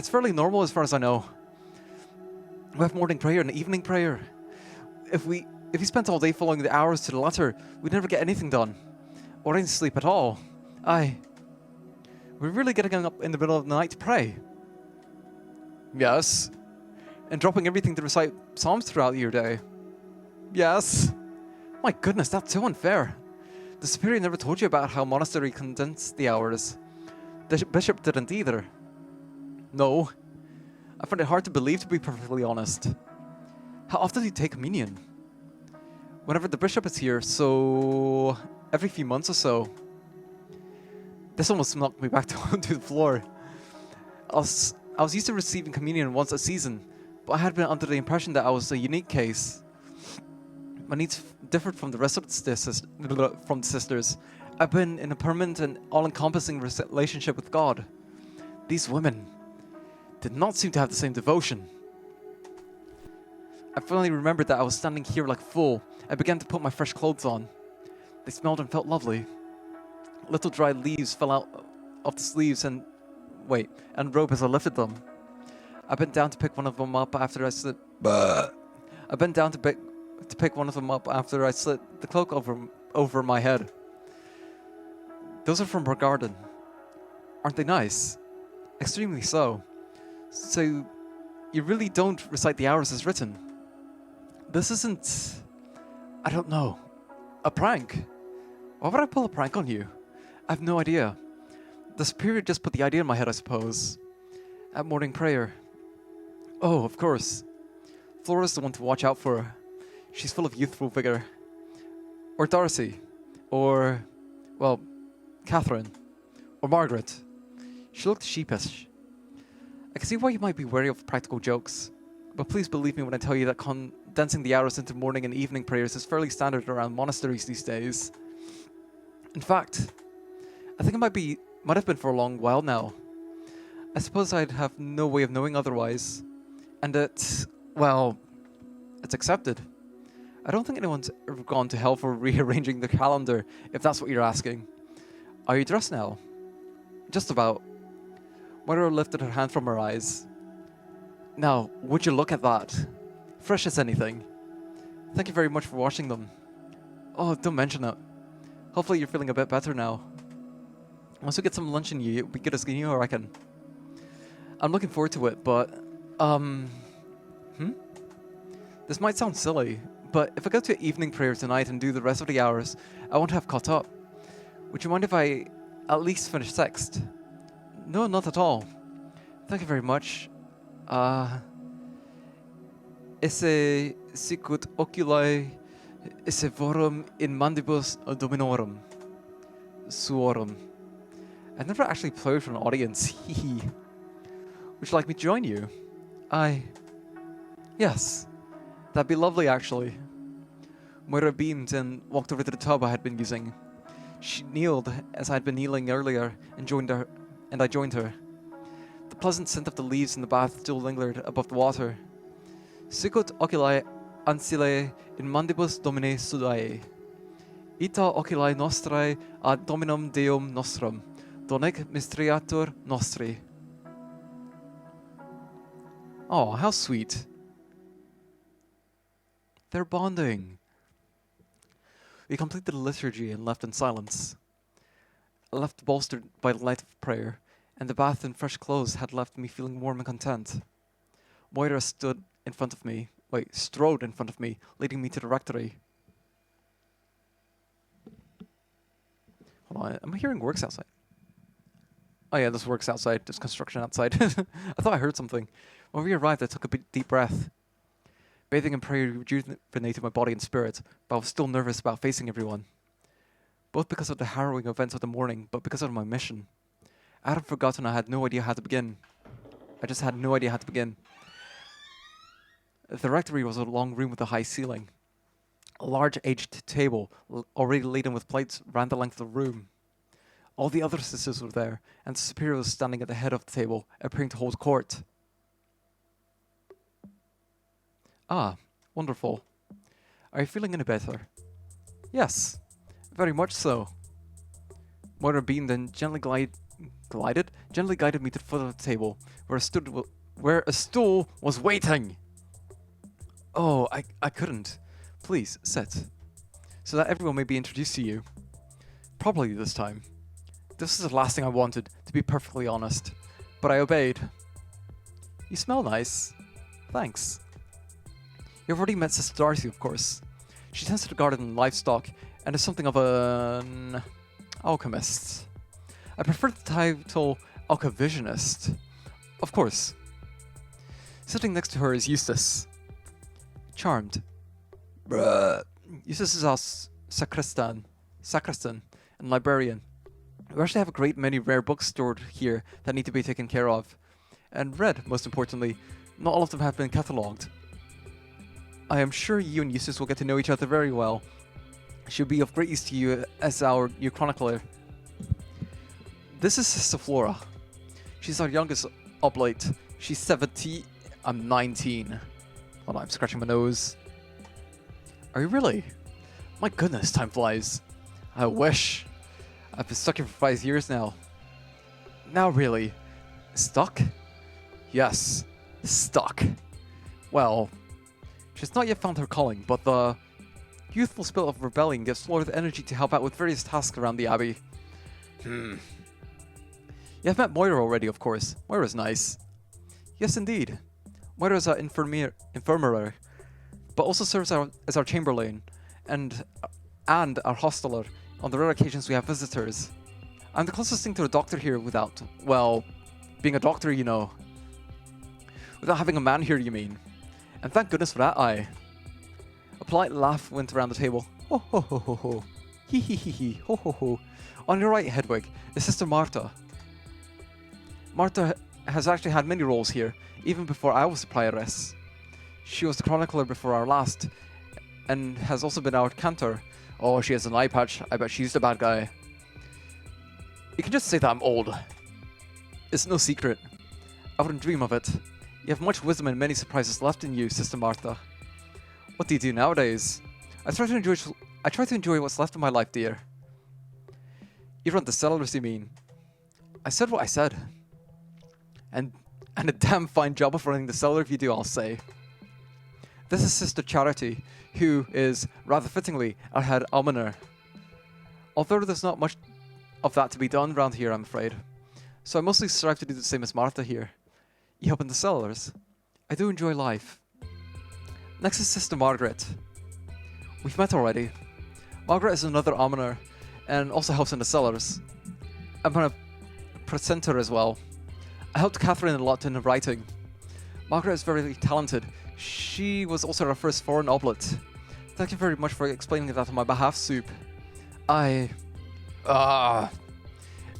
fairly normal as far as I know. We have morning prayer and evening prayer. If we spent all day following the hours to the letter, we'd never get anything done. Or any sleep at all. We're really getting up in the middle of the night to pray. Yes. And dropping everything to recite psalms throughout your day. Yes. My goodness, that's so unfair. The superior never told you about how monastery condensed the hours. The bishop didn't either. No. I find it hard to believe, to be perfectly honest. How often do you take communion? Whenever the bishop is here, so every few months or so. This almost knocked me back to the floor. I was used to receiving communion once a season, but I had been under the impression that I was a unique case. My needs differed from the rest of the sisters. I've been in a permanent and all-encompassing relationship with God. These women did not seem to have the same devotion. I finally remembered that I was standing here like a fool. I began to put my fresh clothes on. They smelled and felt lovely. Little dry leaves fell out of the sleeves and robe as I lifted them. I bent down to pick one of them up after I slid. I bent down to pick one of them up after I slid the cloak over my head. Those are from her garden. Aren't they nice? Extremely so. So, you really don't recite the hours as written. This isn't, I don't know, a prank. Why would I pull a prank on you? I have no idea. The superior just put the idea in my head, I suppose. At morning prayer. Oh, of course. Flora's the one to watch out for. She's full of youthful vigor. Or Darcy. Or, well, Catherine. Or Margaret. She looked sheepish. I can see why you might be wary of practical jokes. But please believe me when I tell you that condensing the hours into morning and evening prayers is fairly standard around monasteries these days. In fact, I think it might have been for a long while now. I suppose I'd have no way of knowing otherwise. And it's accepted. I don't think anyone's ever gone to hell for rearranging the calendar, if that's what you're asking. Are you dressed now? Just about. Moira lifted her hand from her eyes. Now, would you look at that? Fresh as anything. Thank you very much for washing them. Oh, don't mention it. Hopefully you're feeling a bit better now. Once we get some lunch in you, it'll be good as new, I reckon. I'm looking forward to it, but, This might sound silly, but if I go to evening prayer tonight and do the rest of the hours, I won't have caught up. Would you mind if I at least finish sext? No, not at all. Thank you very much. Esse sicut oculi esse vorum in mandibus dominorum. Suorum. I've never actually played for an audience. Would you like me to join you? Yes. That'd be lovely, actually. Moira beamed and walked over to the tub I had been using. She kneeled as I had been kneeling earlier and I joined her. The pleasant scent of the leaves in the bath still lingered above the water. Sicut oculi ancile in mandibus domine sudae. Ita oculi nostrae ad dominum deum nostrum, donec mistriatur nostri. Oh, how sweet. They're bonding. We completed the liturgy and left in silence. I left bolstered by the light of prayer, and the bath and fresh clothes had left me feeling warm and content. Moira strode in front of me, leading me to the rectory. Hold on, am I hearing works outside? Oh yeah, there's works outside. There's construction outside. I thought I heard something. When we arrived, I took a deep breath. Bathing in prayer rejuvenated my body and spirit, but I was still nervous about facing everyone. Both because of the harrowing events of the morning, but because of my mission. I had forgotten I had no idea how to begin. I just had no idea how to begin. The rectory was a long room with a high ceiling. A large aged table, already laden with plates, ran the length of the room. All the other sisters were there, and the superior was standing at the head of the table, appearing to hold court. Ah, wonderful. Are you feeling any better? Yes, very much so. Moira beamed and gently guided me to the foot of the table, where a stool was waiting. Oh, I couldn't. Please, sit. So that everyone may be introduced to you. Properly this time. This is the last thing I wanted, to be perfectly honest. But I obeyed. You smell nice. Thanks. You've already met Sister Darcy, of course. She tends to the garden and livestock, and is something of an alchemist. I prefer the title alchevisionist. Of course. Sitting next to her is Eustace. Charmed. Bruh. Eustace is our sacristan, and librarian. We actually have a great many rare books stored here that need to be taken care of. and red, most importantly. Not all of them have been catalogued. I am sure you and Eustace will get to know each other very well. She'll be of great use to you as our new chronicler. This is Sister Flora. She's our youngest oblate. She's 17. I'm 19. Hold on, I'm scratching my nose. Are you really? My goodness, time flies. I wish. I've been stuck here for 5 years now. Now really. Stuck? Yes, stuck. Well, she's not yet found her calling, but the youthful spirit of rebellion gives Flora the energy to help out with various tasks around the Abbey. You have met Moira already, of course. Moira's nice. Yes, indeed. Moira's our infirmary, but also serves as our chamberlain and our hosteler on the rare occasions we have visitors. I'm the closest thing to a doctor here without, well, being a doctor, you know. Without having a man here, you mean. And thank goodness for that, aye. A polite laugh went around the table. Ho ho ho ho ho. Hee hee hee hee. Ho ho ho. On your right, Hedwig, is Sister Martha. Martha has actually had many roles here, even before I was the prioress. She was the chronicler before our last, and has also been our cantor. Oh, she has an eye patch. I bet she's the bad guy. You can just say that I'm old. It's no secret. I wouldn't dream of it. You have much wisdom and many surprises left in you, Sister Martha. What do you do nowadays? I try to enjoy what's left of my life, dear. You run the cellars, you mean? I said what I said. And a damn fine job of running the cellar if you do, I'll say. This is Sister Charity, who is, rather fittingly, our head almoner. Although there's not much of that to be done around here, I'm afraid. So I mostly strive to do the same as Martha here. You help in the cellars. I do enjoy life. Next is Sister Margaret. We've met already. Margaret is another almoner, and also helps in the cellars. I'm a presenter as well. I helped Catherine a lot in her writing. Margaret is very talented. She was also our first foreign oblate. Thank you very much for explaining that on my behalf, Soup.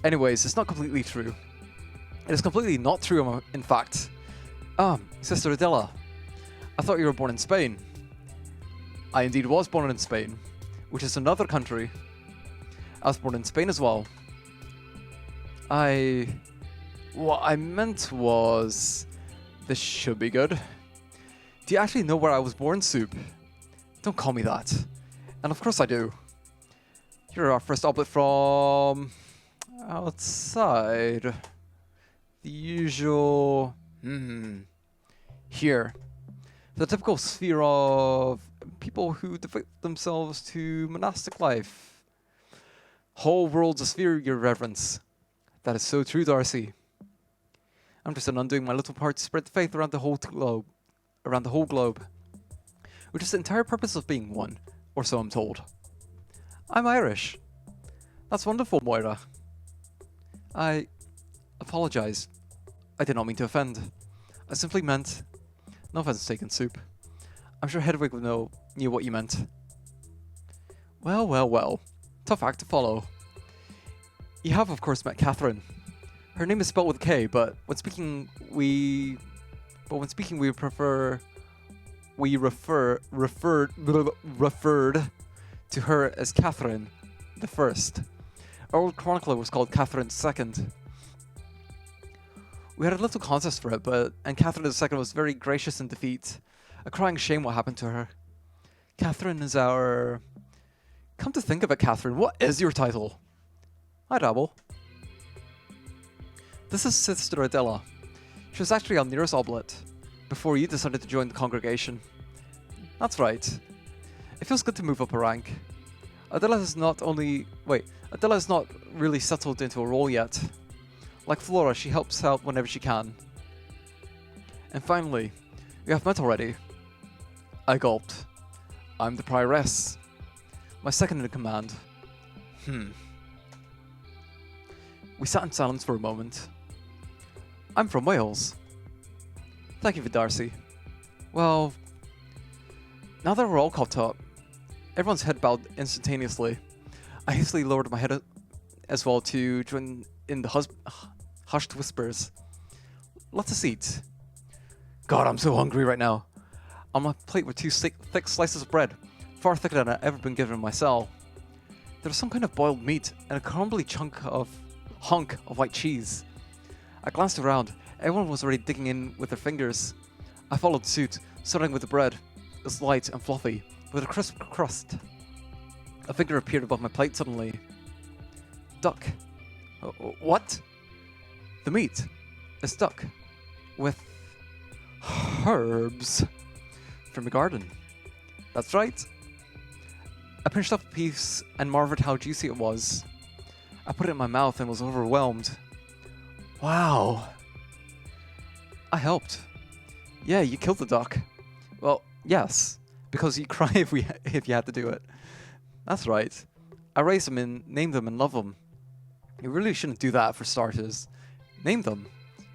Anyways, it's not completely true. It is completely not true, in fact. Sister Adela. I thought you were born in Spain. I indeed was born in Spain, which is another country. I was born in Spain as well. What I meant was... This should be good. Do you actually know where I was born, Soup? Don't call me that. And of course I do. You're our first oblate from... outside. The usual... Here. The typical sphere of people who devote themselves to monastic life. Whole world's a sphere, your reverence. That is so true, Darcy. I'm just undoing my little part to spread the faith around the whole globe. Which is the entire purpose of being one, or so I'm told. I'm Irish. That's wonderful, Moira. I apologize. I did not mean to offend. I simply meant... No offense taken, Soup. I'm sure Hedwig knew what you meant. Well. Tough act to follow. You have, of course, met Catherine. Her name is spelled with K, but when speaking we referred to her as Catherine the First. Our old chronicler was called Catherine II. We had a little contest for it, and Catherine II was very gracious in defeat. A crying shame what happened to her. Catherine is our... Come to think of it, Catherine, what is your title? I dabble. This is Sister Adela. She was actually our nearest oblate, before you decided to join the congregation. That's right. It feels good to move up a rank. Adela is not really settled into a role yet. Like Flora, she helps out whenever she can. And finally, we have met already. I gulped. I'm the prioress. My second in command. We sat in silence for a moment. I'm from Wales. Thank you for Darcy. Well, now that we're all caught up, everyone's head bowed instantaneously. I hastily lowered my head as well to join in the hushed whispers. Let us eat. God, I'm so hungry right now. On my plate were two thick slices of bread, far thicker than I'd ever been given in my cell. There was some kind of boiled meat and a crumbly hunk of white cheese. I glanced around. Everyone was already digging in with their fingers. I followed suit, starting with the bread. It was light and fluffy, with a crisp crust. A finger appeared above my plate suddenly. Duck. What? The meat is duck with herbs from the garden. That's right. I pinched off a piece and marveled how juicy it was. I put it in my mouth and was overwhelmed. Wow. I helped. Yeah, you killed the duck. Well, yes, because you cry if you had to do it. That's right. I raised them and named them and love them. You really shouldn't do that for starters. Name them.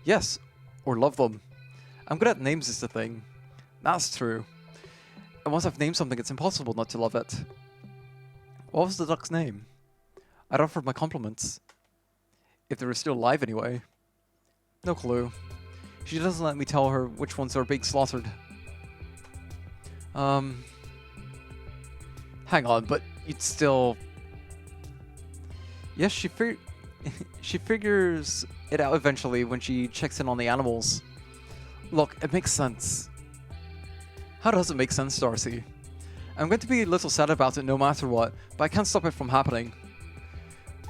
Yes, or love them. I'm good at names is the thing. That's true. And once I've named something, it's impossible not to love it. What was the duck's name? I'd offered my compliments. If they were still alive anyway. No clue. She doesn't let me tell her which ones are being slaughtered. Hang on, but you'd still... Yes, she figures it out eventually when she checks in on the animals. Look, it makes sense. How does it make sense, Darcy? I'm going to be a little sad about it no matter what, but I can't stop it from happening.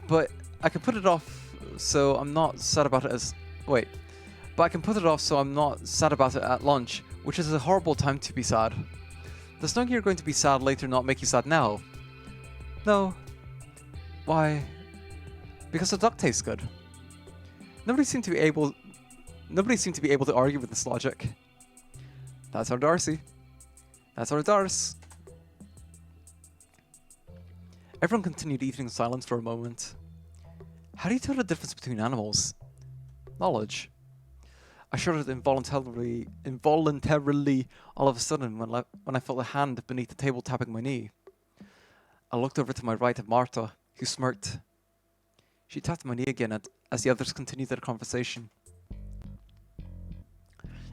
But I can put it off so I'm not sad about it as... Wait. But I can put it off so I'm not sad about it at lunch, which is a horrible time to be sad. Does knowing you're going to be sad later not make you sad now? No. Why? Because the duck tastes good. Nobody seemed to be able to argue with this logic. That's our Darcy. That's our Darce. Everyone continued eating in silence for a moment. How do you tell the difference between animals? Knowledge. I shuddered involuntarily all of a sudden when I felt a hand beneath the table tapping my knee. I looked over to my right at Martha, who smirked. She tapped my knee again as the others continued their conversation.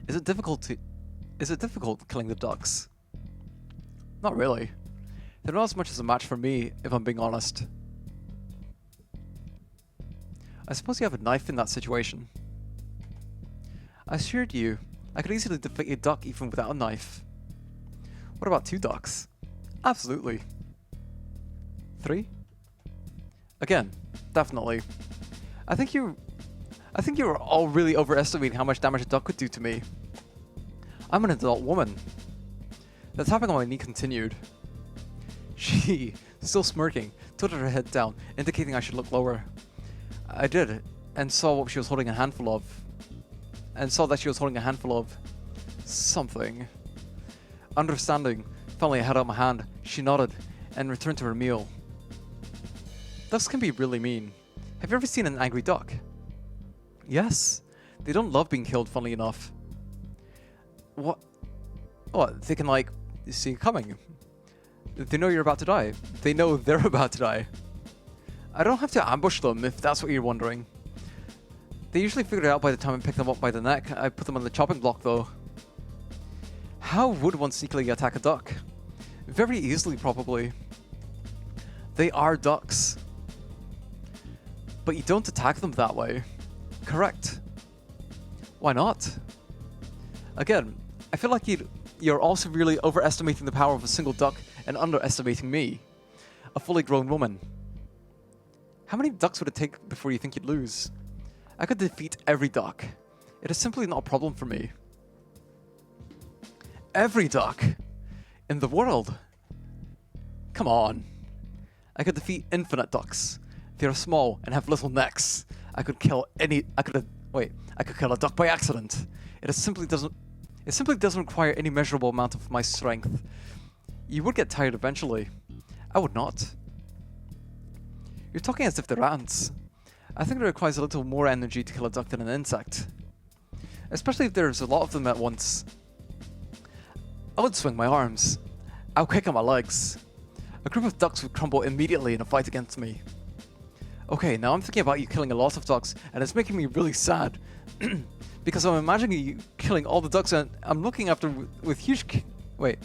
Is it difficult killing the ducks? Not really. They're not as much as a match for me, if I'm being honest. I suppose you have a knife in that situation. I assured you, I could easily defeat a duck even without a knife. What about 2 ducks? Absolutely. 3? Again, definitely. I think you were all really overestimating how much damage a duck could do to me. I'm an adult woman. The tapping on my knee continued. She, still smirking, tilted her head down, indicating I should look lower. I did, and saw what she was holding a handful of. And saw that she was holding a handful of... something. Understanding, finally I held out my hand. She nodded, and returned to her meal. Ducks can be really mean. Have you ever seen an angry duck? Yes. They don't love being killed, funnily enough. What? What? They can, like, see it coming. They know you're about to die. They know they're about to die. I don't have to ambush them, if that's what you're wondering. They usually figure it out by the time I pick them up by the neck. I put them on the chopping block, though. How would one sneakily attack a duck? Very easily, probably. They are ducks. But you don't attack them that way. Correct. Why not? Again, I feel like you're also really overestimating the power of a single duck and underestimating me, a fully grown woman. How many ducks would it take before you think you'd lose? I could defeat every duck. It is simply not a problem for me. Every duck in the world? Come on. I could defeat infinite ducks. They are small and have little necks. I could kill a duck by accident. It simply doesn't require any measurable amount of my strength. You would get tired eventually. I would not. You're talking as if they're ants. I think it requires a little more energy to kill a duck than an insect. Especially if there's a lot of them at once. I would swing my arms. I would kick on my legs. A group of ducks would crumble immediately in a fight against me. Okay, now I'm thinking about you killing a lot of ducks, and it's making me really sad. Because I'm imagining you killing all the ducks and I'm looking after with huge wait.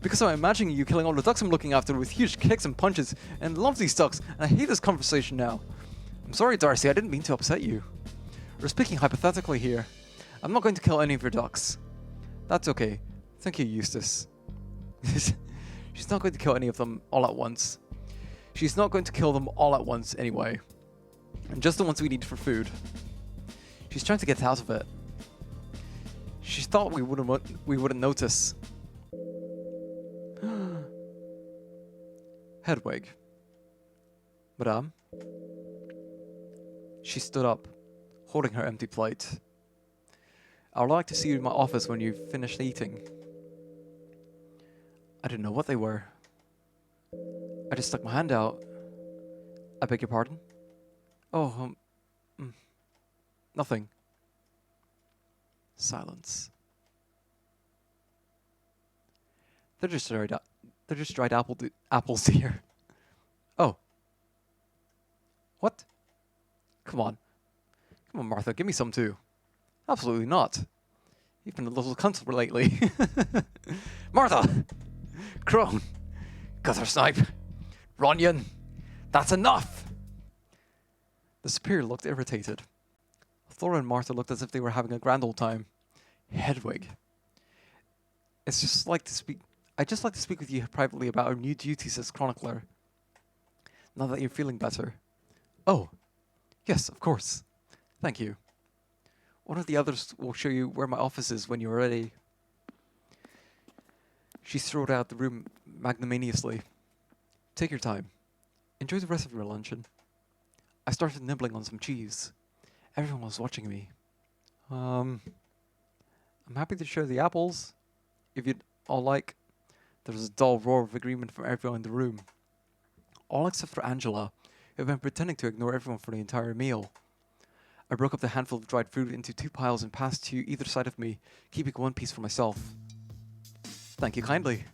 Because I'm imagining you killing all the ducks I'm looking after with huge kicks and punches and love these ducks, and I hate this conversation now. I'm sorry, Darcy, I didn't mean to upset you. We're speaking hypothetically here. I'm not going to kill any of your ducks. That's okay. Thank you, Eustace. She's not going to kill any of them all at once. She's not going to kill them all at once anyway. And just the ones we need for food. She's trying to get out of it. She thought we wouldn't notice. Hedwig. Madame? She stood up, holding her empty plate. I would like to see you in my office when you've finished eating. I didn't know what they were. I just stuck my hand out. I beg your pardon? Oh, nothing. Silence. They're just dried apples here. Oh. What? Come on, Martha, give me some too. Absolutely not. You've been a little cunt lately. Martha! Crone! Guttersnipe! Ronyon! That's enough! The superior looked irritated. Thora and Martha looked as if they were having a grand old time. Hedwig. I'd just like to speak with you privately about our new duties as chronicler. Now that you're feeling better. Oh. Yes, of course. Thank you. One of the others will show you where my office is when you're ready. She strode out the room magnanimously. Take your time. Enjoy the rest of your luncheon. I started nibbling on some cheese. Everyone was watching me. I'm happy to share the apples, if you'd all like. There was a dull roar of agreement from everyone in the room. All except for Angela, who had been pretending to ignore everyone for the entire meal. I broke up the handful of dried fruit into 2 piles and passed to either side of me, keeping 1 piece for myself. Thank you kindly.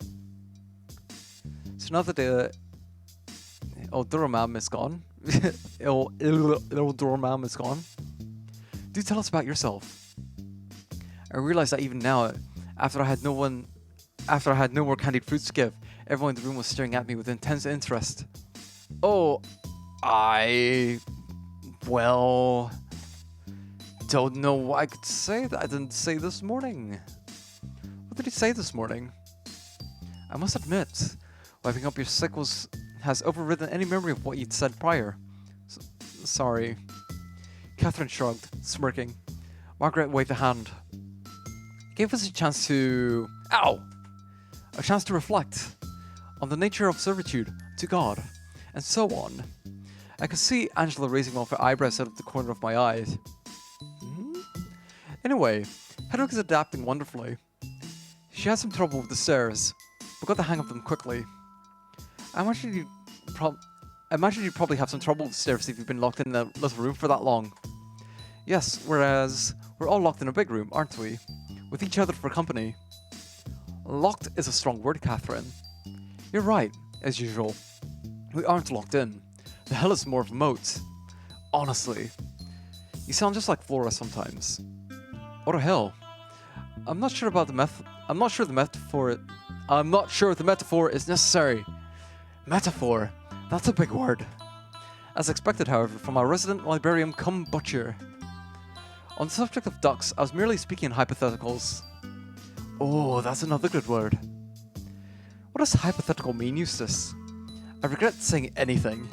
So now that the old Durham is gone, old Durham is gone, do tell us about yourself. I realized that even now, after I had no more candied fruits to give, everyone in the room was staring at me with intense interest. Oh, well, don't know what I could say that I didn't say this morning. What did he say this morning? I must admit, wiping up your sick has overridden any memory of what you'd said prior. Sorry. Catherine shrugged, smirking. Margaret waved a hand. Gave us a chance to... Ow! A chance to reflect on the nature of servitude to God, and so on. I could see Angela raising one of her eyebrows out of the corner of my eye. Anyway, Hedwig is adapting wonderfully. She had some trouble with the stairs, but got the hang of them quickly. I imagine you'd probably have some trouble with the stairs if you've been locked in a little room for that long. Yes, whereas we're all locked in a big room, aren't we? With each other for company. Locked is a strong word, Catherine. You're right, as usual. We aren't locked in. The hell is more of a moat. Honestly. You sound just like Flora sometimes. What the hell? I'm not sure the metaphor is necessary. Metaphor. That's a big word. As expected, however, from our resident librarian cum butcher. On the subject of ducks, I was merely speaking in hypotheticals. Oh, that's another good word. What does hypothetical mean, Eustace? I regret saying anything.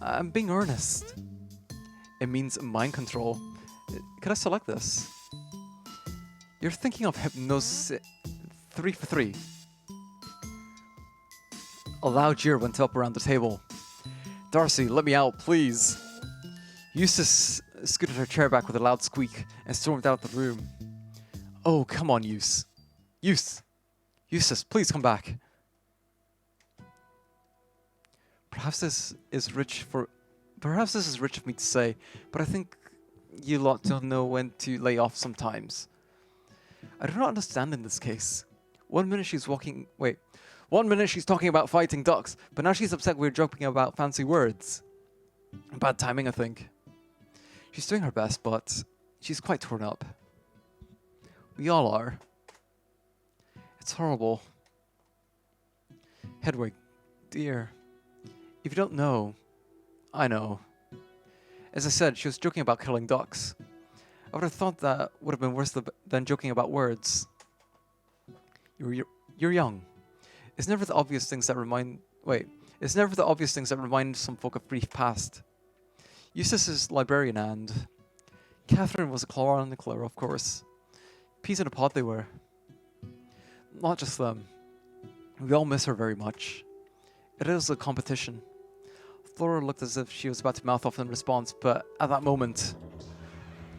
I'm being earnest. It means mind control. Could I select this? You're thinking of hypnosis 3 for 3. A loud jeer went up around the table. Darcy, let me out, please. Eustace scooted her chair back with a loud squeak and stormed out the room. Oh, come on, Eustace, please come back. Perhaps this is rich of me to say, but I think you lot don't know when to lay off sometimes. I do not understand in this case. One minute she's talking about fighting ducks, but now she's upset we're joking about fancy words. Bad timing, I think. She's doing her best, but she's quite torn up. We all are. It's horrible. Hedwig, dear. If you don't know, I know. As I said, she was joking about killing ducks. I would have thought that would have been worse than joking about words. You're young. It's never the obvious things that remind... Wait. It's never the obvious things that remind some folk of brief past. Eustace is librarian and... Catherine was a chronicler, of course. Peas in a pod they were. Not just them. We all miss her very much. It is a competition. Flora looked as if she was about to mouth off in response, but at that moment...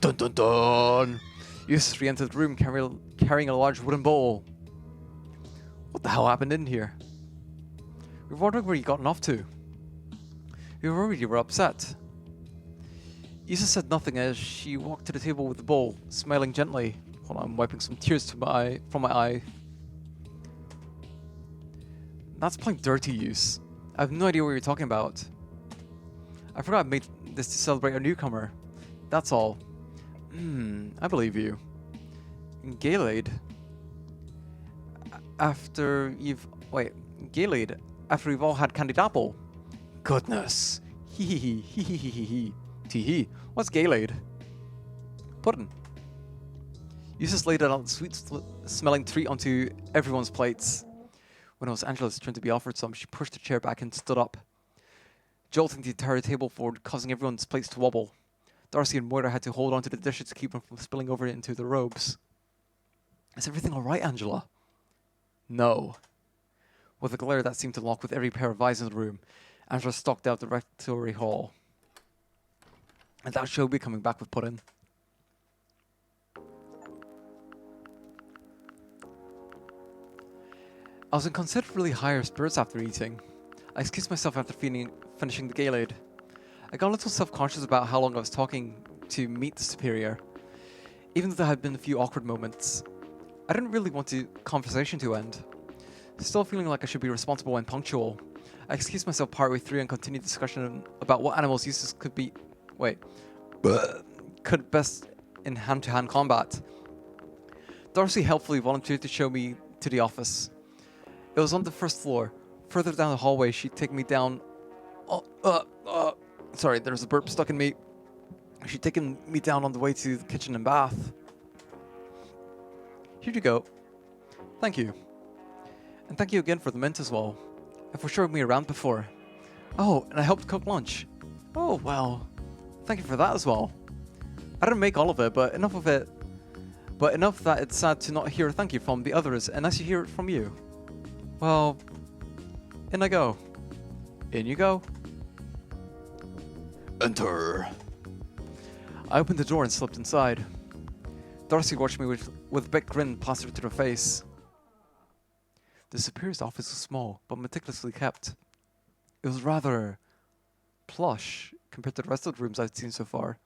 Dun dun dun! Eustace re-entered the room carrying a large wooden bowl. What the hell happened in here? We were wondering where you gotten off to. We were worried you were upset. Eustace said nothing as she walked to the table with the bowl, smiling gently. Hold on, I'm wiping some tears from my eye. That's plain dirty use. I have no idea what you're talking about. I forgot I made this to celebrate a newcomer. That's all. I believe you. Gaylade. After we've all had candied apple. Goodness. Hee hee hee hee hee hee hee. Tee hee. What's Gaylade? Pudding. Eustace laid out a sweet-smelling treat onto everyone's plates. When it was Angela's turn to be offered some, she pushed her chair back and stood up, jolting the entire table forward, causing everyone's plates to wobble. Darcy and Moira had to hold onto the dishes to keep them from spilling over into their robes. Is everything all right, Angela? No. With a glare that seemed to lock with every pair of eyes in the room, Angela stalked out the rectory hall. And that she'll be coming back with pudding. I was in considerably higher spirits after eating. I excused myself after finishing the Gaylade. I got a little self-conscious about how long I was talking to meet the superior, even though there had been a few awkward moments. I didn't really want the conversation to end. Still feeling like I should be responsible and punctual, I excused myself partway through and continued discussion about what animals Eustace could best in hand-to-hand combat. Darcy helpfully volunteered to show me to the office. It was on the first floor. Further down the hallway, she'd take me down... Sorry, there's a burp stuck in me. She'd taken me down on the way to the kitchen and bath. Here you go. Thank you. And thank you again for the mint as well. And for showing me around before. Oh, and I helped cook lunch. Oh, well. Thank you for that as well. I didn't make all of it, but enough that it's sad to not hear a thank you from the others, and nice to hear it from you. Well, in I go. In you go. Enter. I opened the door and slipped inside. Darcy watched me with a big grin plastered to her face. The superior's office was small, but meticulously kept. It was rather plush compared to the rest of the rooms I'd seen so far.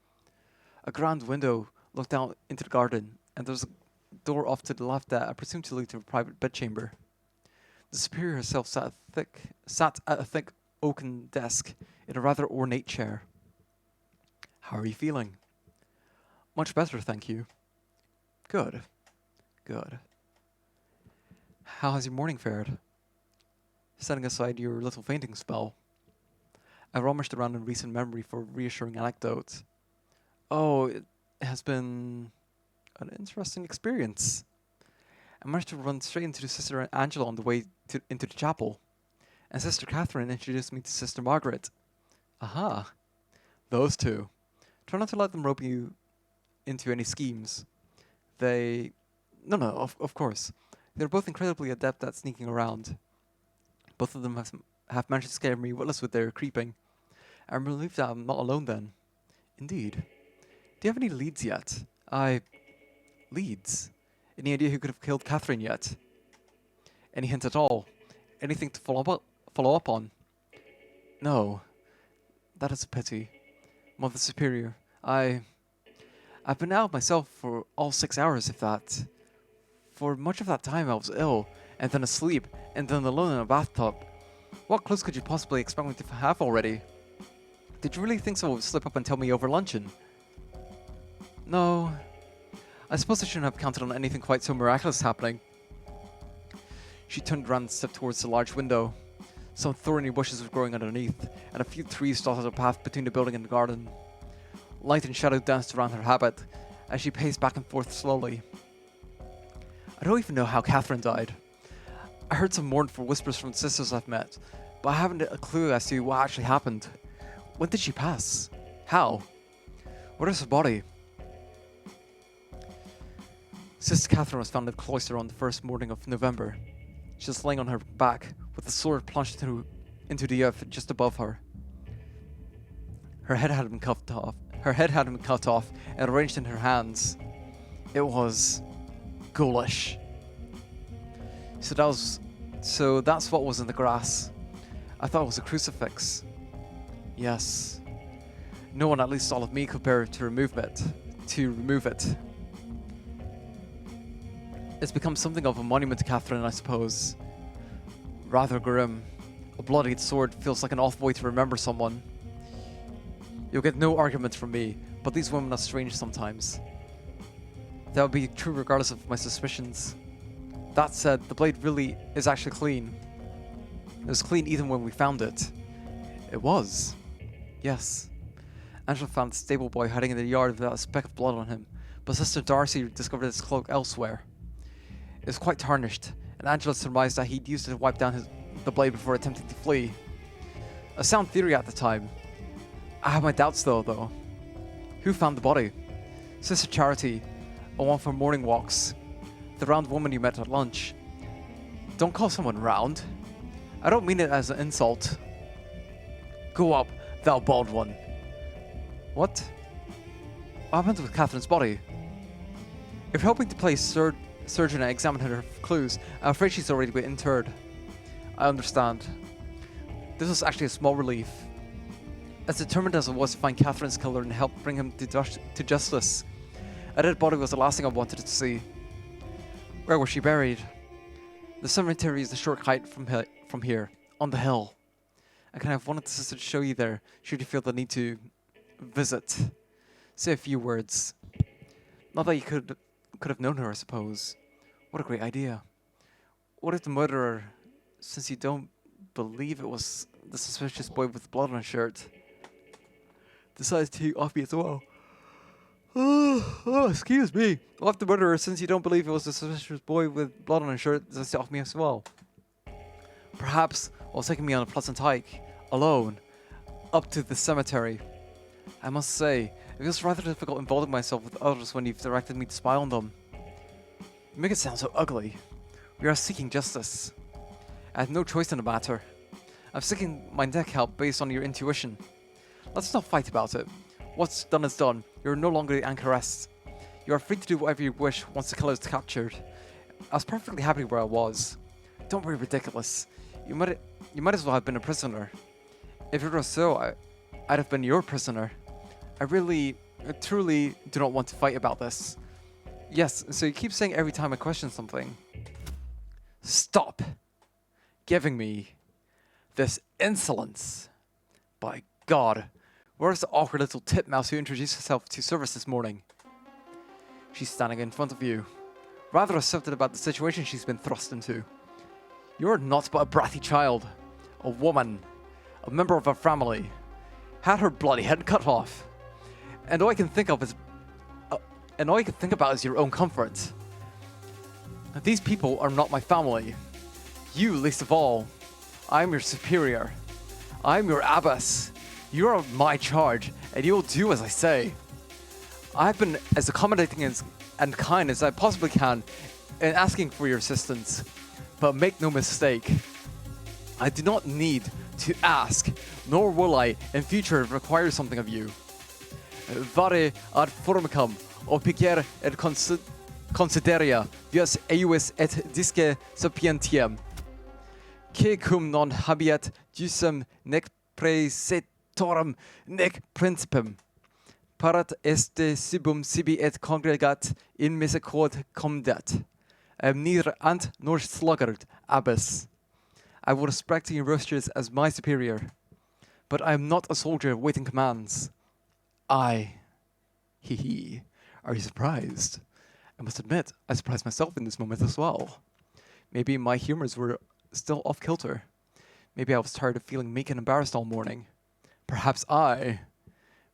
A grand window looked out into the garden, and there was a door off to the left that I presumed to lead to a private bedchamber. The superior herself sat at a thick oaken desk in a rather ornate chair. How are you feeling? Much better, thank you. Good. Good. How has your morning fared? Setting aside your little fainting spell. I rummaged around in recent memory for a reassuring anecdote. Oh, it has been an interesting experience. I managed to run straight into Sister Angela on the way into the chapel, and Sister Catherine introduced me to Sister Margaret. Aha. Those two. Try not to let them rope you into any schemes. Of course. They're both incredibly adept at sneaking around. Both of them have managed to scare me witless with their creeping. I'm relieved that I'm not alone then. Indeed. Do you have any leads yet? Leads? Any idea who could have killed Catherine yet? Any hint at all? Anything to follow up on? No. That is a pity. Mother Superior, I've been out myself for all 6 hours, if that. For much of that time I was ill, and then asleep, and then alone in a bathtub. What clues could you possibly expect me to have already? Did you really think someone would slip up and tell me over luncheon? No. I suppose I shouldn't have counted on anything quite so miraculous happening. She turned around and stepped towards the large window. Some thorny bushes were growing underneath, and a few trees dotted a path between the building and the garden. Light and shadow danced around her habit as she paced back and forth slowly. I don't even know how Catherine died. I heard some mournful whispers from sisters I've met, but I haven't a clue as to what actually happened. When did she pass? How? Where is her body? Sister Catherine was found in the cloister on the first morning of November. She was lying on her back, with the sword plunged into the earth just above her. Her head had been cut off. And arranged in her hands. It was ghoulish. So that's what was in the grass. I thought it was a crucifix. Yes. No one, at least all of me, could bear to remove it. It's become something of a monument to Catherine, I suppose. Rather grim. A bloodied sword feels like an awful way to remember someone. You'll get no argument from me, but these women are strange sometimes. That would be true regardless of my suspicions. That said, the blade really is actually clean. It was clean even when we found it. It was. Yes. Angela found the stable boy hiding in the yard without a speck of blood on him, but Sister Darcy discovered his cloak elsewhere. It was quite tarnished, and Angela surmised that he'd used it to wipe down the blade before attempting to flee. A sound theory at the time. I have my doubts though. Who found the body? Sister Charity, on one of her morning walks. The round woman you met at lunch. Don't call someone round. I don't mean it as an insult. Go up, thou bald one. What? What happened with Catherine's body? If you're hoping to play surgeon and examine her for clues, I'm afraid she's already been interred. I understand. This was actually a small relief. As determined as I was to find Catherine's killer and help bring him to justice, a dead body was the last thing I wanted to see. Where was she buried? The cemetery is a short hike from here, on the hill. I kind of wanted the sister to show you there, should you feel the need to visit. Say a few words. Not that you could have known her, I suppose. What a great idea. What if the murderer, since you don't believe it was the suspicious boy with blood on his shirt, decides to off me as well? Oh, excuse me. What if the murderer, since you don't believe it was the suspicious boy with blood on his shirt, decides to off me as well? Perhaps while taking me on a pleasant hike, alone, up to the cemetery. I must say, it feels rather difficult involving myself with others when you've directed me to spy on them. You make it sound so ugly. We are seeking justice. I have no choice in the matter. I'm seeking my neck help based on your intuition. Let's not fight about it. What's done is done. You're no longer the anchoress. You are free to do whatever you wish once the killer is captured. I was perfectly happy where I was. Don't be ridiculous. You might as well have been a prisoner. If it was so, I'd have been your prisoner. I truly do not want to fight about this. Yes, so you keep saying every time I question something. Stop giving me this insolence. By God, where's the awkward little titmouse who introduced herself to service this morning? She's standing in front of you, rather upset about the situation she's been thrust into. You're not but a bratty child, a woman, a member of our family, had her bloody head cut off, and all I can think about is your own comfort. These people are not my family. You, least of all. I'm your superior. I'm your abbess. You're on my charge, and you'll do as I say. I've been as accommodating and kind as I possibly can in asking for your assistance, but make no mistake, I do not need to ask, nor will I in future require something of you. Vare ad formicam, opicer et consideria, vias eius et disce sapientiam, que cum non habeat jusem nec praeceptorum nec principem, parat este sibum sibi et congregat in misericord comdat, neither ant nor sluggard, abbess. I will respect your roasters as my superior, but I am not a soldier waiting commands. Are you surprised? must admit, I surprised myself in this moment as well. Maybe my humors were still off kilter. Maybe I was tired of feeling meek and embarrassed all morning. Perhaps I,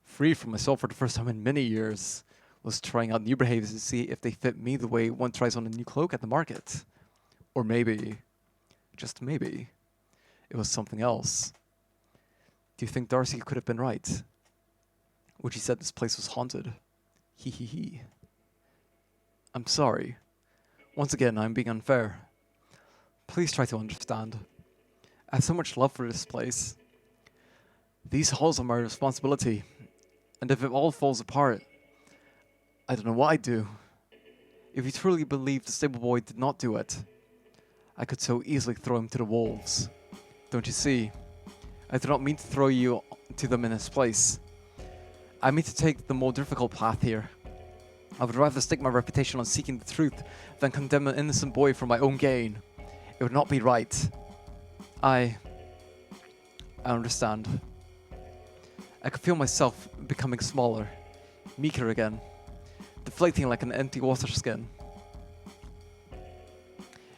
free from myself for the first time in many years, was trying out new behaviors to see if they fit me the way one tries on a new cloak at the market. Or maybe, just maybe, it was something else. Do you think Darcy could have been right? When she said this place was haunted? Hee hee hee. I'm sorry. Once again, I'm being unfair. Please try to understand. I have so much love for this place. These halls are my responsibility, and if it all falls apart, I don't know what I'd do. If you truly believe the stable boy did not do it, I could so easily throw him to the wolves. Don't you see? I do not mean to throw you to them in his place. I mean to take the more difficult path here. I would rather stake my reputation on seeking the truth than condemn an innocent boy for my own gain. It would not be right. I understand. I could feel myself becoming smaller, meeker again, deflating like an empty water skin.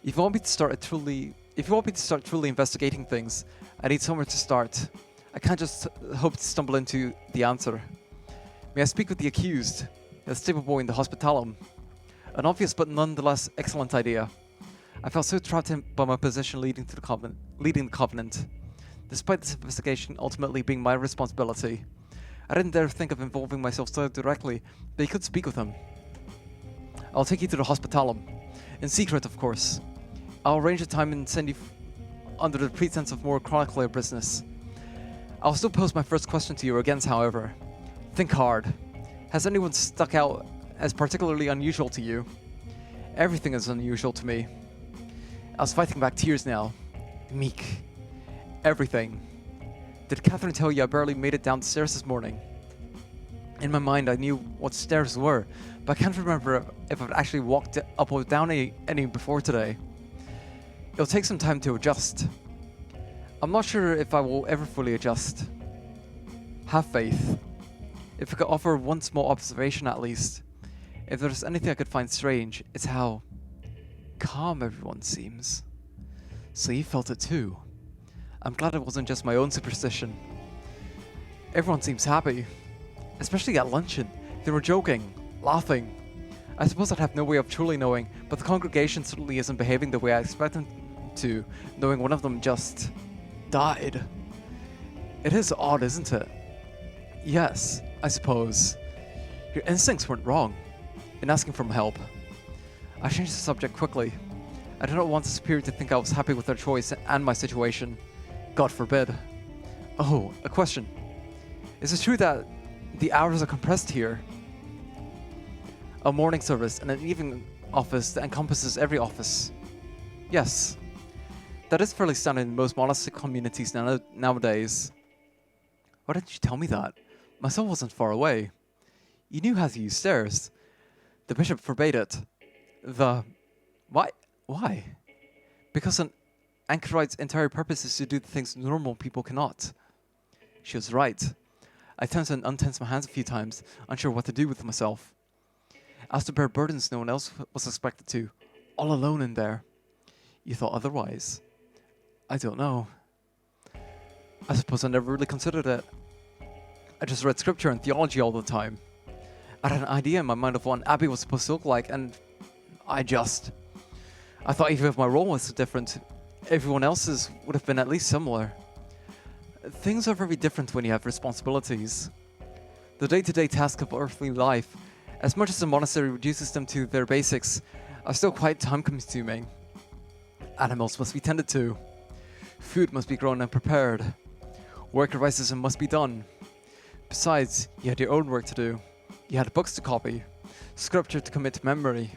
If you want me to start truly investigating things, I need somewhere to start. I can't just hope to stumble into the answer. May I speak with the accused, the stable boy in the hospitalum? An obvious but nonetheless excellent idea. I felt so trapped by my position leading the covenant. Despite this investigation ultimately being my responsibility, I didn't dare think of involving myself so directly that he could speak with him. I'll take you to the hospitalum. In secret, of course. I'll arrange a time and send you under the pretense of more chronicler business. I'll still pose my first question to you again, however. Think hard. Has anyone stuck out as particularly unusual to you? Everything is unusual to me. I was fighting back tears now. Meek. Everything. Did Catherine tell you I barely made it down the stairs this morning? In my mind, I knew what stairs were, but I can't remember if I've actually walked up or down any before today. It'll take some time to adjust. I'm not sure if I will ever fully adjust. Have faith. If I could offer one small observation at least, if there's anything I could find strange, it's how calm everyone seems. So you felt it too. I'm glad it wasn't just my own superstition. Everyone seems happy, especially at luncheon. They were joking, laughing. I suppose I'd have no way of truly knowing, but the congregation certainly isn't behaving the way I expect them to, knowing one of them just died. It is odd, isn't it? Yes, I suppose. Your instincts weren't wrong in asking for help. I changed the subject quickly. I did not want the superior to think I was happy with their choice and my situation. God forbid. Oh, a question. Is it true that the hours are compressed here? A morning service and an evening office that encompasses every office. Yes. That is fairly standard in most monastic communities nowadays. Why didn't you tell me that? My cell wasn't far away. You knew how to use stairs. The bishop forbade it. Why? Why? Because an anchorite's entire purpose is to do the things normal people cannot. She was right. I tensed and untensed my hands a few times, unsure what to do with myself. I was to bear burdens no one else was expected to, all alone in there. You thought otherwise. I don't know. I suppose I never really considered it. I just read scripture and theology all the time. I had an idea in my mind of what an abbey was supposed to look like, and I thought even if my role was so different, everyone else's would have been at least similar. Things are very different when you have responsibilities. The day-to-day tasks of earthly life, as much as the monastery reduces them to their basics, are still quite time-consuming. Animals must be tended to. Food must be grown and prepared. Work arises and must be done. Besides, you had your own work to do. You had books to copy, scripture to commit to memory,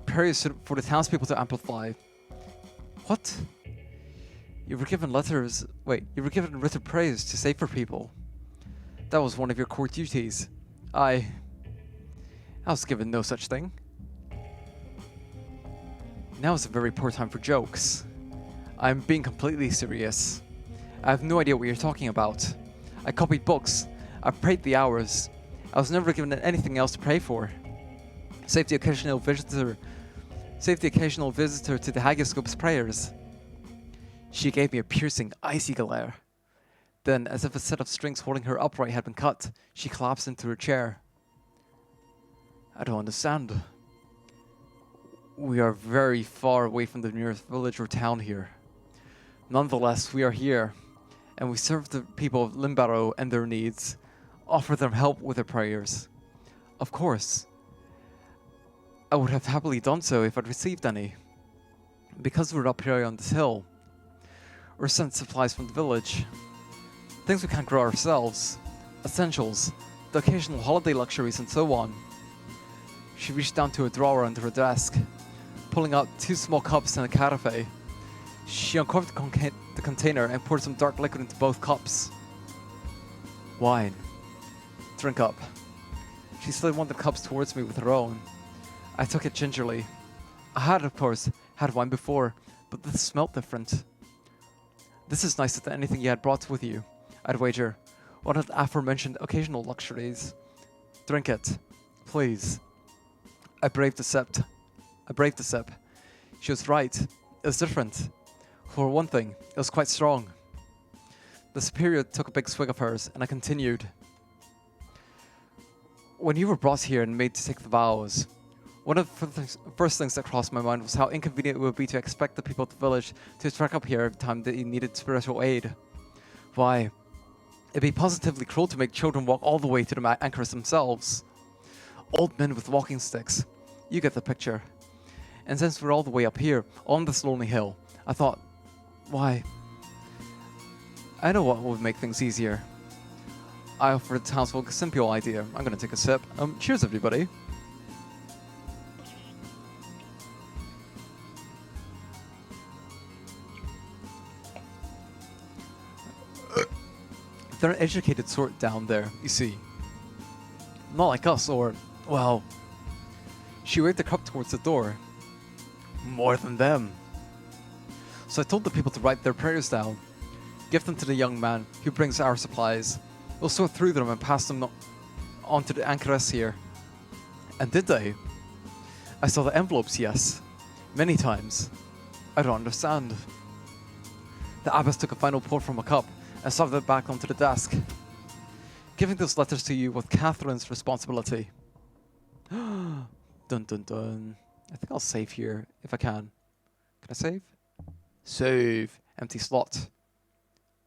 prayers for the townspeople to amplify. What? You were given written prayers to say for people. That was one of your core duties. I was given no such thing. Now is a very poor time for jokes. I'm being completely serious. I have no idea what you're talking about. I copied books. I prayed the hours. I was never given anything else to pray for. Save the occasional visitor. Save the occasional visitor to the hagioscope's prayers. She gave me a piercing, icy glare. Then, as if a set of strings holding her upright had been cut, she collapsed into her chair. I don't understand. We are very far away from the nearest village or town here. Nonetheless, we are here, and we serve the people of Limbaro and their needs, offer them help with their prayers. Of course, I would have happily done so if I'd received any. Because we're up here on this hill, we're sent supplies from the village. Things we can't grow ourselves, essentials, the occasional holiday luxuries, and so on. She reached down to a drawer under her desk, pulling out 2 small cups and a carafe. She uncovered the container and poured some dark liquid into both cups. Wine. Drink up. She slid one of the cups towards me with her own. I took it gingerly. I had, of course, had wine before, but this smelt different. This is nicer than anything you had brought with you, I'd wager. One of the aforementioned occasional luxuries. Drink it, please. I braved the sip. She was right. It was different. For one thing, it was quite strong. The superior took a big swig of hers, and I continued. When you were brought here and made to take the vows, one of the first things that crossed my mind was how inconvenient it would be to expect the people of the village to trek up here every time they needed spiritual aid. Why, it'd be positively cruel to make children walk all the way to the anchors themselves. Old men with walking sticks. You get the picture. And since we're all the way up here, on this lonely hill, I thought, why, I know what would make things easier. I offered the townsfolk a simple idea. I'm gonna take a sip. Cheers, everybody. They're an educated sort down there, you see. Not like us, or, well... She waved the cup towards the door. More than them. So I told the people to write their prayers down. Give them to the young man who brings our supplies. We'll sort through them and pass them on to the anchoress here. And did they? I saw the envelopes, yes. Many times. I don't understand. The abbess took a final pour from a cup and shoved it back onto the desk. Giving those letters to you was Catherine's responsibility. Dun dun dun. I think I'll save here if I can. Can I save? Save. Empty slot.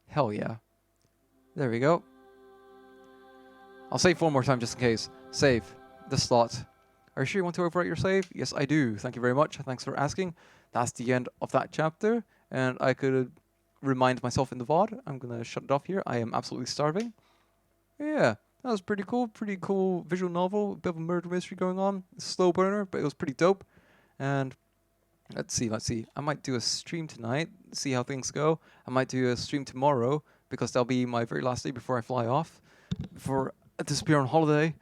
Hell yeah. There we go. I'll save one more time just in case. Save. This slot. Are you sure you want to overwrite your save? Yes, I do. Thank you very much. Thanks for asking. That's the end of that chapter. And I could remind myself in the VOD. I'm going to shut it off here. I am absolutely starving. Yeah, that was pretty cool. Pretty cool visual novel. A bit of a murder mystery going on. Slow burner, but it was pretty dope. And let's see. I might do a stream tonight. See how things go. I might do a stream tomorrow because that'll be my very last day before I fly off. Before I disappear on holiday.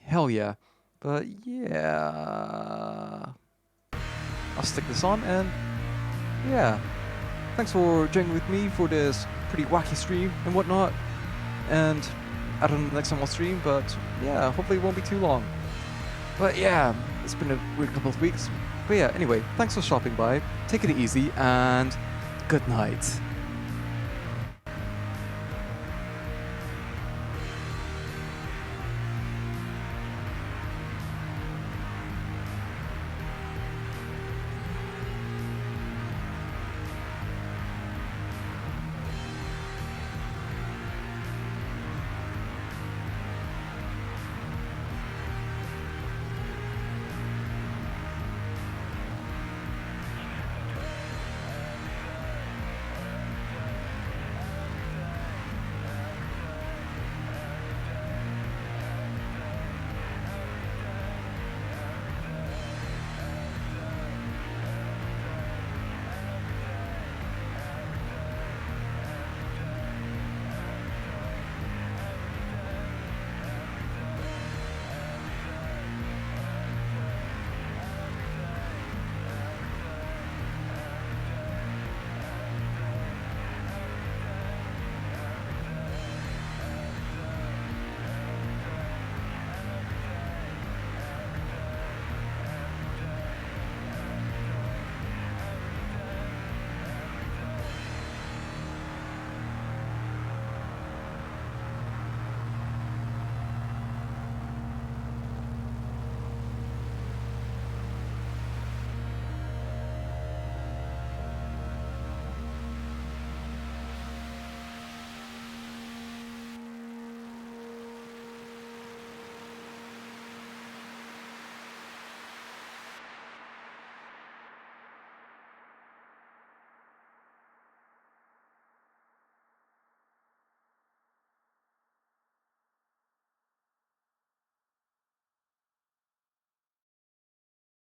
Hell yeah. But yeah. I'll stick this on and yeah. Thanks for joining with me for this pretty wacky stream and whatnot. And I don't know the next time I'll stream, but yeah, hopefully it won't be too long. But yeah, it's been a weird couple of weeks. But yeah, anyway, thanks for stopping by. Take it easy and good night.